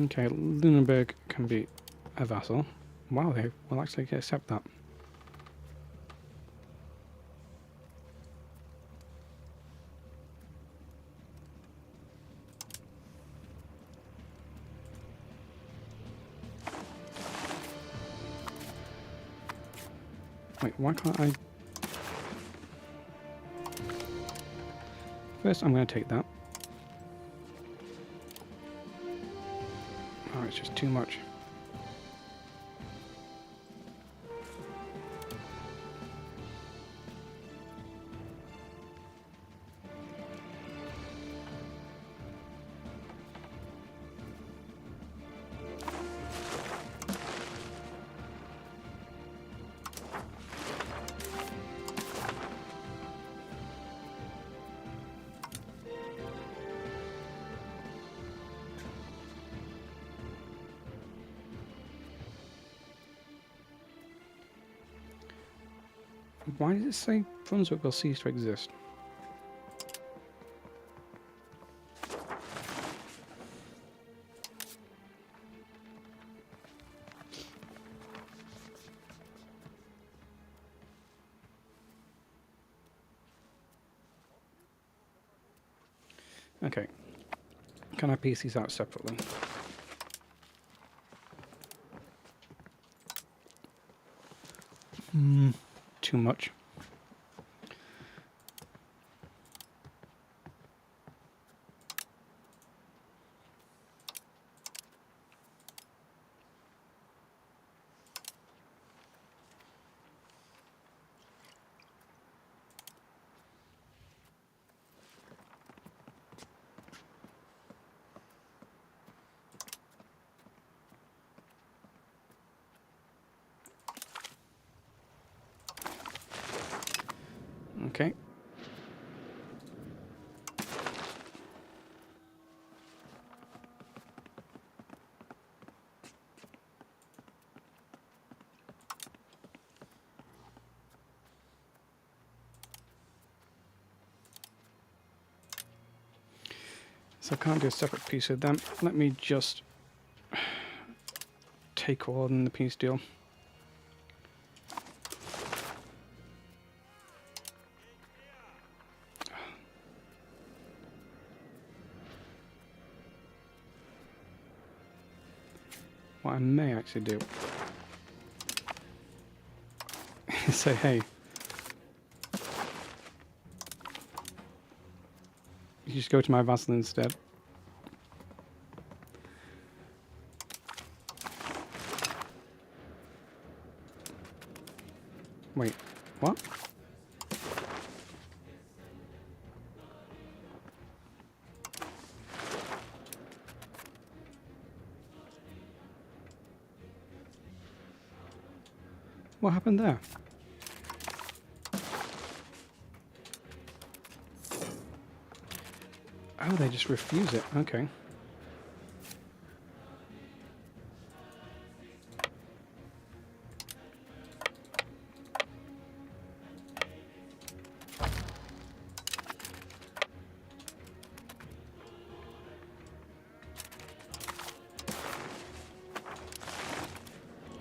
Okay, Lunenburg can be a vassal. Wow, they will actually accept that. Wait, why can't I... First, I'm going to take that. Oh, it's just too much. Why does it say Brunswick will cease to exist? Okay. Can I piece these out separately? Too much. Okay. So I can't do a separate piece of them. Let me just take all in the peace deal. What I may actually do is say, hey, you just go to my vassal instead. Wait, what? What happened there? Oh, they just refuse it. Okay.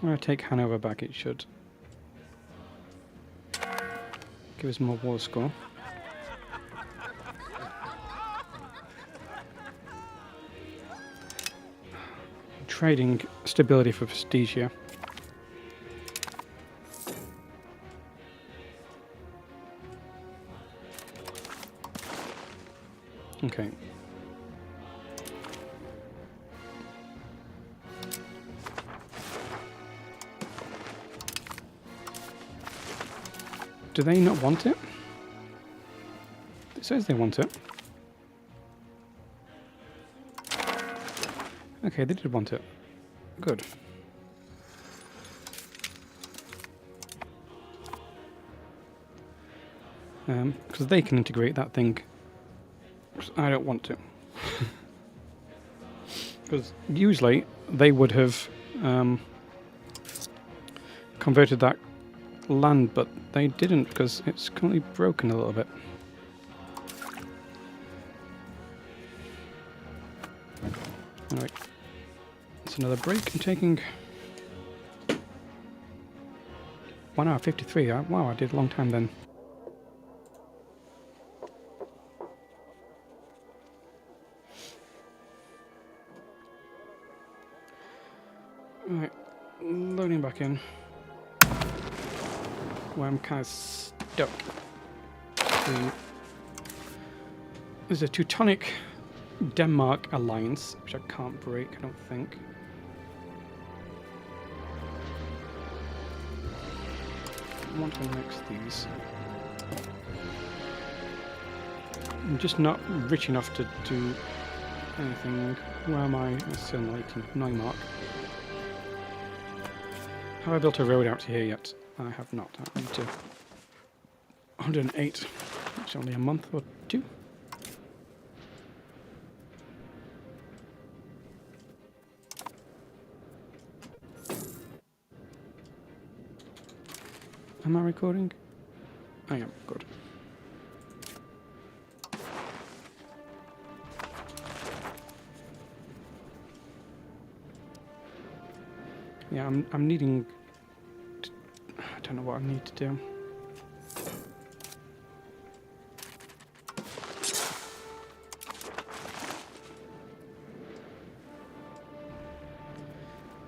I'm going to take Hanover back, it should give us more war score. Trading stability for prestige here. Okay. Do they not want it? It says they want it. Okay, they did want it. Good. Because they can integrate that thing. I don't want to. Because usually they would have converted that land, but they didn't because it's currently broken a little bit. Anyway, it's another break. I'm taking 1 hour 53. Wow, I did a long time then. Right, loading back in. Where I'm kind of stuck. There's a Teutonic Denmark alliance, which I can't break, I don't think. I want to annex these. I'm just not rich enough to do anything. Where am I? It's still in the 89 mark. Have I built a road out to here yet? I have not. I need to. 108. It's only a month or two. Am I recording? I am. Good. Yeah, I'm needing. I don't know what I need to do.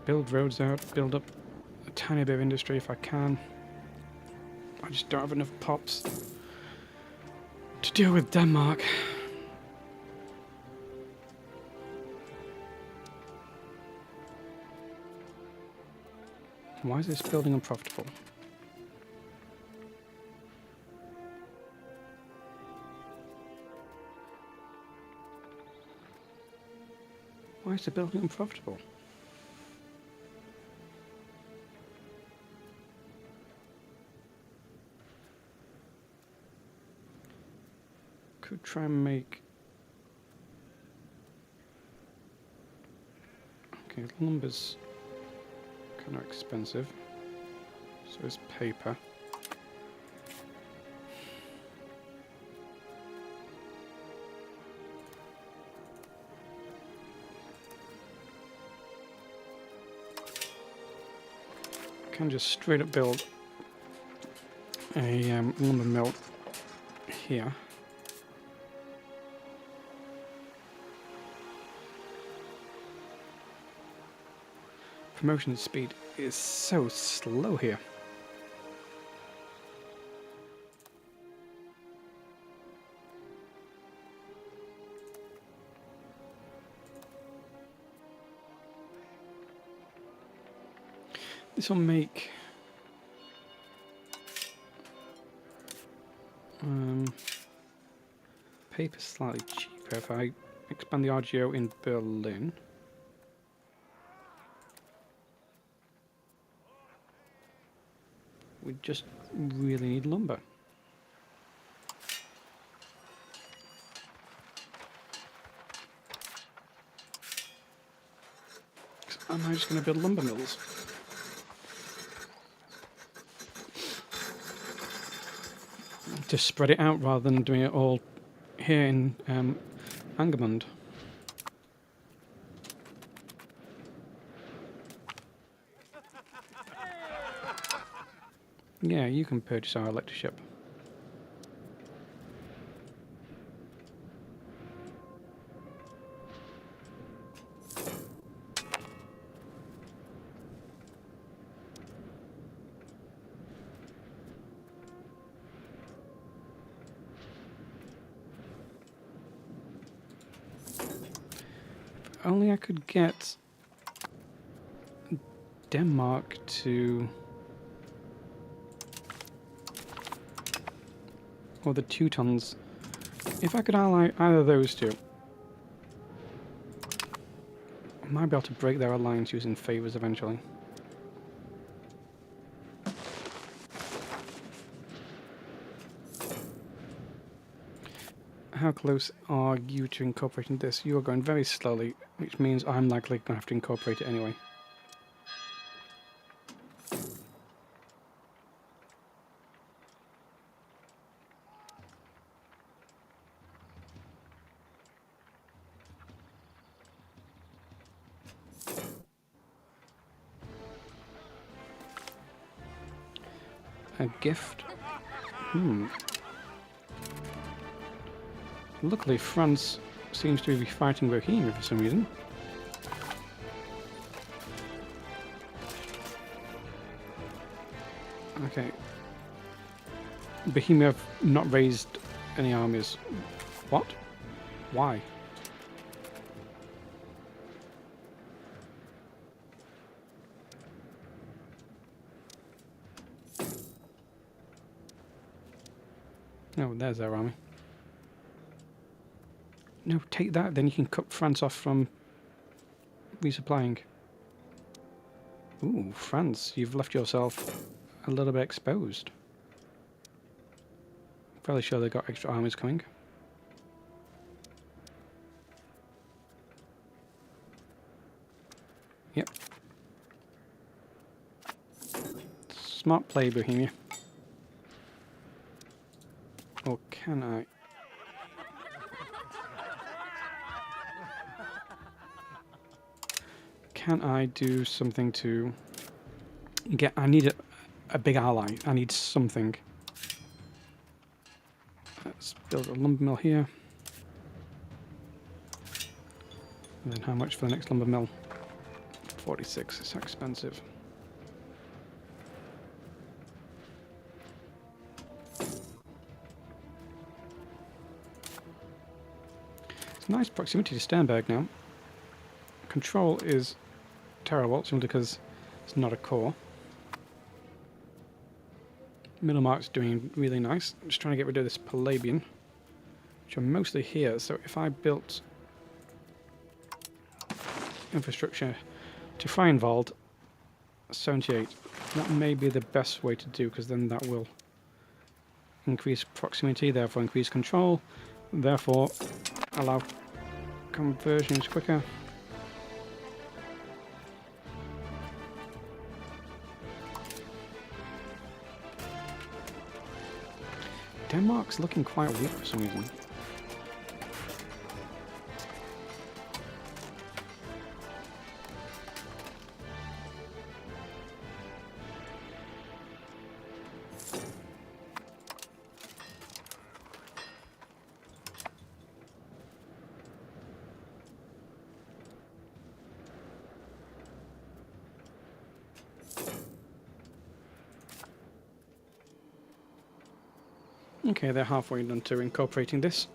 Build roads out, build up a tiny bit of industry if I can. I just don't have enough pops to deal with Denmark. Why is this building unprofitable? Why is the building unprofitable? Could try and make... Okay, lumber's kind of expensive. So is paper. Can just straight up build a lumber mill here. Promotion speed is so slow here. This will make paper slightly cheaper if I expand the RGO in Berlin. We just really need lumber. Am I just going to build lumber mills? To spread it out rather than doing it all here in Angermund. Yeah, you can purchase our electorship. If only I could get Denmark to... or the Teutons. If I could ally either of those two, I might be able to break their alliance using favours eventually. How close are you to incorporating this? You are going very slowly, which means I'm likely going to have to incorporate it anyway. a gift. Luckily, France seems to be fighting Bohemia for some reason. Okay. Bohemia have not raised any armies. What? Why? Oh, there's their army. No, take that, then you can cut France off from resupplying. Ooh, France, you've left yourself a little bit exposed. Fairly sure they've got extra armies coming. Yep. Smart play, Bohemia. Or can I? Can I do something to get... I need a big ally. I need something. Let's build a lumber mill here. And then how much for the next lumber mill? 46. It's expensive. It's nice proximity to Sternberg now. Control is terrible, simply because it's not a core. Middlemark's doing really nice. I'm just trying to get rid of this Palabian, which are mostly here. So if I built infrastructure to Feinwald 78, that may be the best way to do, because then that will increase proximity, therefore increase control, therefore allow conversions quicker. Denmark's looking quite weak for some reason. Okay, they're halfway done to incorporating this.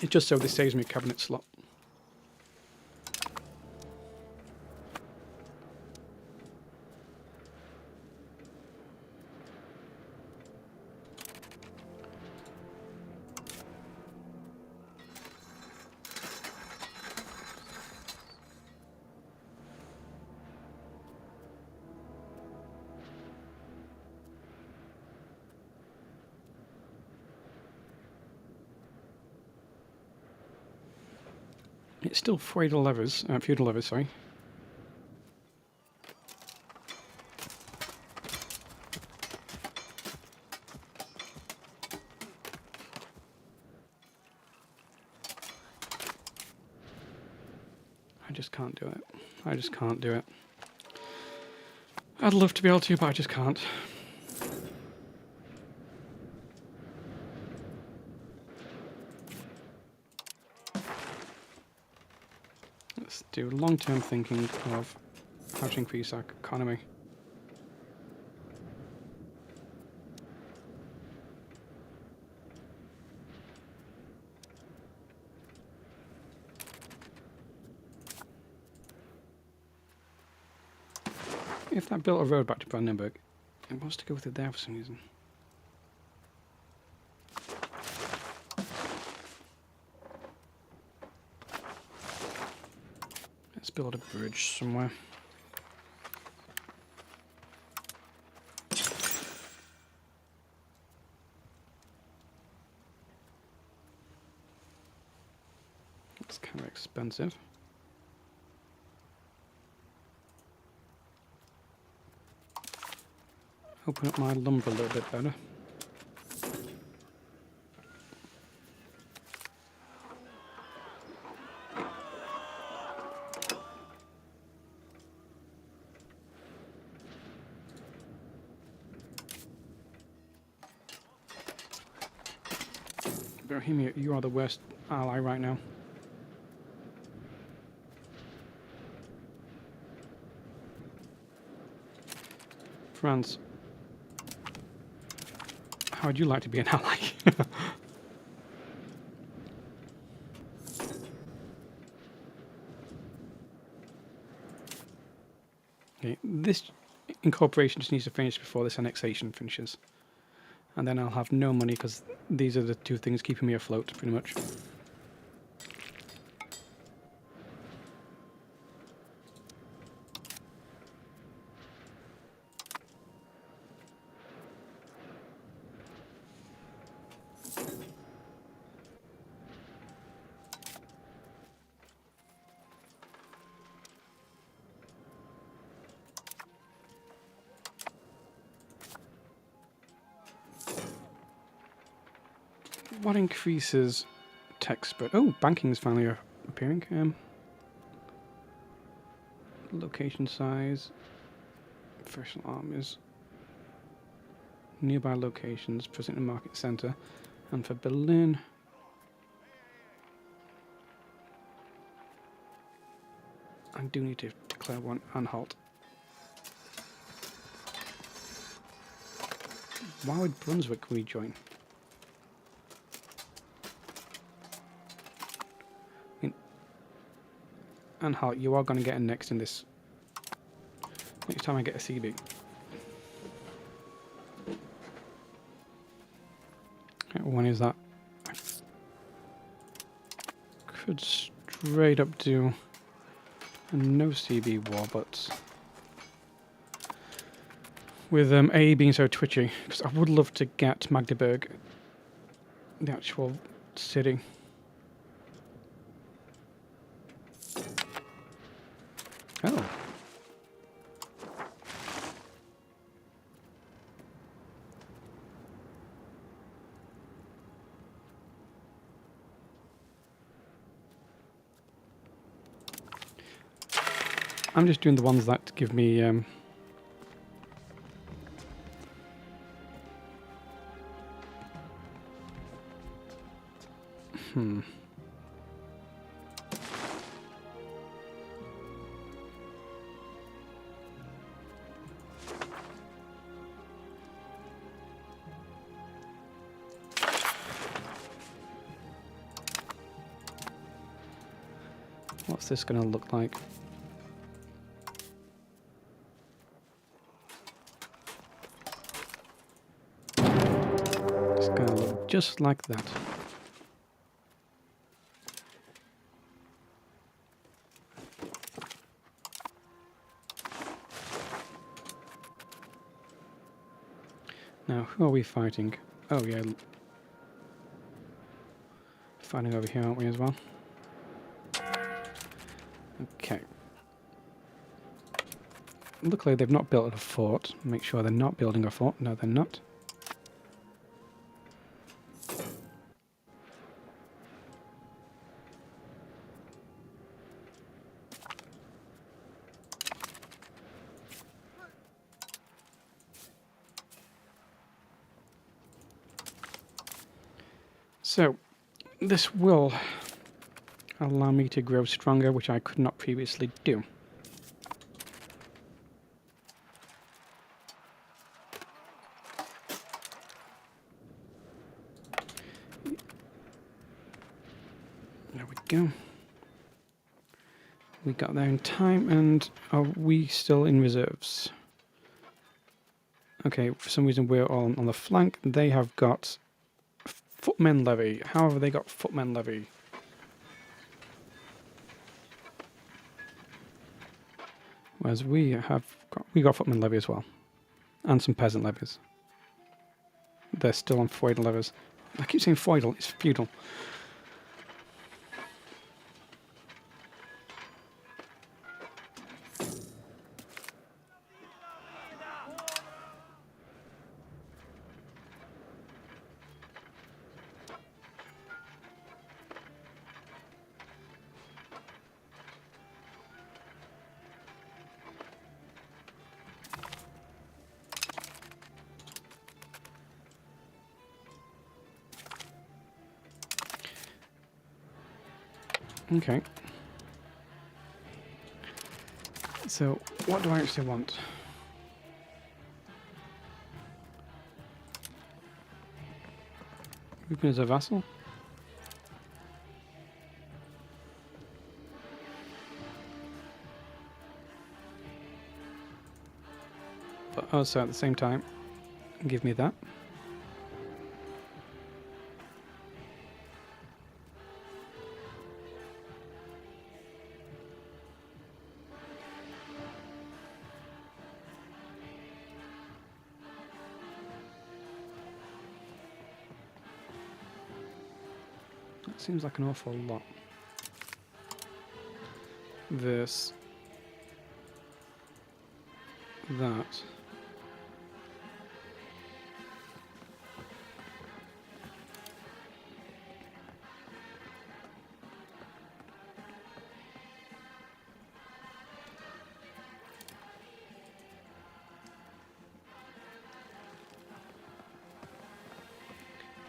It just so this saves me a cabinet slot. It's still feudal levers, sorry. I just can't do it. I just can't do it. I'd love to be able to, but I just can't. Let's do long-term thinking of how to increase our economy. If that built a road back to Brandenburg, it wants to go with it there for some reason. Let's build a bridge somewhere. It's kind of expensive. Open up my lumber a little bit better. Bohemia, you are the worst ally right now. France, how would you like to be an ally? Okay, this incorporation just needs to finish before this annexation finishes. And then I'll have no money because these are the two things keeping me afloat, pretty much. What increases tech spread? Oh, banking is finally appearing. Location size, professional armies, nearby locations, present in market center, and for Berlin. I do need to declare one Anhalt. Why would Brunswick rejoin? Anhalt, you are going to get annexed in this. Next time I get a CB. When is that? I could straight up do a no CB war, but with A being so twitchy, because I would love to get Magdeburg, the actual city. Oh. I'm just doing the ones that give me What's this going to look like? It's going to look just like that. Now, who are we fighting? Oh yeah, fighting over here, aren't we, as well? Okay. Luckily, they've not built a fort. Make sure they're not building a fort. No, they're not. So, this will allow me to grow stronger, which I could not previously do. There we go. We got there in time, and are we still in reserves? Okay, for some reason we're all on the flank. They have got footmen levy. How have they got footmen levy? Whereas we got footmen levy as well, and some peasant levies. They're still on feudal levies. I keep saying feudal. It's feudal. Okay. So, what do I actually want? Rupin as a vassal? But also at the same time, give me that. That seems like an awful lot. Versus that.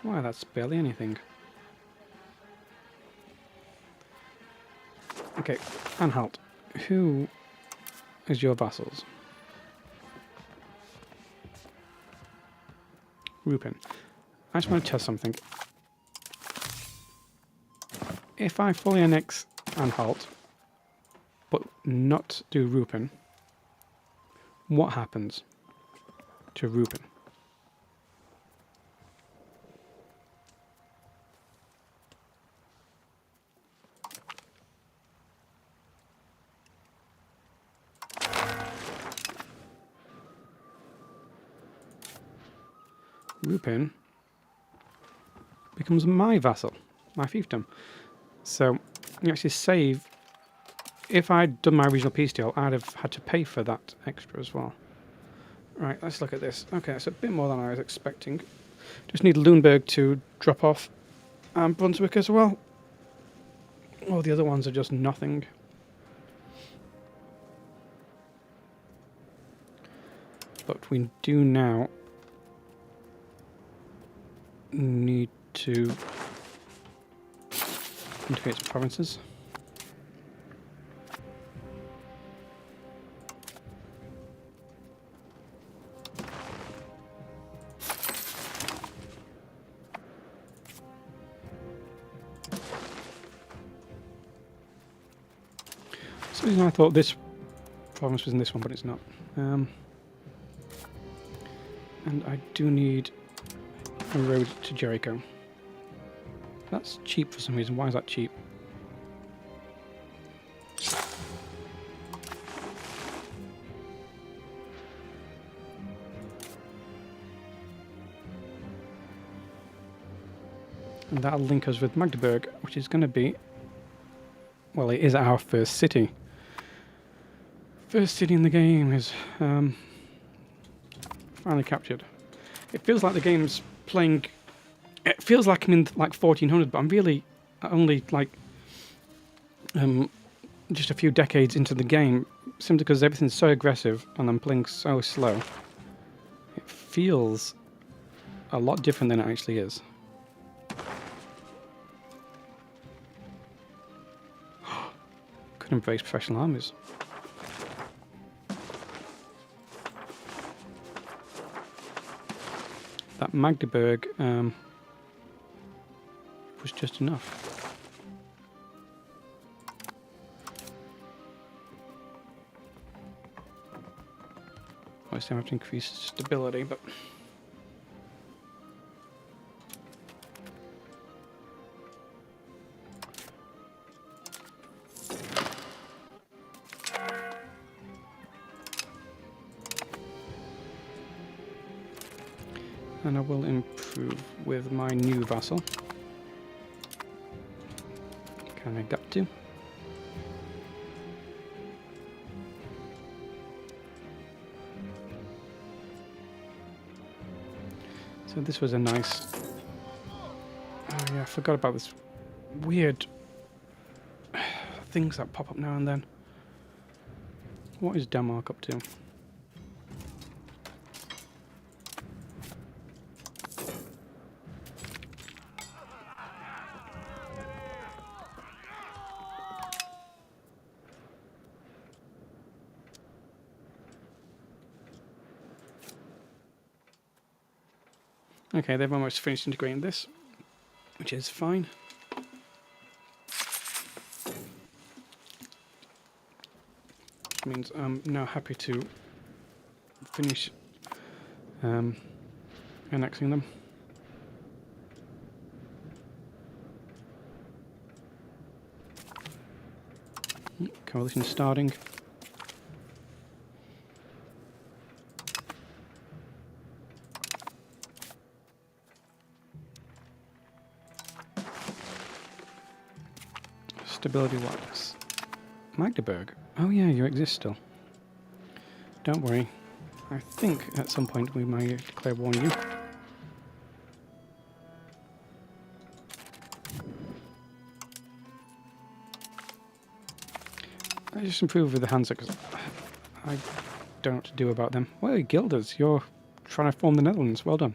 Wow, that's barely anything. Okay, Anhalt, who is your vassals? Rupin. I just want to test something. If I fully annex Anhalt, but not do Rupin, what happens to Rupin? Rupin becomes my vassal, my fiefdom. So you actually save. If I'd done my regional peace deal, I'd have had to pay for that extra as well. Right, let's look at this. Okay, it's a bit more than I was expecting. Just need Lüneburg to drop off, and Brunswick as well. All the other ones are just nothing. But we do now need to integrate some provinces. For some reason I thought this province was in this one, but it's not. And I do need a road to Jericho. That's cheap for some reason. Why is that cheap? And that'll link us with Magdeburg, which is going to be, well, it is our first city. First city in the game is finally captured. It feels like the game's playing. It feels like I'm in like 1400, but I'm really only like just a few decades into the game, simply because everything's so aggressive and I'm playing so slow. It feels a lot different than it actually is. Could embrace professional armies. That Magdeburg was just enough. Obviously I have to increase stability, but and I will improve with my new vassal. Can I get to? So this was a nice. Oh yeah, I forgot about this weird things that pop up now and then. What is Denmark up to? Okay, they've almost finished integrating this, which is fine. Which means I'm now happy to finish annexing them. Coalition starting. Stability wise. Magdeburg. Oh yeah, you exist still. Don't worry. I think at some point we might declare war on you. I just improve with the Hansa because I don't know what to do about them. Well, Guilders, you're trying to form the Netherlands. Well done.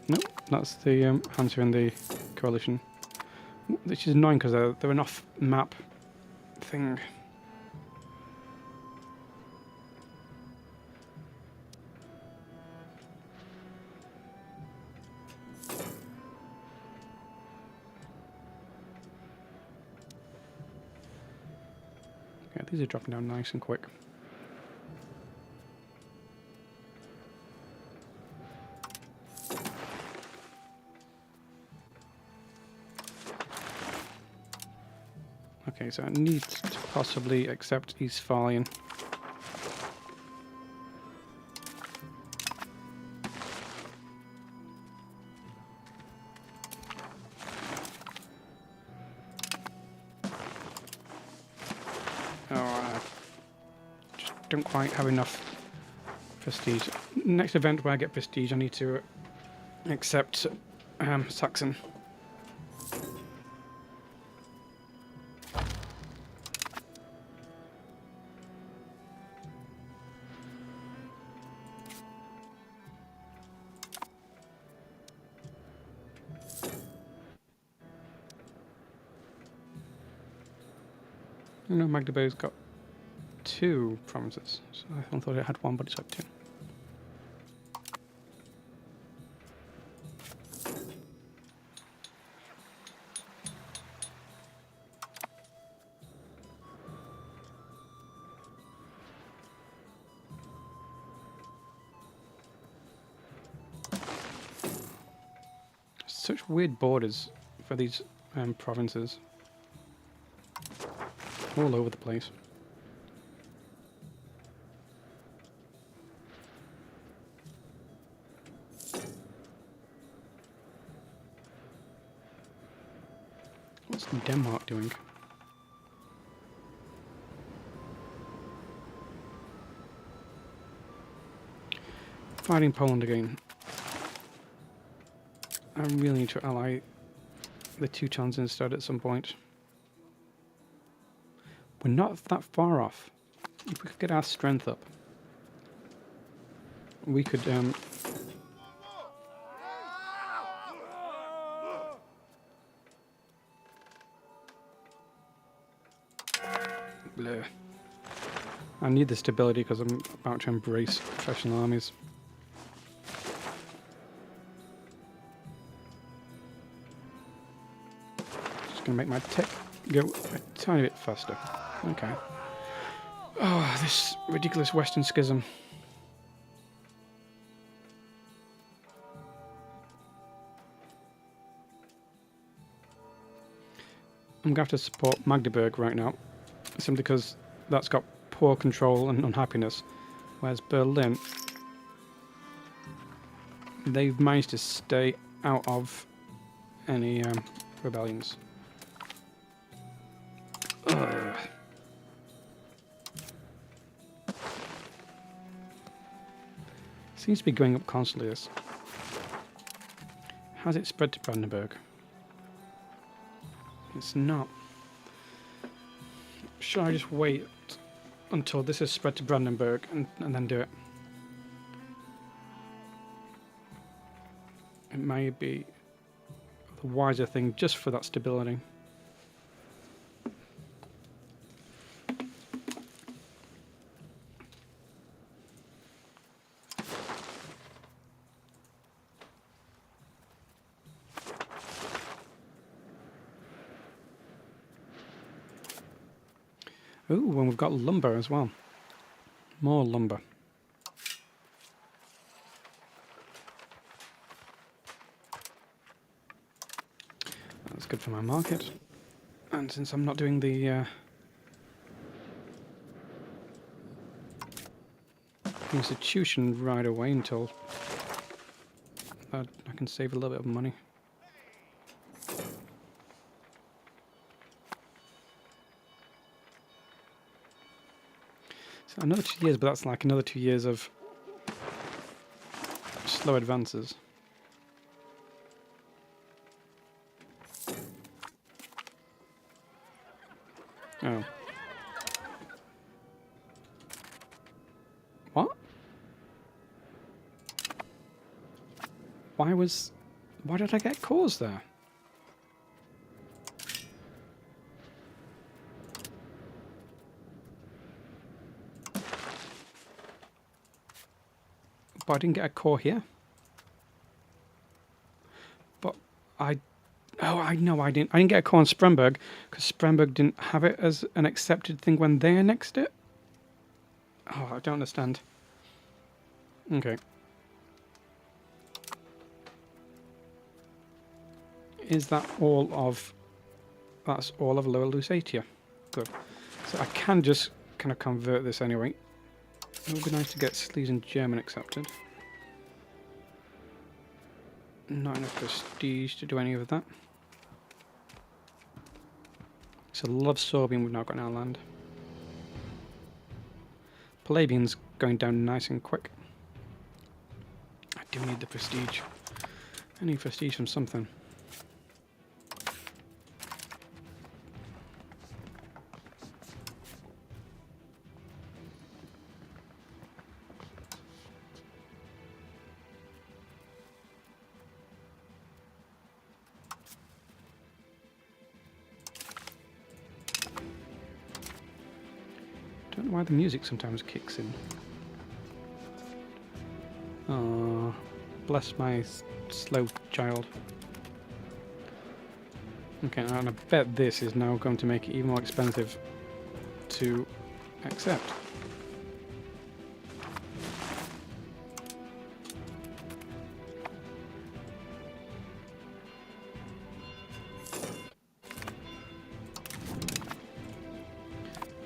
Nope, that's the Hansa in the coalition. Which is annoying because they're an off-map thing. Yeah, these are dropping down nice and quick. Okay, so I need to possibly accept Eastphalian. Just don't quite have enough prestige. Next event where I get prestige, I need to accept Saxon. I know Magdeburg's got 2 provinces, so I thought it had 1, but it's got 2. Such weird borders for these provinces. All over the place. What's Denmark doing? Fighting Poland again. I really need to ally the Teutons instead at some point. We're not that far off. If we could get our strength up, we could bleh. I need the stability because I'm about to embrace professional armies. Just gonna make my tech go a tiny bit faster. Okay. Oh, this ridiculous Western Schism. I'm going to have to support Magdeburg right now, simply because that's got poor control and unhappiness, whereas Berlin, they've managed to stay out of any rebellions. Ugh. Seems to be going up constantly, this. Has it spread to Brandenburg? It's not. Should I just wait until this is spread to Brandenburg and then do it? It may be the wiser thing just for that stability. Ooh, and we've got lumber as well. More lumber. That's good for my market. And since I'm not doing the institution right away until I can save a little bit of money. So another 2 years, but that's like another 2 years of slow advances. Oh. What? Why did I get cores there? But I didn't get a core here. But oh, I know I didn't get a core on Spremberg because Spremberg didn't have it as an accepted thing when they annexed it. Oh, I don't understand. Okay. Is that all of... That's all of Lower Lusatia. Good. So I can just kind of convert this anyway. It would be nice to get Slees and German accepted. Not enough prestige to do any of that. So love Sorbian we've now got in our land. Palabian's going down nice and quick. I do need the prestige. I need prestige from something. Don't know why the music sometimes kicks in. Oh, bless my slow child. Okay, and I bet this is now going to make it even more expensive to accept.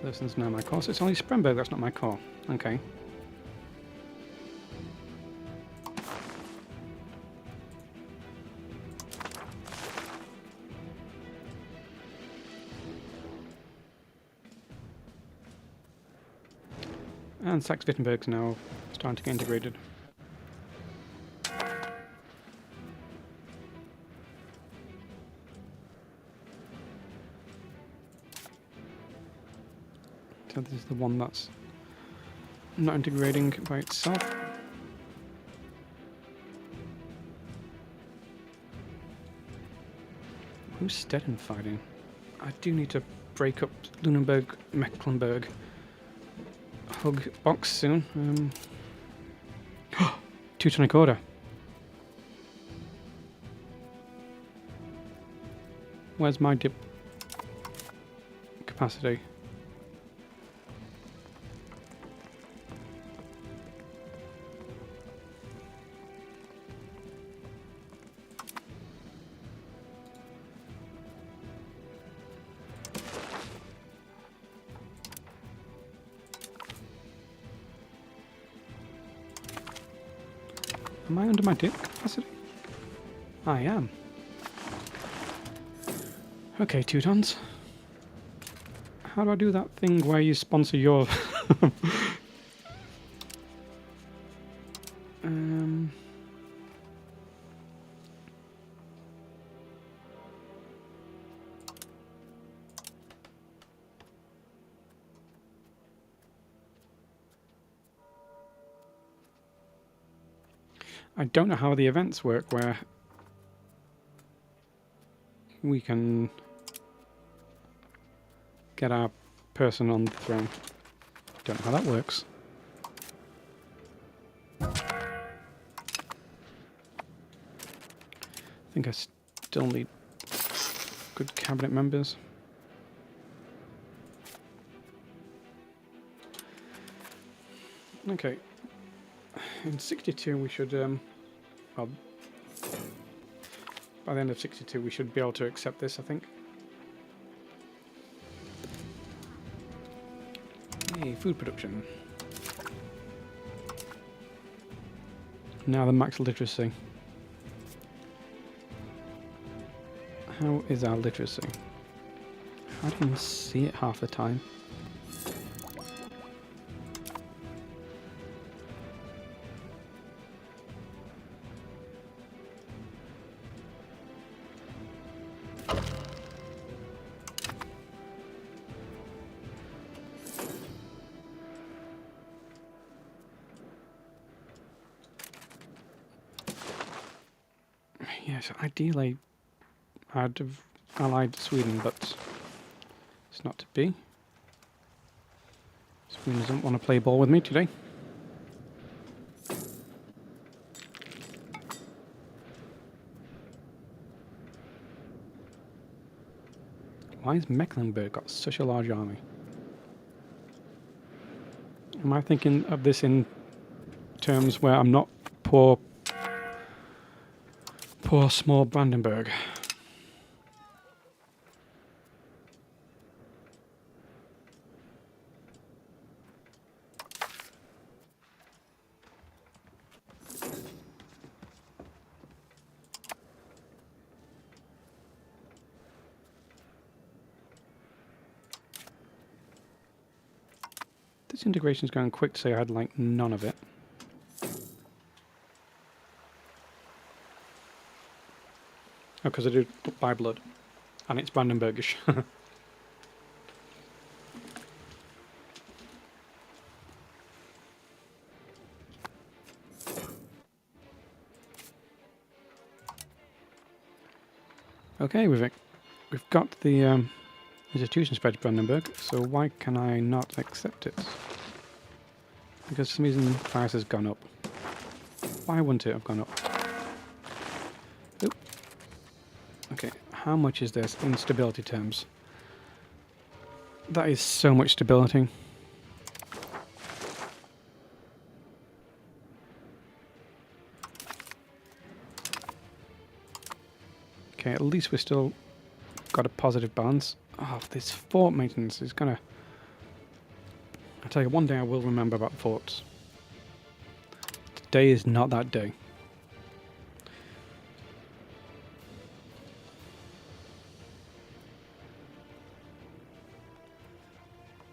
This is now my core, so it's only Spremberg that's not my core. Okay. And Saxe-Wittenberg's now starting to get integrated. So this is the one that's not integrating by itself. Who's Stettin fighting? I do need to break up Lunenburg, Mecklenburg hug box soon. 2-tonic order. Where's my dip capacity? Am I under my dip capacity? I am. Okay, Teutons. How do I do that thing where you sponsor your... I don't know how the events work where we can get our person on the throne. Don't know how that works. I think I still need good cabinet members. Okay. In 62 we should, well, by the end of 62 we should be able to accept this, I think. Hey, food production. Now the max literacy. How is our literacy? I don't even see it half the time. Yes, ideally I'd have allied Sweden, but it's not to be. Sweden doesn't want to play ball with me today. Why has Mecklenburg got such a large army? Am I thinking of this in terms where I'm not poor small Brandenburg? This integration's going quick to say I had like none of it. Oh, because I do buy blood. And it's Brandenburgish. Okay, we've got the institution spread to Brandenburg, so why can I not accept it? Because for some reason the price has gone up. Why wouldn't it have gone up? Oop. Okay, how much is this in stability terms? That is so much stability. Okay, at least we're still got a positive balance. Oh, this fort maintenance is gonna... I tell you, one day I will remember about forts. Today is not that day.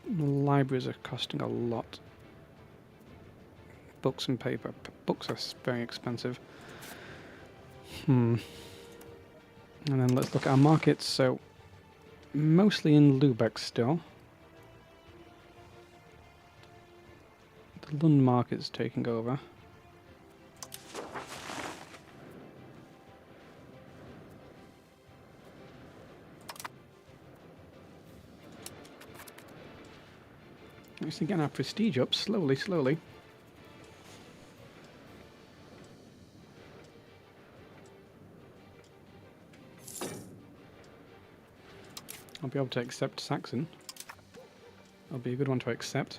The libraries are costing a lot. Books and paper. Books are very expensive. And then let's look at our markets. So, mostly in Lubeck still. The Lund market's taking over. Actually getting our prestige up slowly, slowly. I'll be able to accept Saxon. That'll be a good one to accept.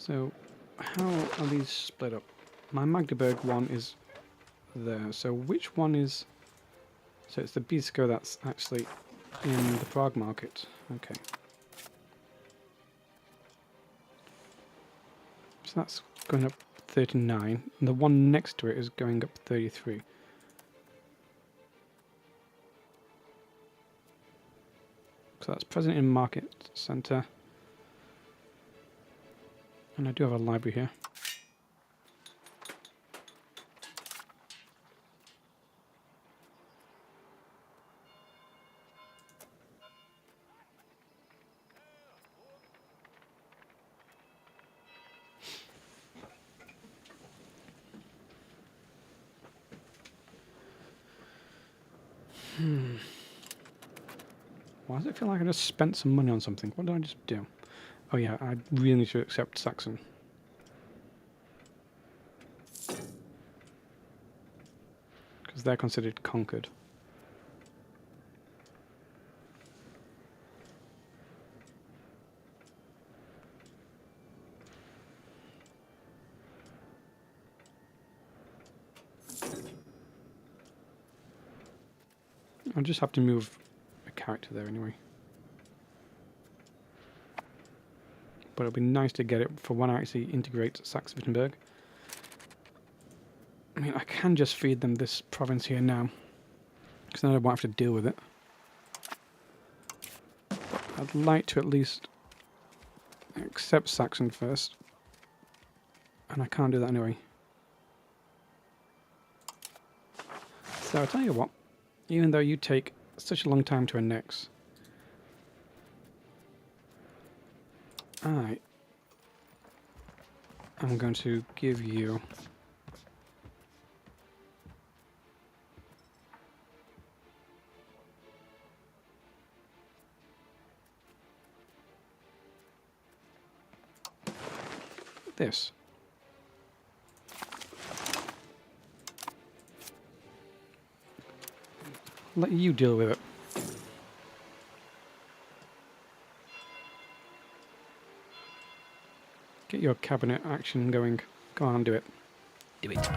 So, how are these split up? My Magdeburg one is there. So which one is... So it's the Bisco that's actually in the Prague market. Okay. So that's going up 39. And the one next to it is going up 33. So that's present in Market Centre. And I do have a library here. Why does it feel like I just spent some money on something? What did I just do? Oh yeah, I really need to accept Saxon. Because they're considered conquered. I'll just have to move a character there anyway. But it'll be nice to get it for when I actually integrate Saxe-Wittenberg. I mean, I can just feed them this province here now, because then I won't have to deal with it. But I'd like to at least accept Saxon first. And I can't do that anyway. So I'll tell you what, even though you take such a long time to annex, I'm going to give you this. Let you deal with it. Get your cabinet action going. Go on, do it. Do it.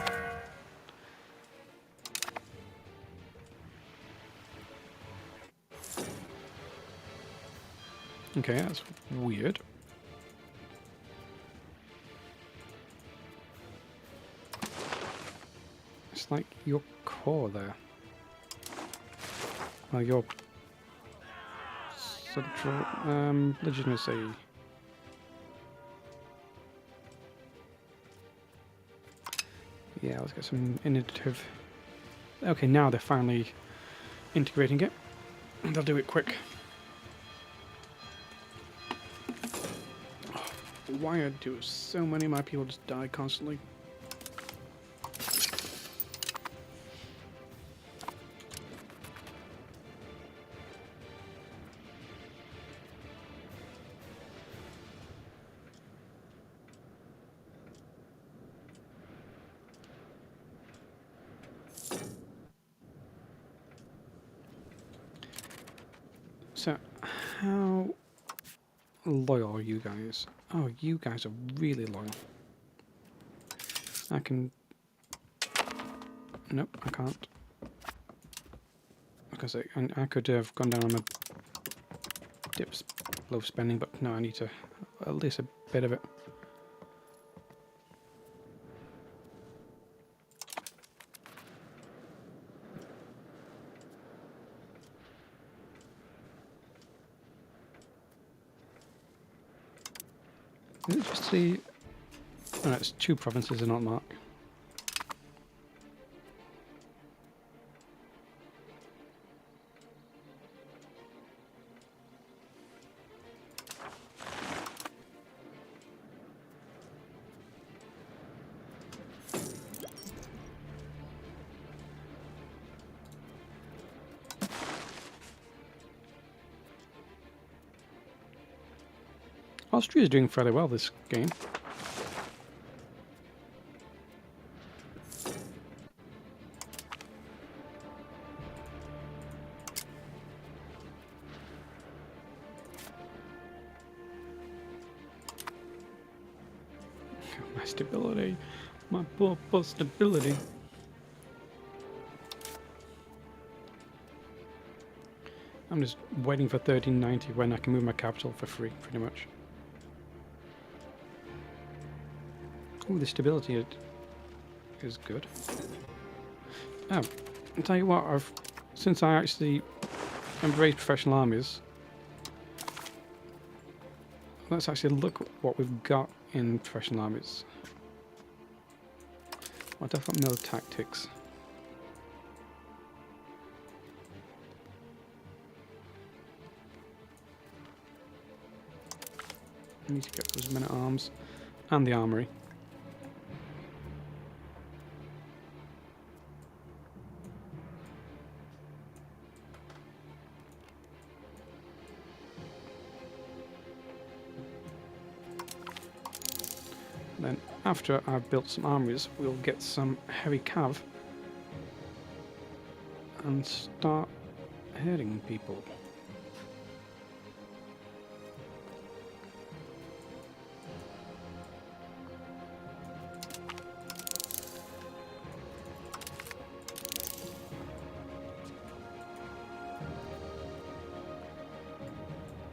Okay, that's weird. It's like your core there. Well, your central legitimacy. Yeah, let's get some initiative. Okay, now they're finally integrating it. They'll do it quick. Oh, why do so many of my people just die constantly? So, how loyal are you guys? Oh, you guys are really loyal. I can... Nope, I can't. Because I could have gone down on my dips low spending, but no, I need to at least a bit of it. Is it just the... Oh, no, it's 2 provinces and not mark. Austria is doing fairly well this game. My stability. My poor stability. I'm just waiting for 1390 when I can move my capital for free, pretty much. Ooh, the stability is good. Oh, I'll tell you what, since I actually embraced professional armies, let's actually look what we've got in professional armies. What have I got? No tactics. I need to get those men at arms and the armory. after I've built some armies, we'll get some heavy cav and start herding people.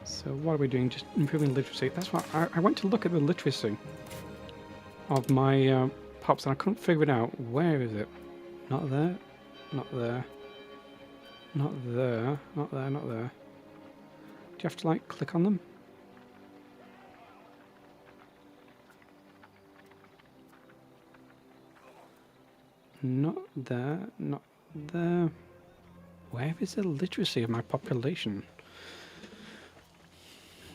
So what are we doing? Just improving literacy. That's what I went to look at the literacy of my pops and I couldn't figure it out. Where is it? Not there. Not there. Not there. Not there. Not there. Do you have to like click on them? Not there. Not there. Where is the literacy of my population?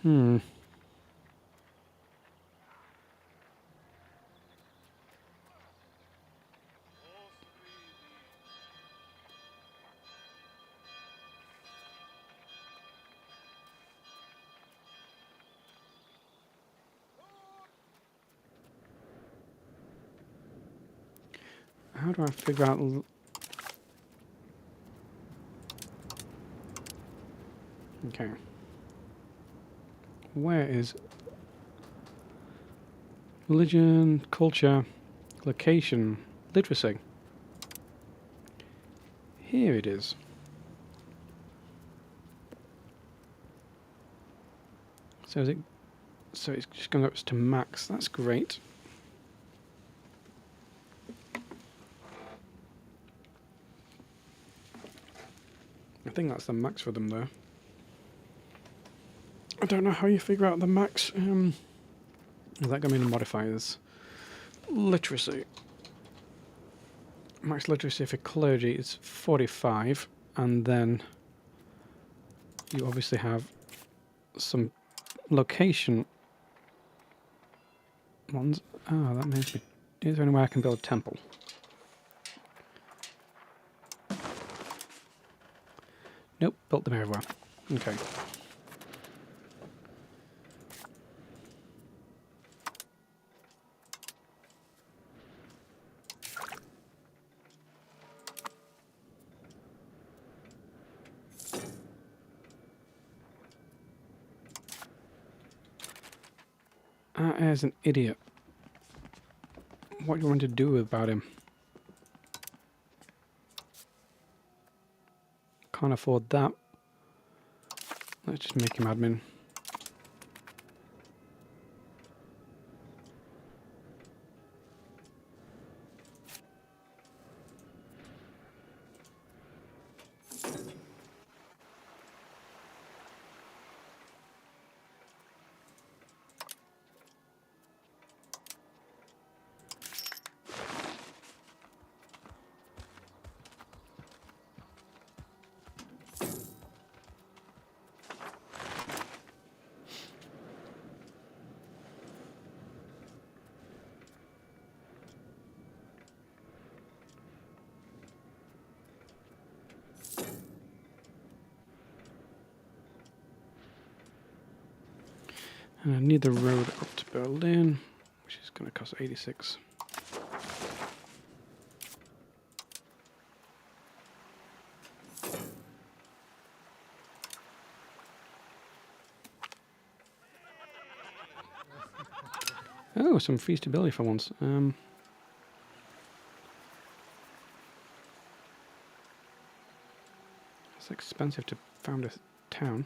Hmm. How do I figure out... Okay. Where is... Religion, culture, location, literacy. Here it is. So is it... So it's just going up to max. That's great. I think that's the max for them though. I don't know how you figure out the max. Is that going to be the modifiers? Literacy. Max literacy for clergy is 45, and then you obviously have some location ones. Ah, that means me. Is there any way I can build a temple? Nope, built them everywhere. Okay. As an idiot. What do you want to do about him? Can't afford that. Let's just make him admin. And I need the road up to Berlin, which is going to cost 86. Oh, some free stability for once. It's expensive to found a town.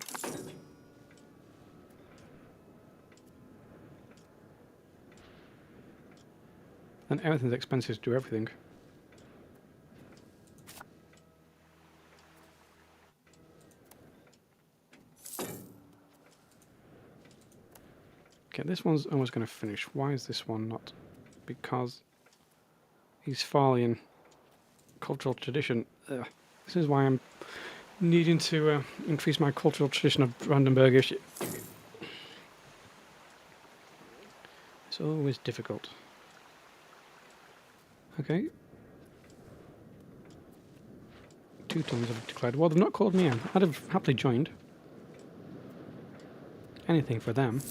And everything's expensive to do everything. Okay, this one's almost going to finish. Why is this one not? Because he's following cultural tradition. Ugh. This is why I'm needing to increase my cultural tradition of Brandenburgish. It's always difficult. Okay. 2 tons have declared. Well, they've not called me in. I'd have happily joined. Anything for them.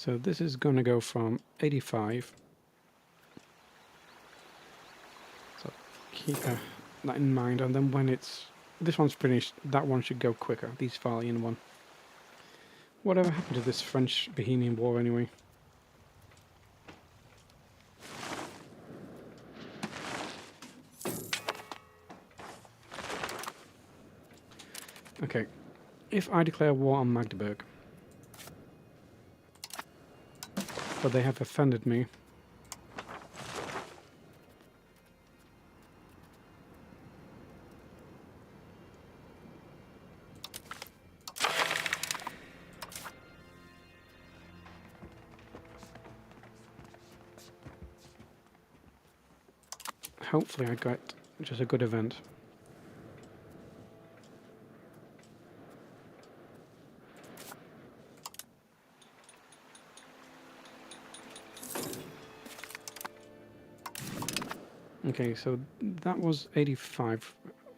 So this is going to go from 85. So keep that in mind, and then when this one's finished, that one should go quicker. The Eastphalian one. Whatever happened to this French Bohemian War anyway? Okay, if I declare war on Magdeburg, but they have offended me, hopefully I got just a good event. Okay, so that was 85,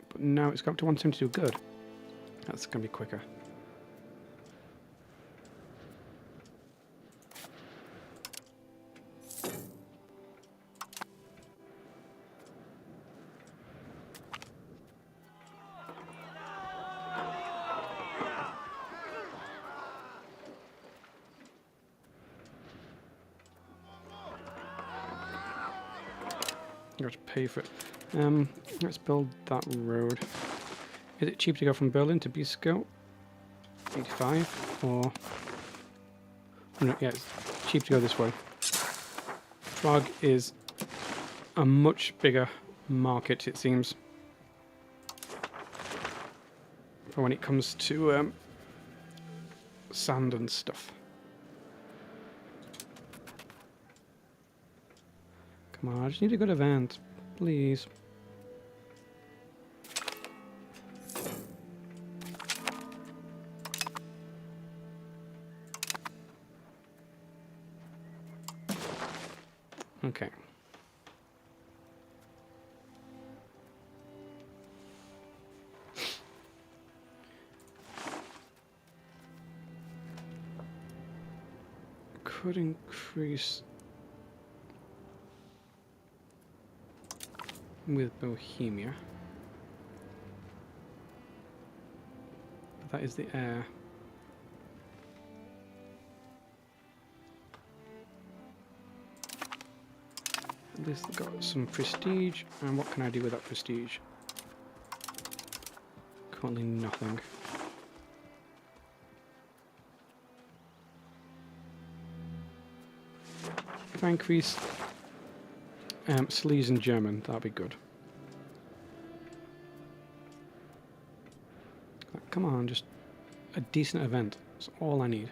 but now it's got up to 172. Good. That's going to be quicker. Got to pay for it. Let's build that road. Is it cheap to go from Berlin to Biscoe? 85 or... No, yeah, it's cheap to go this way. Prague is a much bigger market, it seems, for when it comes to sand and stuff. Come on, I just need a good event, please. Okay. Could increase with Bohemia. That is the air. This got some prestige, and what can I do with that prestige? Currently nothing. If I increase Sleaze in German, that'd be good. Come on, just a decent event. That's all I need.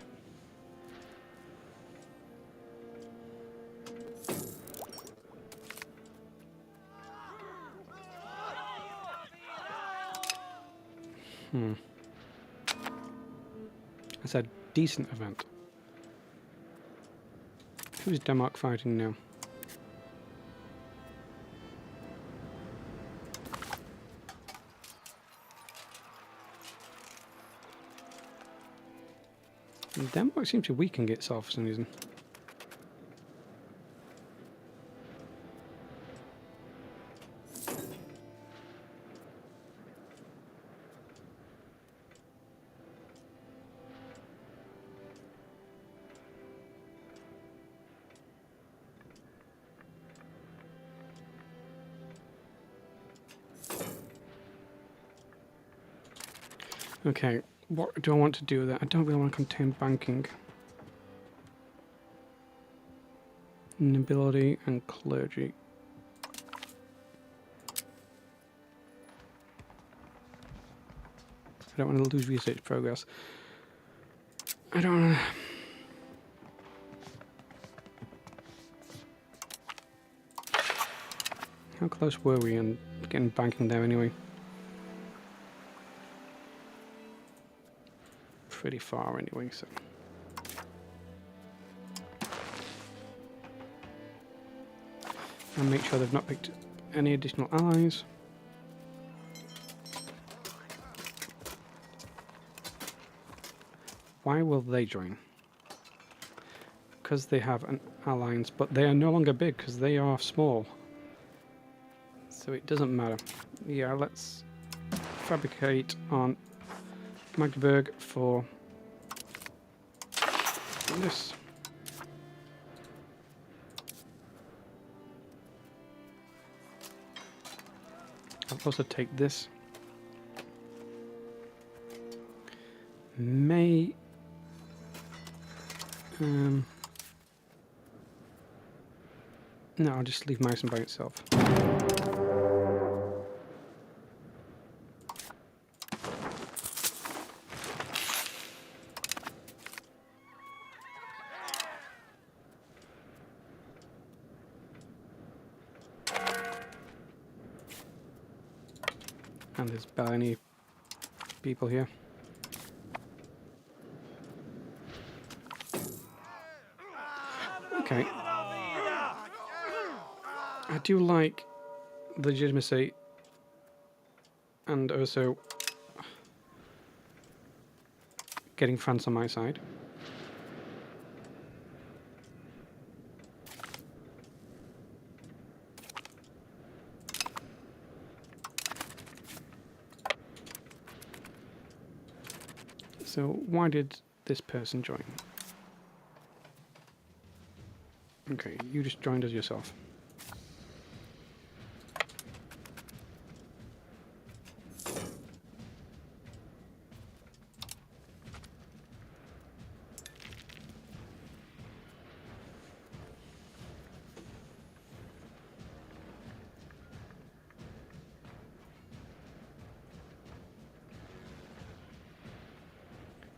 I said decent event. Who's Denmark fighting now? Denmark seems to weaken itself for some reason. Okay, what do I want to do with that? I don't really want to contain banking. Nobility and clergy. I don't want to lose research progress. I don't want to... How close were we in getting banking there anyway? Pretty far anyway, so... And make sure they've not picked any additional allies. Why will they join? because they have an alliance, but they are no longer big because they are small. So it doesn't matter. Yeah, let's fabricate on Magdeburg for this. I'll also take this. May... no, I'll just leave Meissen by itself. And there's barely any people here. Okay. I do like the legitimacy and also getting France on my side. So why did this person join? Okay, you just joined us yourself.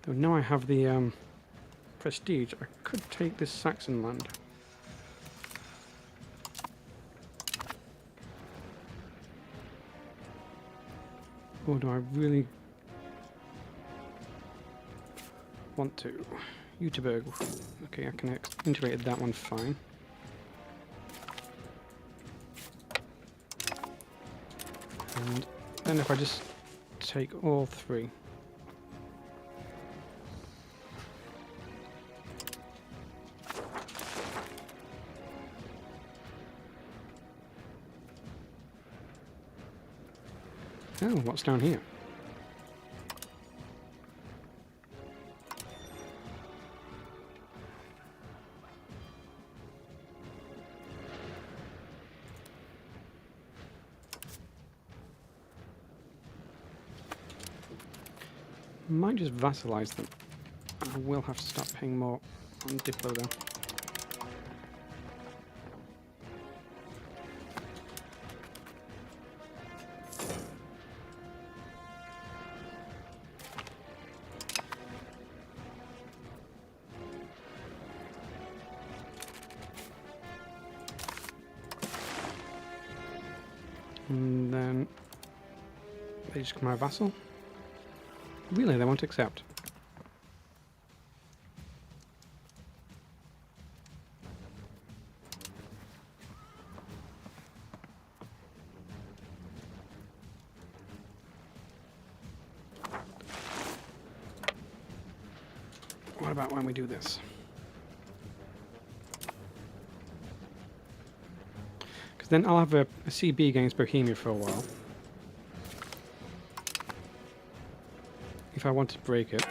So now I have the prestige, I could take this Saxon land. Or do I really want to? Jüterbog. Okay, I can integrate that one fine. And then if I just take all three. Oh, what's down here? Might just vassalize them. I will have to start paying more on Diplo though. And then they just become my vassal. Really, they won't accept. What about when we do this? Because then I'll have a CB against Bohemia for a while. If I want to break it.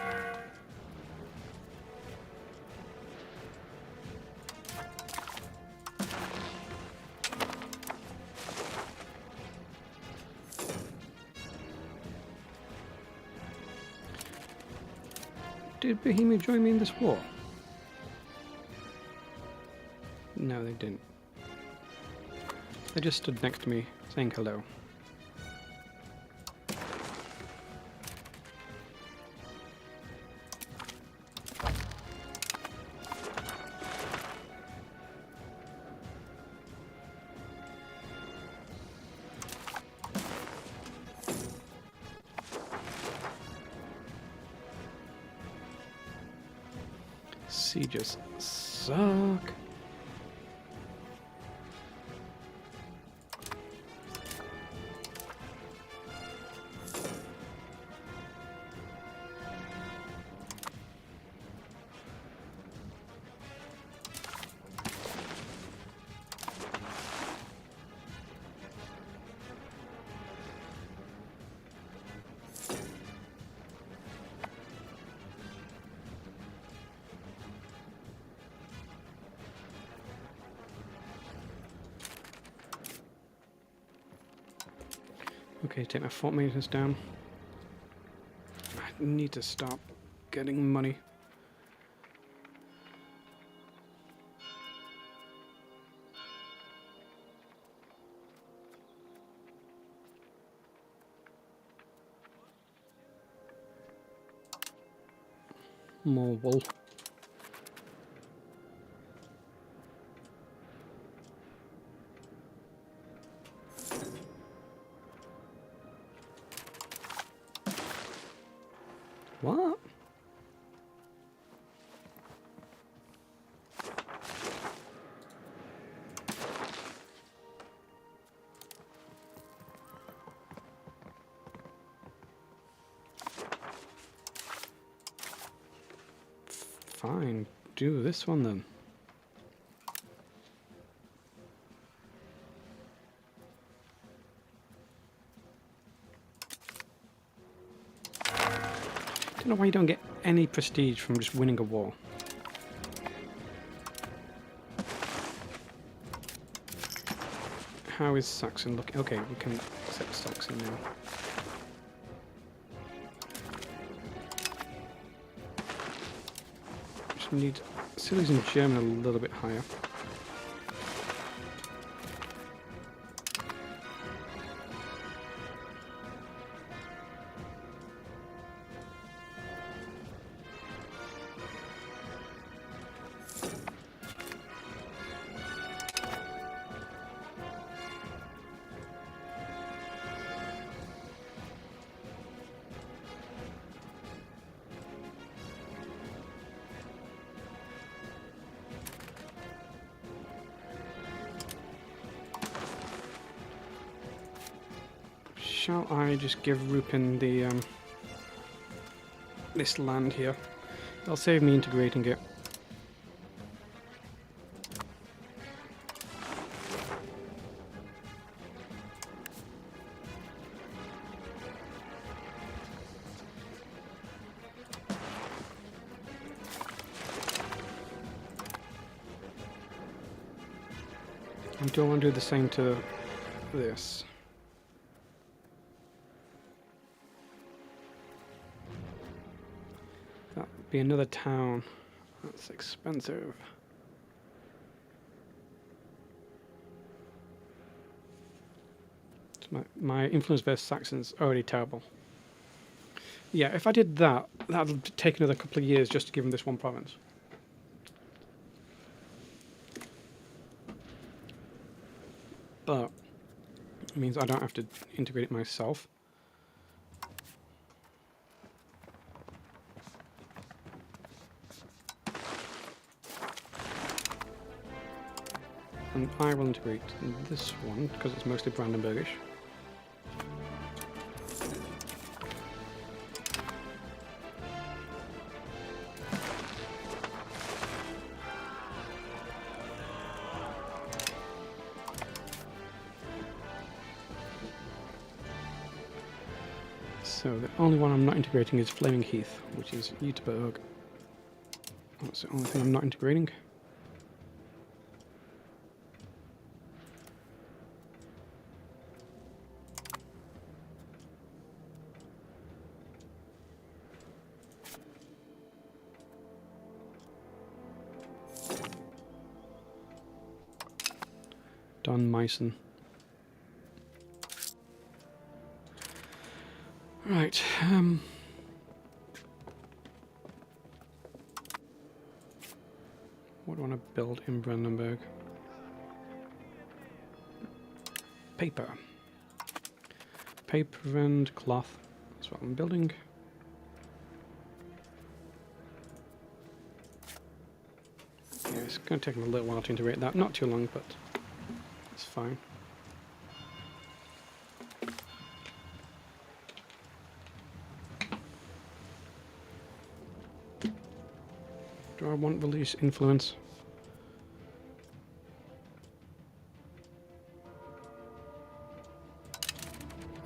Did Bohemia join me in this war? No, they didn't. They just stood next to me saying hello. Sieges suck. Okay, take my fort maintenance down. I need to stop getting money. More wool. What? Fine, do this one then. Don't know why you don't get any prestige from just winning a war. How is Saxon looking? Okay, we can accept Saxon now. Just need cities in German a little bit higher. Shall I just give Rupin the this land here? That'll save me integrating it. And do I want to do the same to this? That'd be another town. That's expensive. So my influence versus Saxon's already terrible. Yeah, if I did that, that'll take another couple of years just to give him this one province. But it means I don't have to integrate it myself. And I will integrate this one because it's mostly Brandenburgish. So the only one I'm not integrating is Flaming Heath, which is EU5. That's the only thing I'm not integrating. Don Meissen. Right, what do I want to build in Brandenburg? Paper. Paper and cloth. That's what I'm building. Yeah, it's going to take me a little while to integrate that. Not too long, but it's fine. Do I want release influence?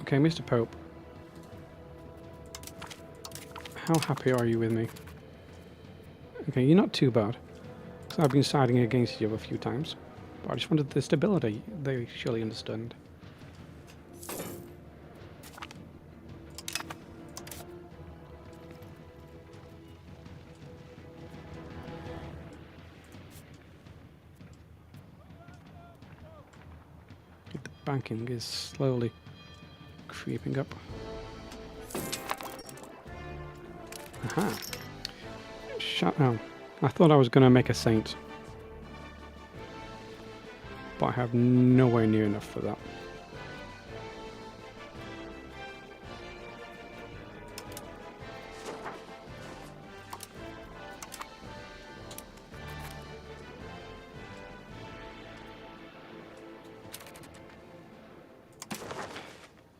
Okay, Mr. Pope. How happy are you with me? Okay, you're not too bad. So I've been siding against you a few times. But I just wanted the stability. They surely understand. banking is slowly creeping up. Aha. Shut up. I thought I was going to make a saint. But I have nowhere near enough for that.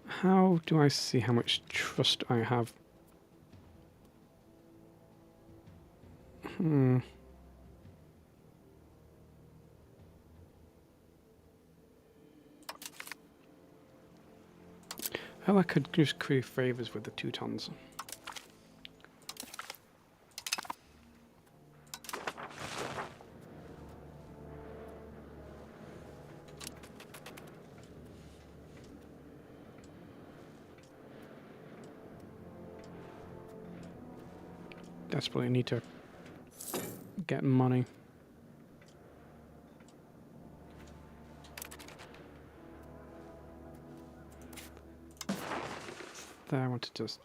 How do I see how much trust I have? Well, I could just create favors with the Teutons. Desperately need to get money. There, I wanted to just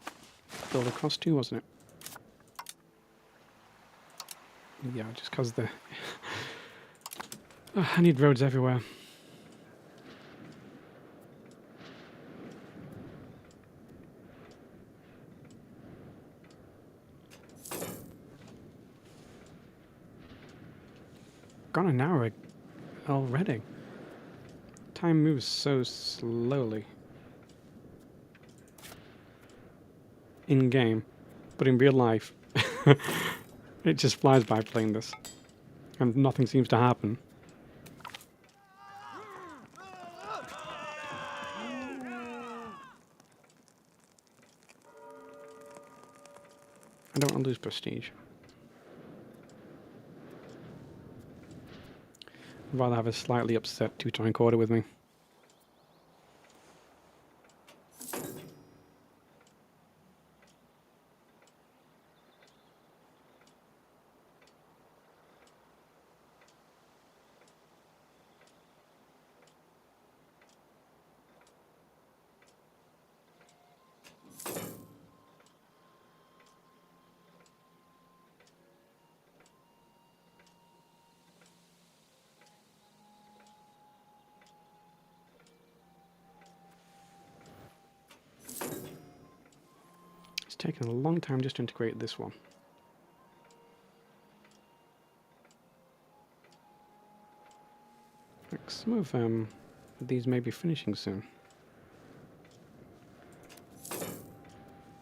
build across too, wasn't it? Yeah, just because the... Oh, I need roads everywhere. Gone an hour already. Time moves so slowly. In game, but in real life, it just flies by playing this, and nothing seems to happen. I don't want to lose prestige. I'd rather have a slightly upset Teuton quarter with me. It's taken a long time just to integrate this one. Like some of these may be finishing soon.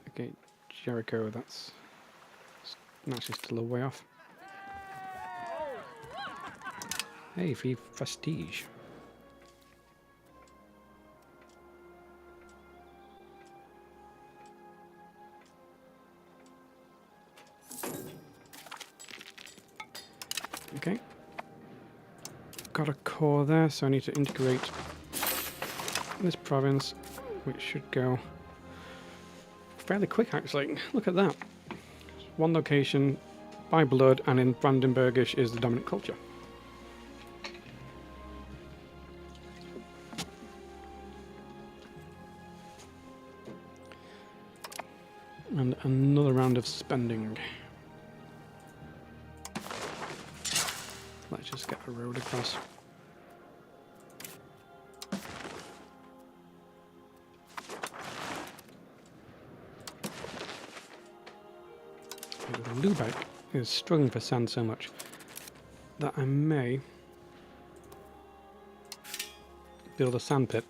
Okay, Jericho, that's actually still a way off. Hey, for prestige. Okay. Got a core there, so I need to integrate this province, which should go fairly quick actually. Look at that. One location by blood, and in Brandenburgish is the dominant culture. And another round of spending. Let's just get a road across. Lubeck is struggling for sand so much that I may build a sand pit.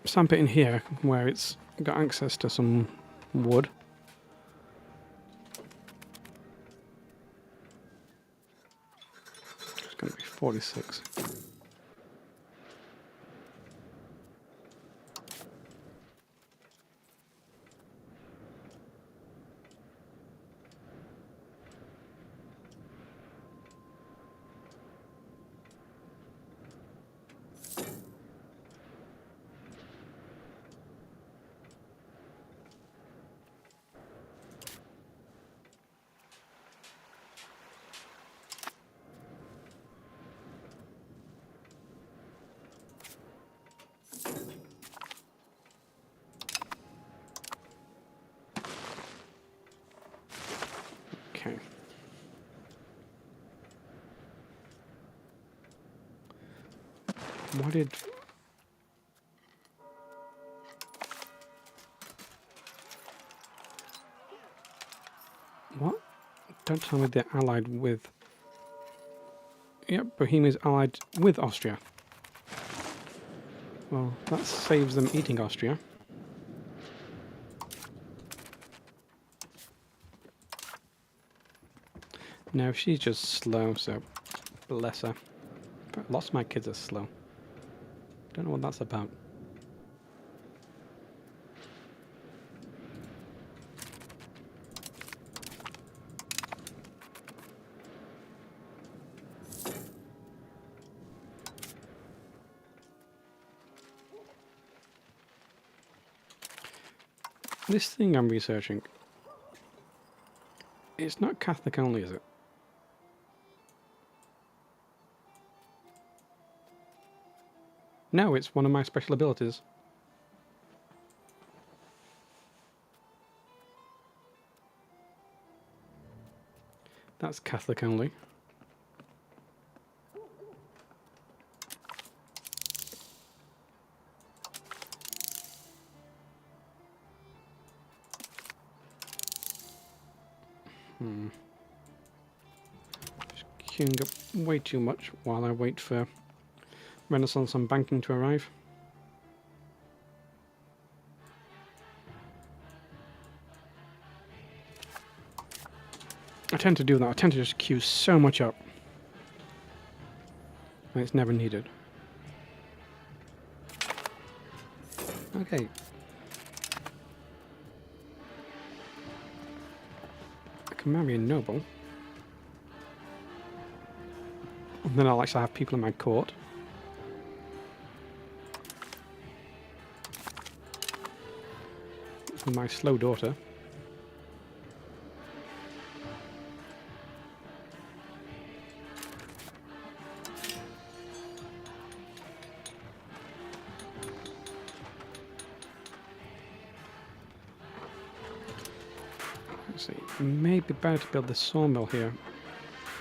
Sand pit in here where it's got access to some wood. It's going to be 46. Why did... What? Don't tell me they're allied with... Yep, Bohemia's allied with Austria. Well, that saves them eating Austria. No, she's just slow, so bless her. But lots of my kids are slow. Don't know what that's about. This thing I'm researching, it's not Catholic only, is it? No, it's one of my special abilities. That's Catholic only. Just queuing up way too much while I wait for Renaissance and banking to arrive. I tend to do that. I tend to just queue so much up. And it's never needed. Okay. I can marry a noble. And then I'll actually have people in my court. With my slow daughter. Let's see. Maybe better to build the sawmill here.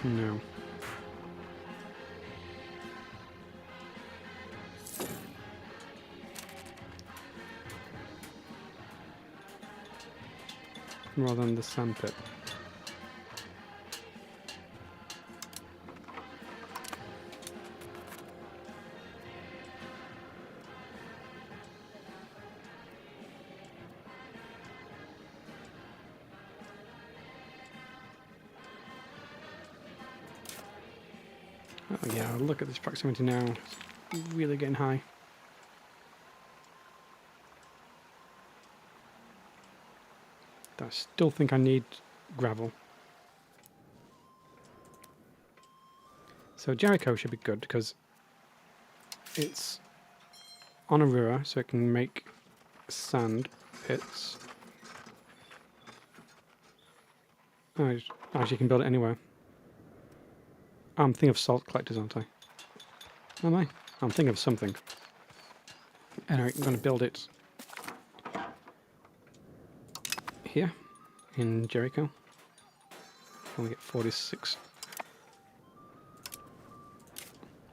No. Rather than the sandpit. Oh yeah, look at this proximity now. It's really getting high. I still think I need gravel. So Jericho should be good because it's on a river, so it can make sand pits. Oh, actually, you can build it anywhere. I'm thinking of salt collectors, aren't I? Am I? I'm thinking of something. Anyway, I'm going to build it here in Jericho. Only get 46.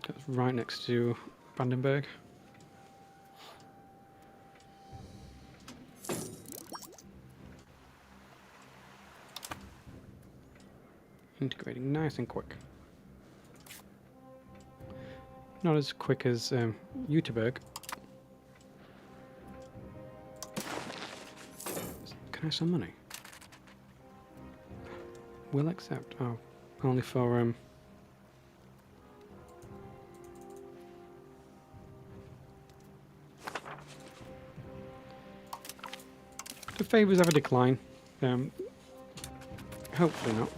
That's right next to Brandenburg. Integrating nice and quick. Not as quick as Uterberg. Can I have some money? Will accept. Oh, only for do favours ever decline? Hopefully not.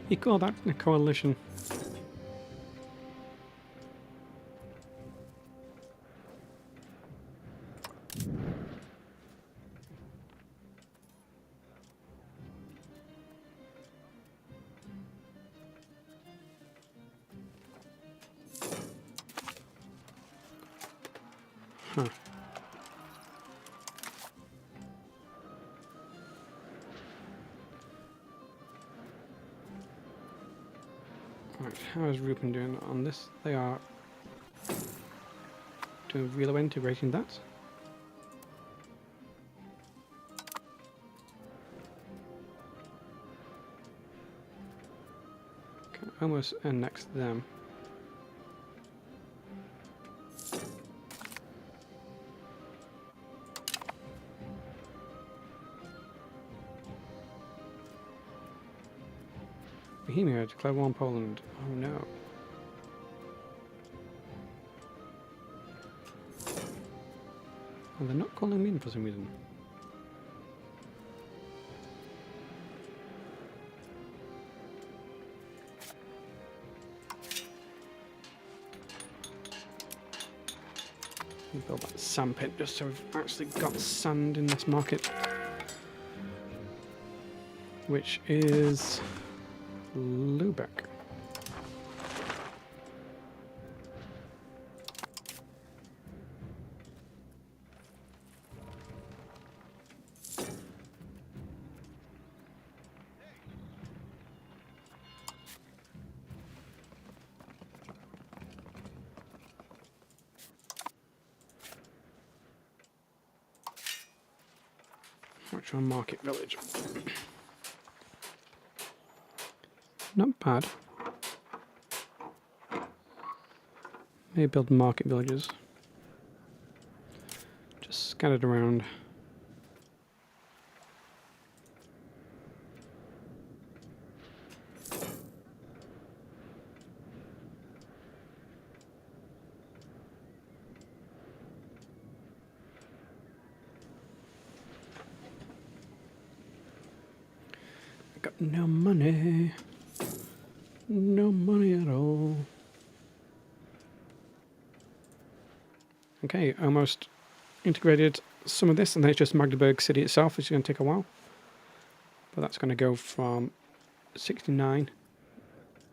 You call that a coalition? Huh. Right, how is Rupin doing on this? They are doing real well integrating that. Can almost annex them. Bohemia declare war on Poland. Oh no. And they're not calling me in for some reason. Build that sand pit just so we've actually got sand in this market. Which is Lubeck. Which one? Market Village. Not bad. Maybe build market villages. Just scattered around. I got no money. No money at all. Okay, almost integrated some of this, and then it's just Magdeburg city itself, which is going to take a while. But that's going to go from 69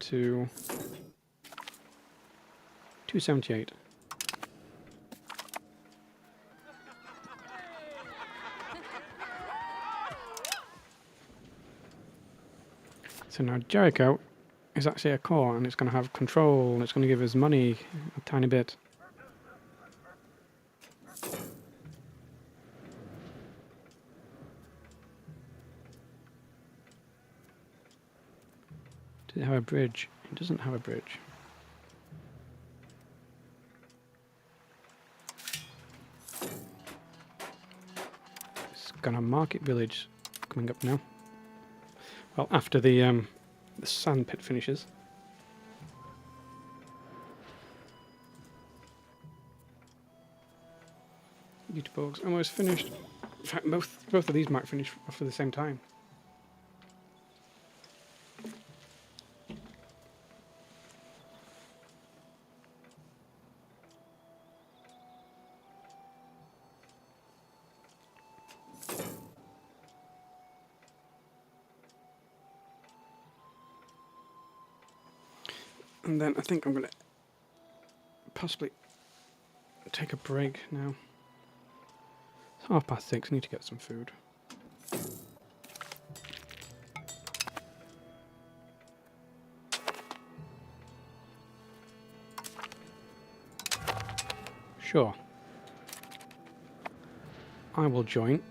to 278. So now Jericho is actually a core, and it's going to have control, and it's going to give us money a tiny bit. Does it have a bridge? It doesn't have a bridge. It's got a market village coming up now. Well, after the sand pit finishes. Göteborg's almost finished. In fact, both of these might finish off at the same time. And then I think I'm going to possibly take a break now. It's 6:30, I need to get some food. Sure. I will join.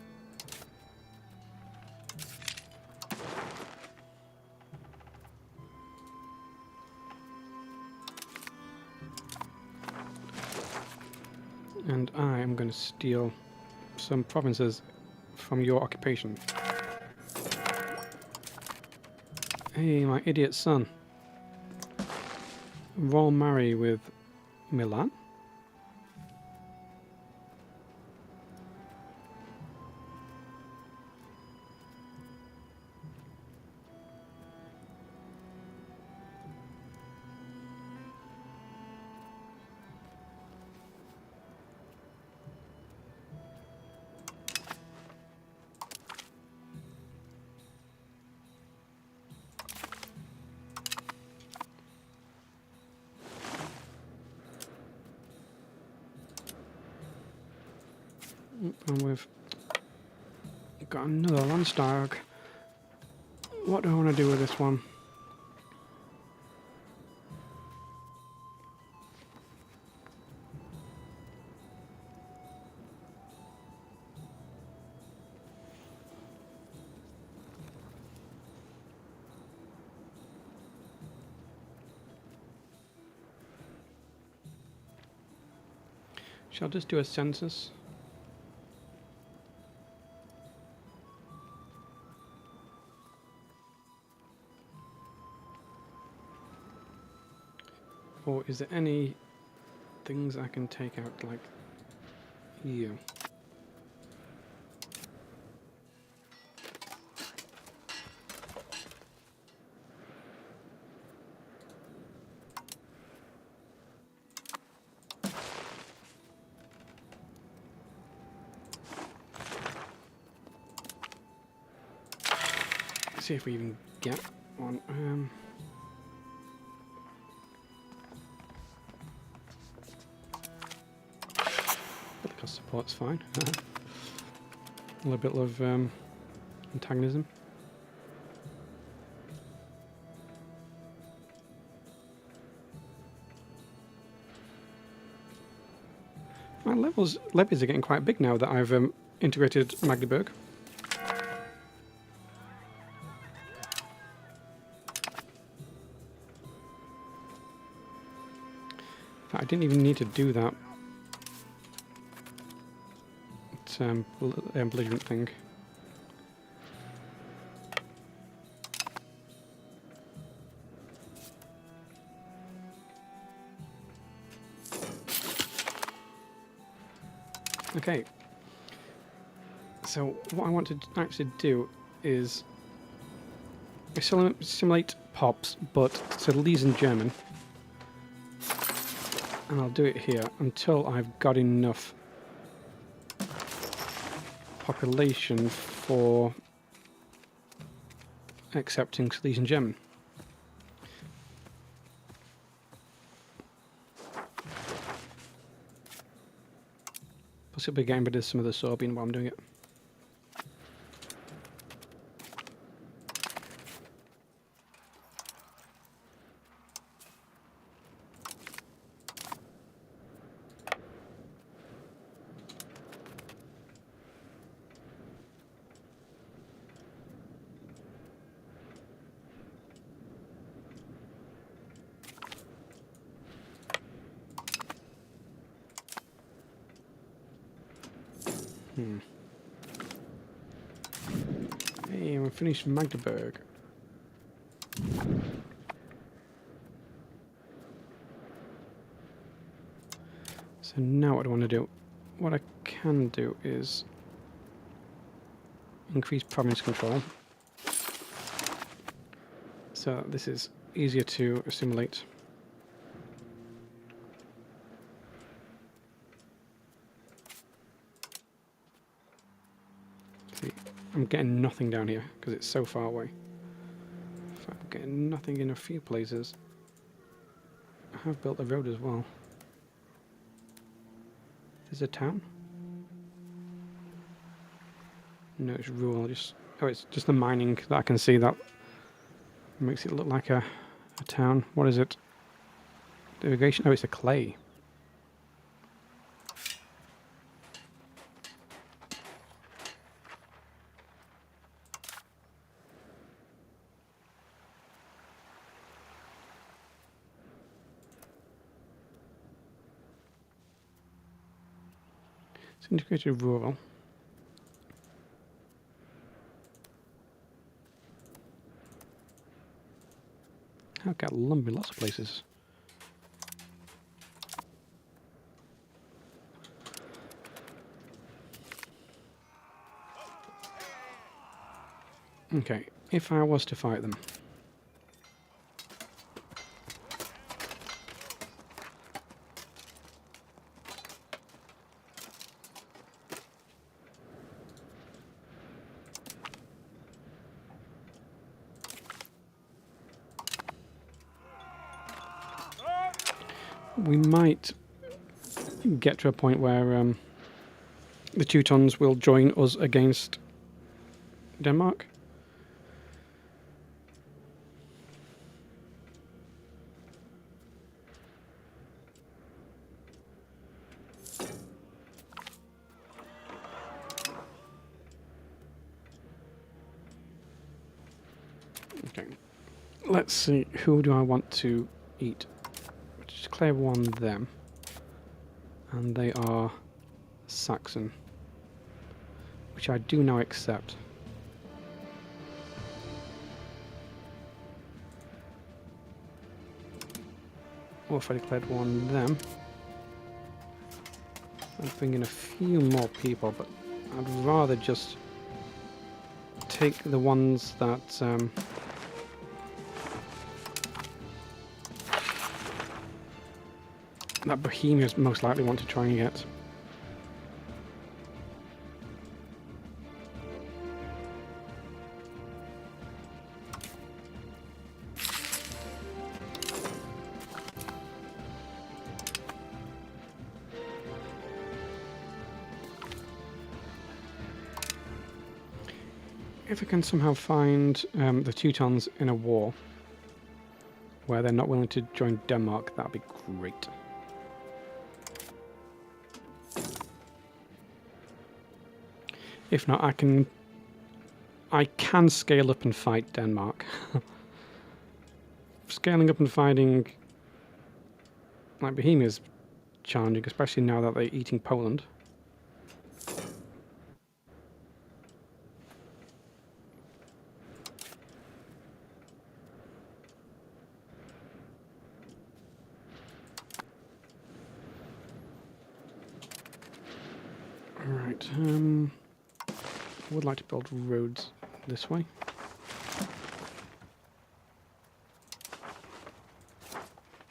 And I am going to steal some provinces from your occupation. Hey, my idiot son. Royal marry with Milan? And we've got another Landstag. What do I want to do with this one? Shall I just do a census? Or is there any things I can take out, like you? See if we even get one. The cost support's fine. A little bit of antagonism. My levies are getting quite big now that I've integrated Magdeburg. I didn't even need to do that. It's belligerent thing. Okay. So what I want to actually do is simulate pops, but to these in German. And I'll do it here until I've got enough population for accepting Silesian German. Possibly getting rid of some of the Sorbian while I'm doing it. Hey, we're finished Magdeburg. So now what do I want to do? What I can do is increase province control. So this is easier to assimilate. See, I'm getting nothing down here because it's so far away. I'm getting nothing in a few places. I have built a road as well. Is there a town? No, it's rural. It's just the mining that I can see that makes it look like a town. What is it? Irrigation? Oh, it's a clay. It's integrated rural. I've got lumber in lots of places. Okay, if I was to fight them. We might get to a point where the Teutons will join us against Denmark. Okay, let's see, who do I want to eat? Just declare one them. And they are Saxon, which I do now accept. Or if I declared one them, I'd bring in a few more people, but I'd rather just take the ones that that Bohemians most likely want to try and get. If I can somehow find the Teutons in a war where they're not willing to join Denmark, that'd be great. If not, I can scale up and fight Denmark. Scaling up and fighting like Bohemia is challenging, especially now that they're eating Poland. Alright, I would like to build roads this way.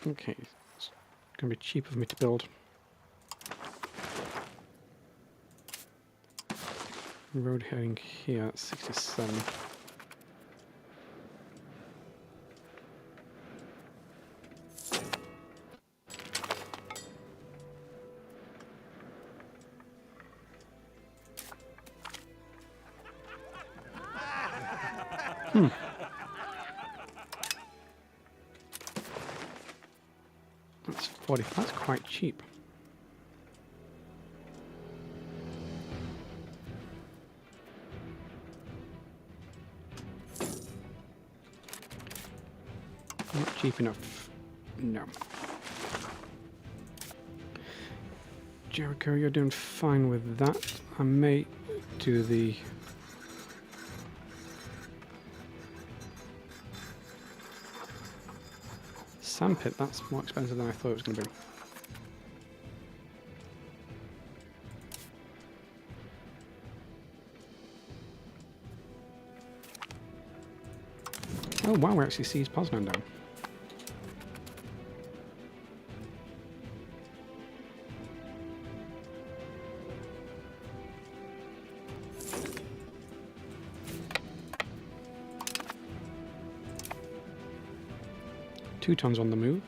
Okay, it's going to be cheaper for me to build road heading here at 67. That's 40. That's quite cheap. Not cheap enough. No. Jericho, you're doing fine with that. I may do the sandpit. That's more expensive than I thought it was going to be. Oh wow, we actually seized Poznan down. Teutons on the move.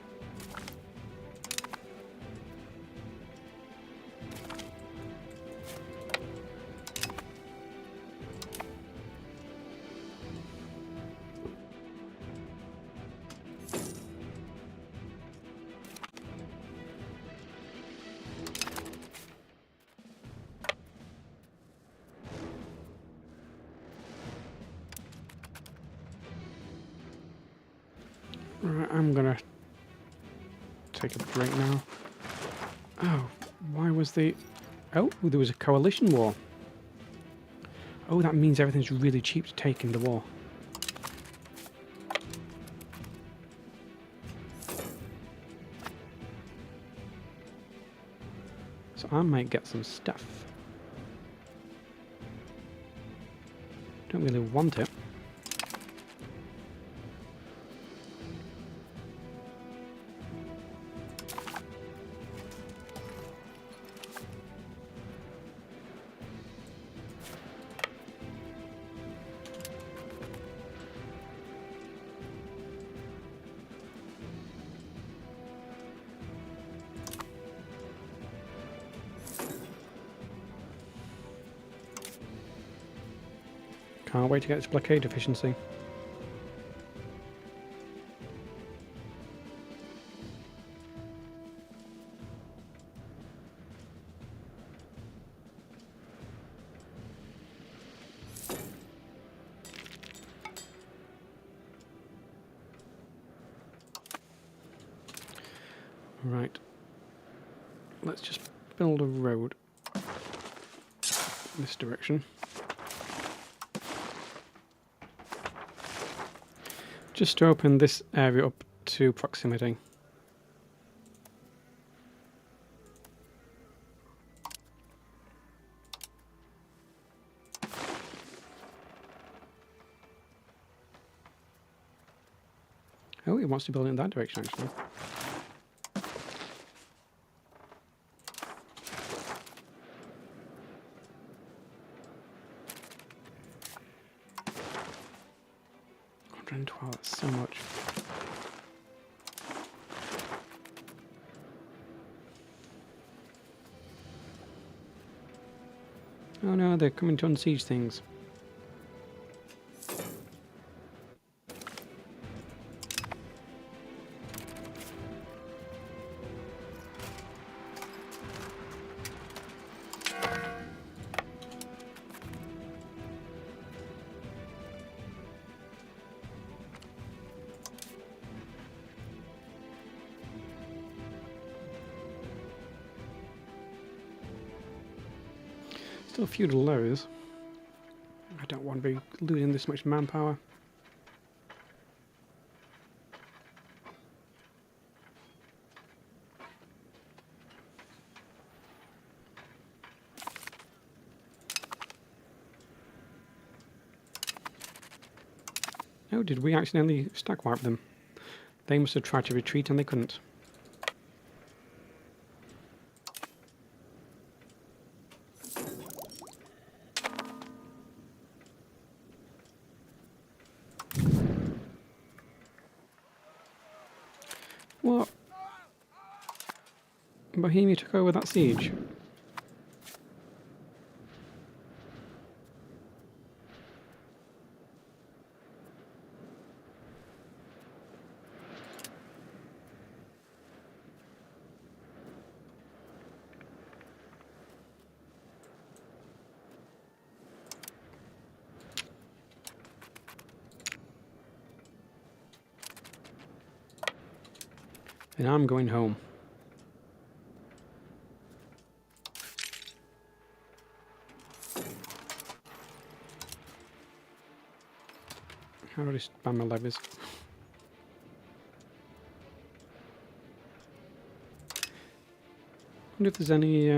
Right, I'm gonna take a break now. Oh, why was the... Oh, there was a coalition war. Oh, that means everything's really cheap to take in the war. So I might get some stuff. Don't really want it. Can't wait to get this blockade efficiency. Right. Let's just build a road this direction. Just to open this area up to proximity. Oh, he wants to build in that direction actually. $112, that's so much. Oh no, they're coming to unsiege things. Still feudal lows. I don't want to be losing this much manpower. Oh, did we accidentally stack wipe them? They must have tried to retreat and they couldn't. What? Bohemia took over that siege. And I'm going home. How do I spam my levies? I wonder if there's any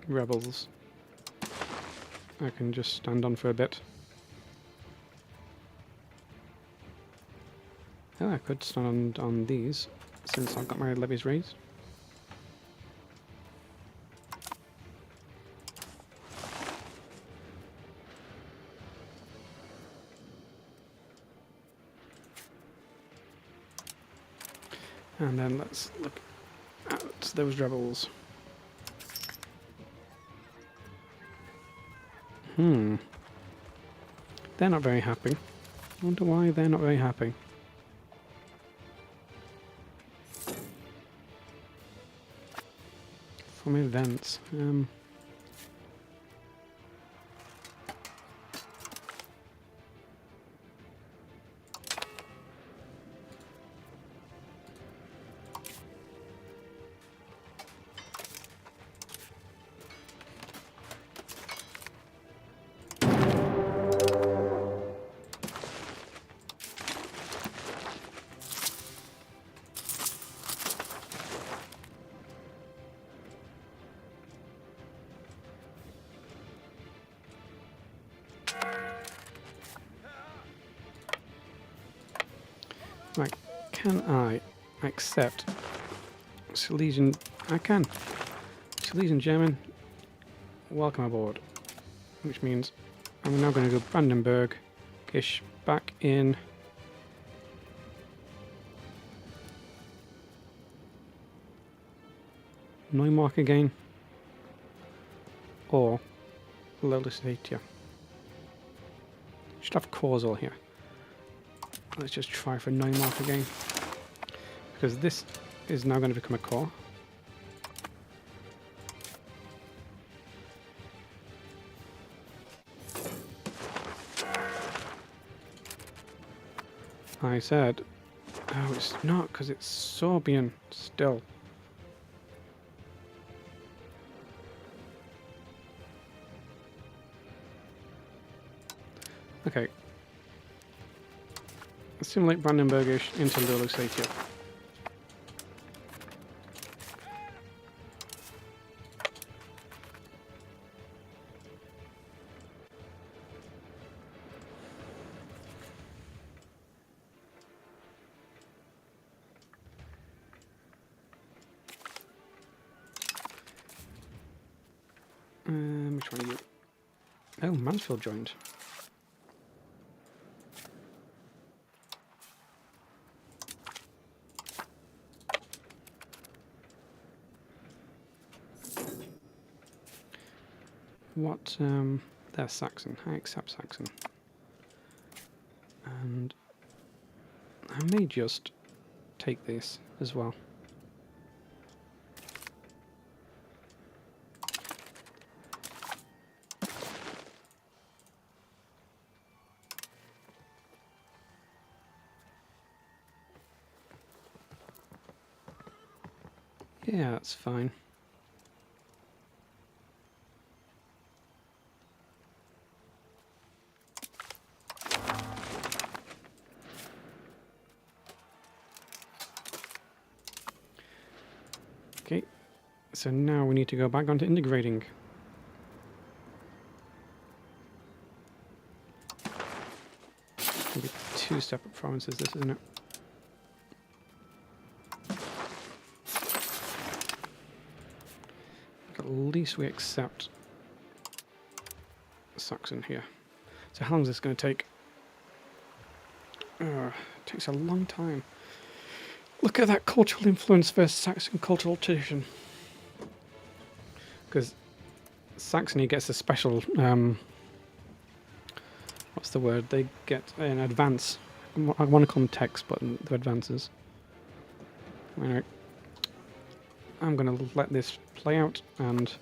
rebels I can just stand on for a bit. Oh, I could stand on these since I've got my levies raised. And then let's look at those rebels. They're not very happy. I wonder why they're not very happy. From events. Right, can I accept Silesian? I can. Silesian German, welcome aboard. Which means I'm now going to go Brandenburg-ish back in Neumark again, or Lollisatia. should have cores all here. Let's just try for Neumark again. Because this is now going to become a core. I said, oh, it's not, because it's Sorbian still. Okay. Simulate Brandenburgish into Lulusatia. Which one are you? Oh, Mansfield joined. What, they're Saxon. I accept Saxon. And I may just take this as well. Yeah, that's fine. Okay, so now we need to go back onto integrating. Maybe 2 separate provinces, this, isn't it? At least we accept Saxon here. So how long is this going to take? It takes a long time. Look at that cultural influence versus Saxon cultural tradition. Because Saxony gets a special, what's the word? They get an advance. I want to call them techs, but they're advances. Anyway, I'm going to let this play out and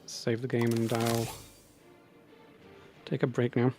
save the game, and I'll take a break now.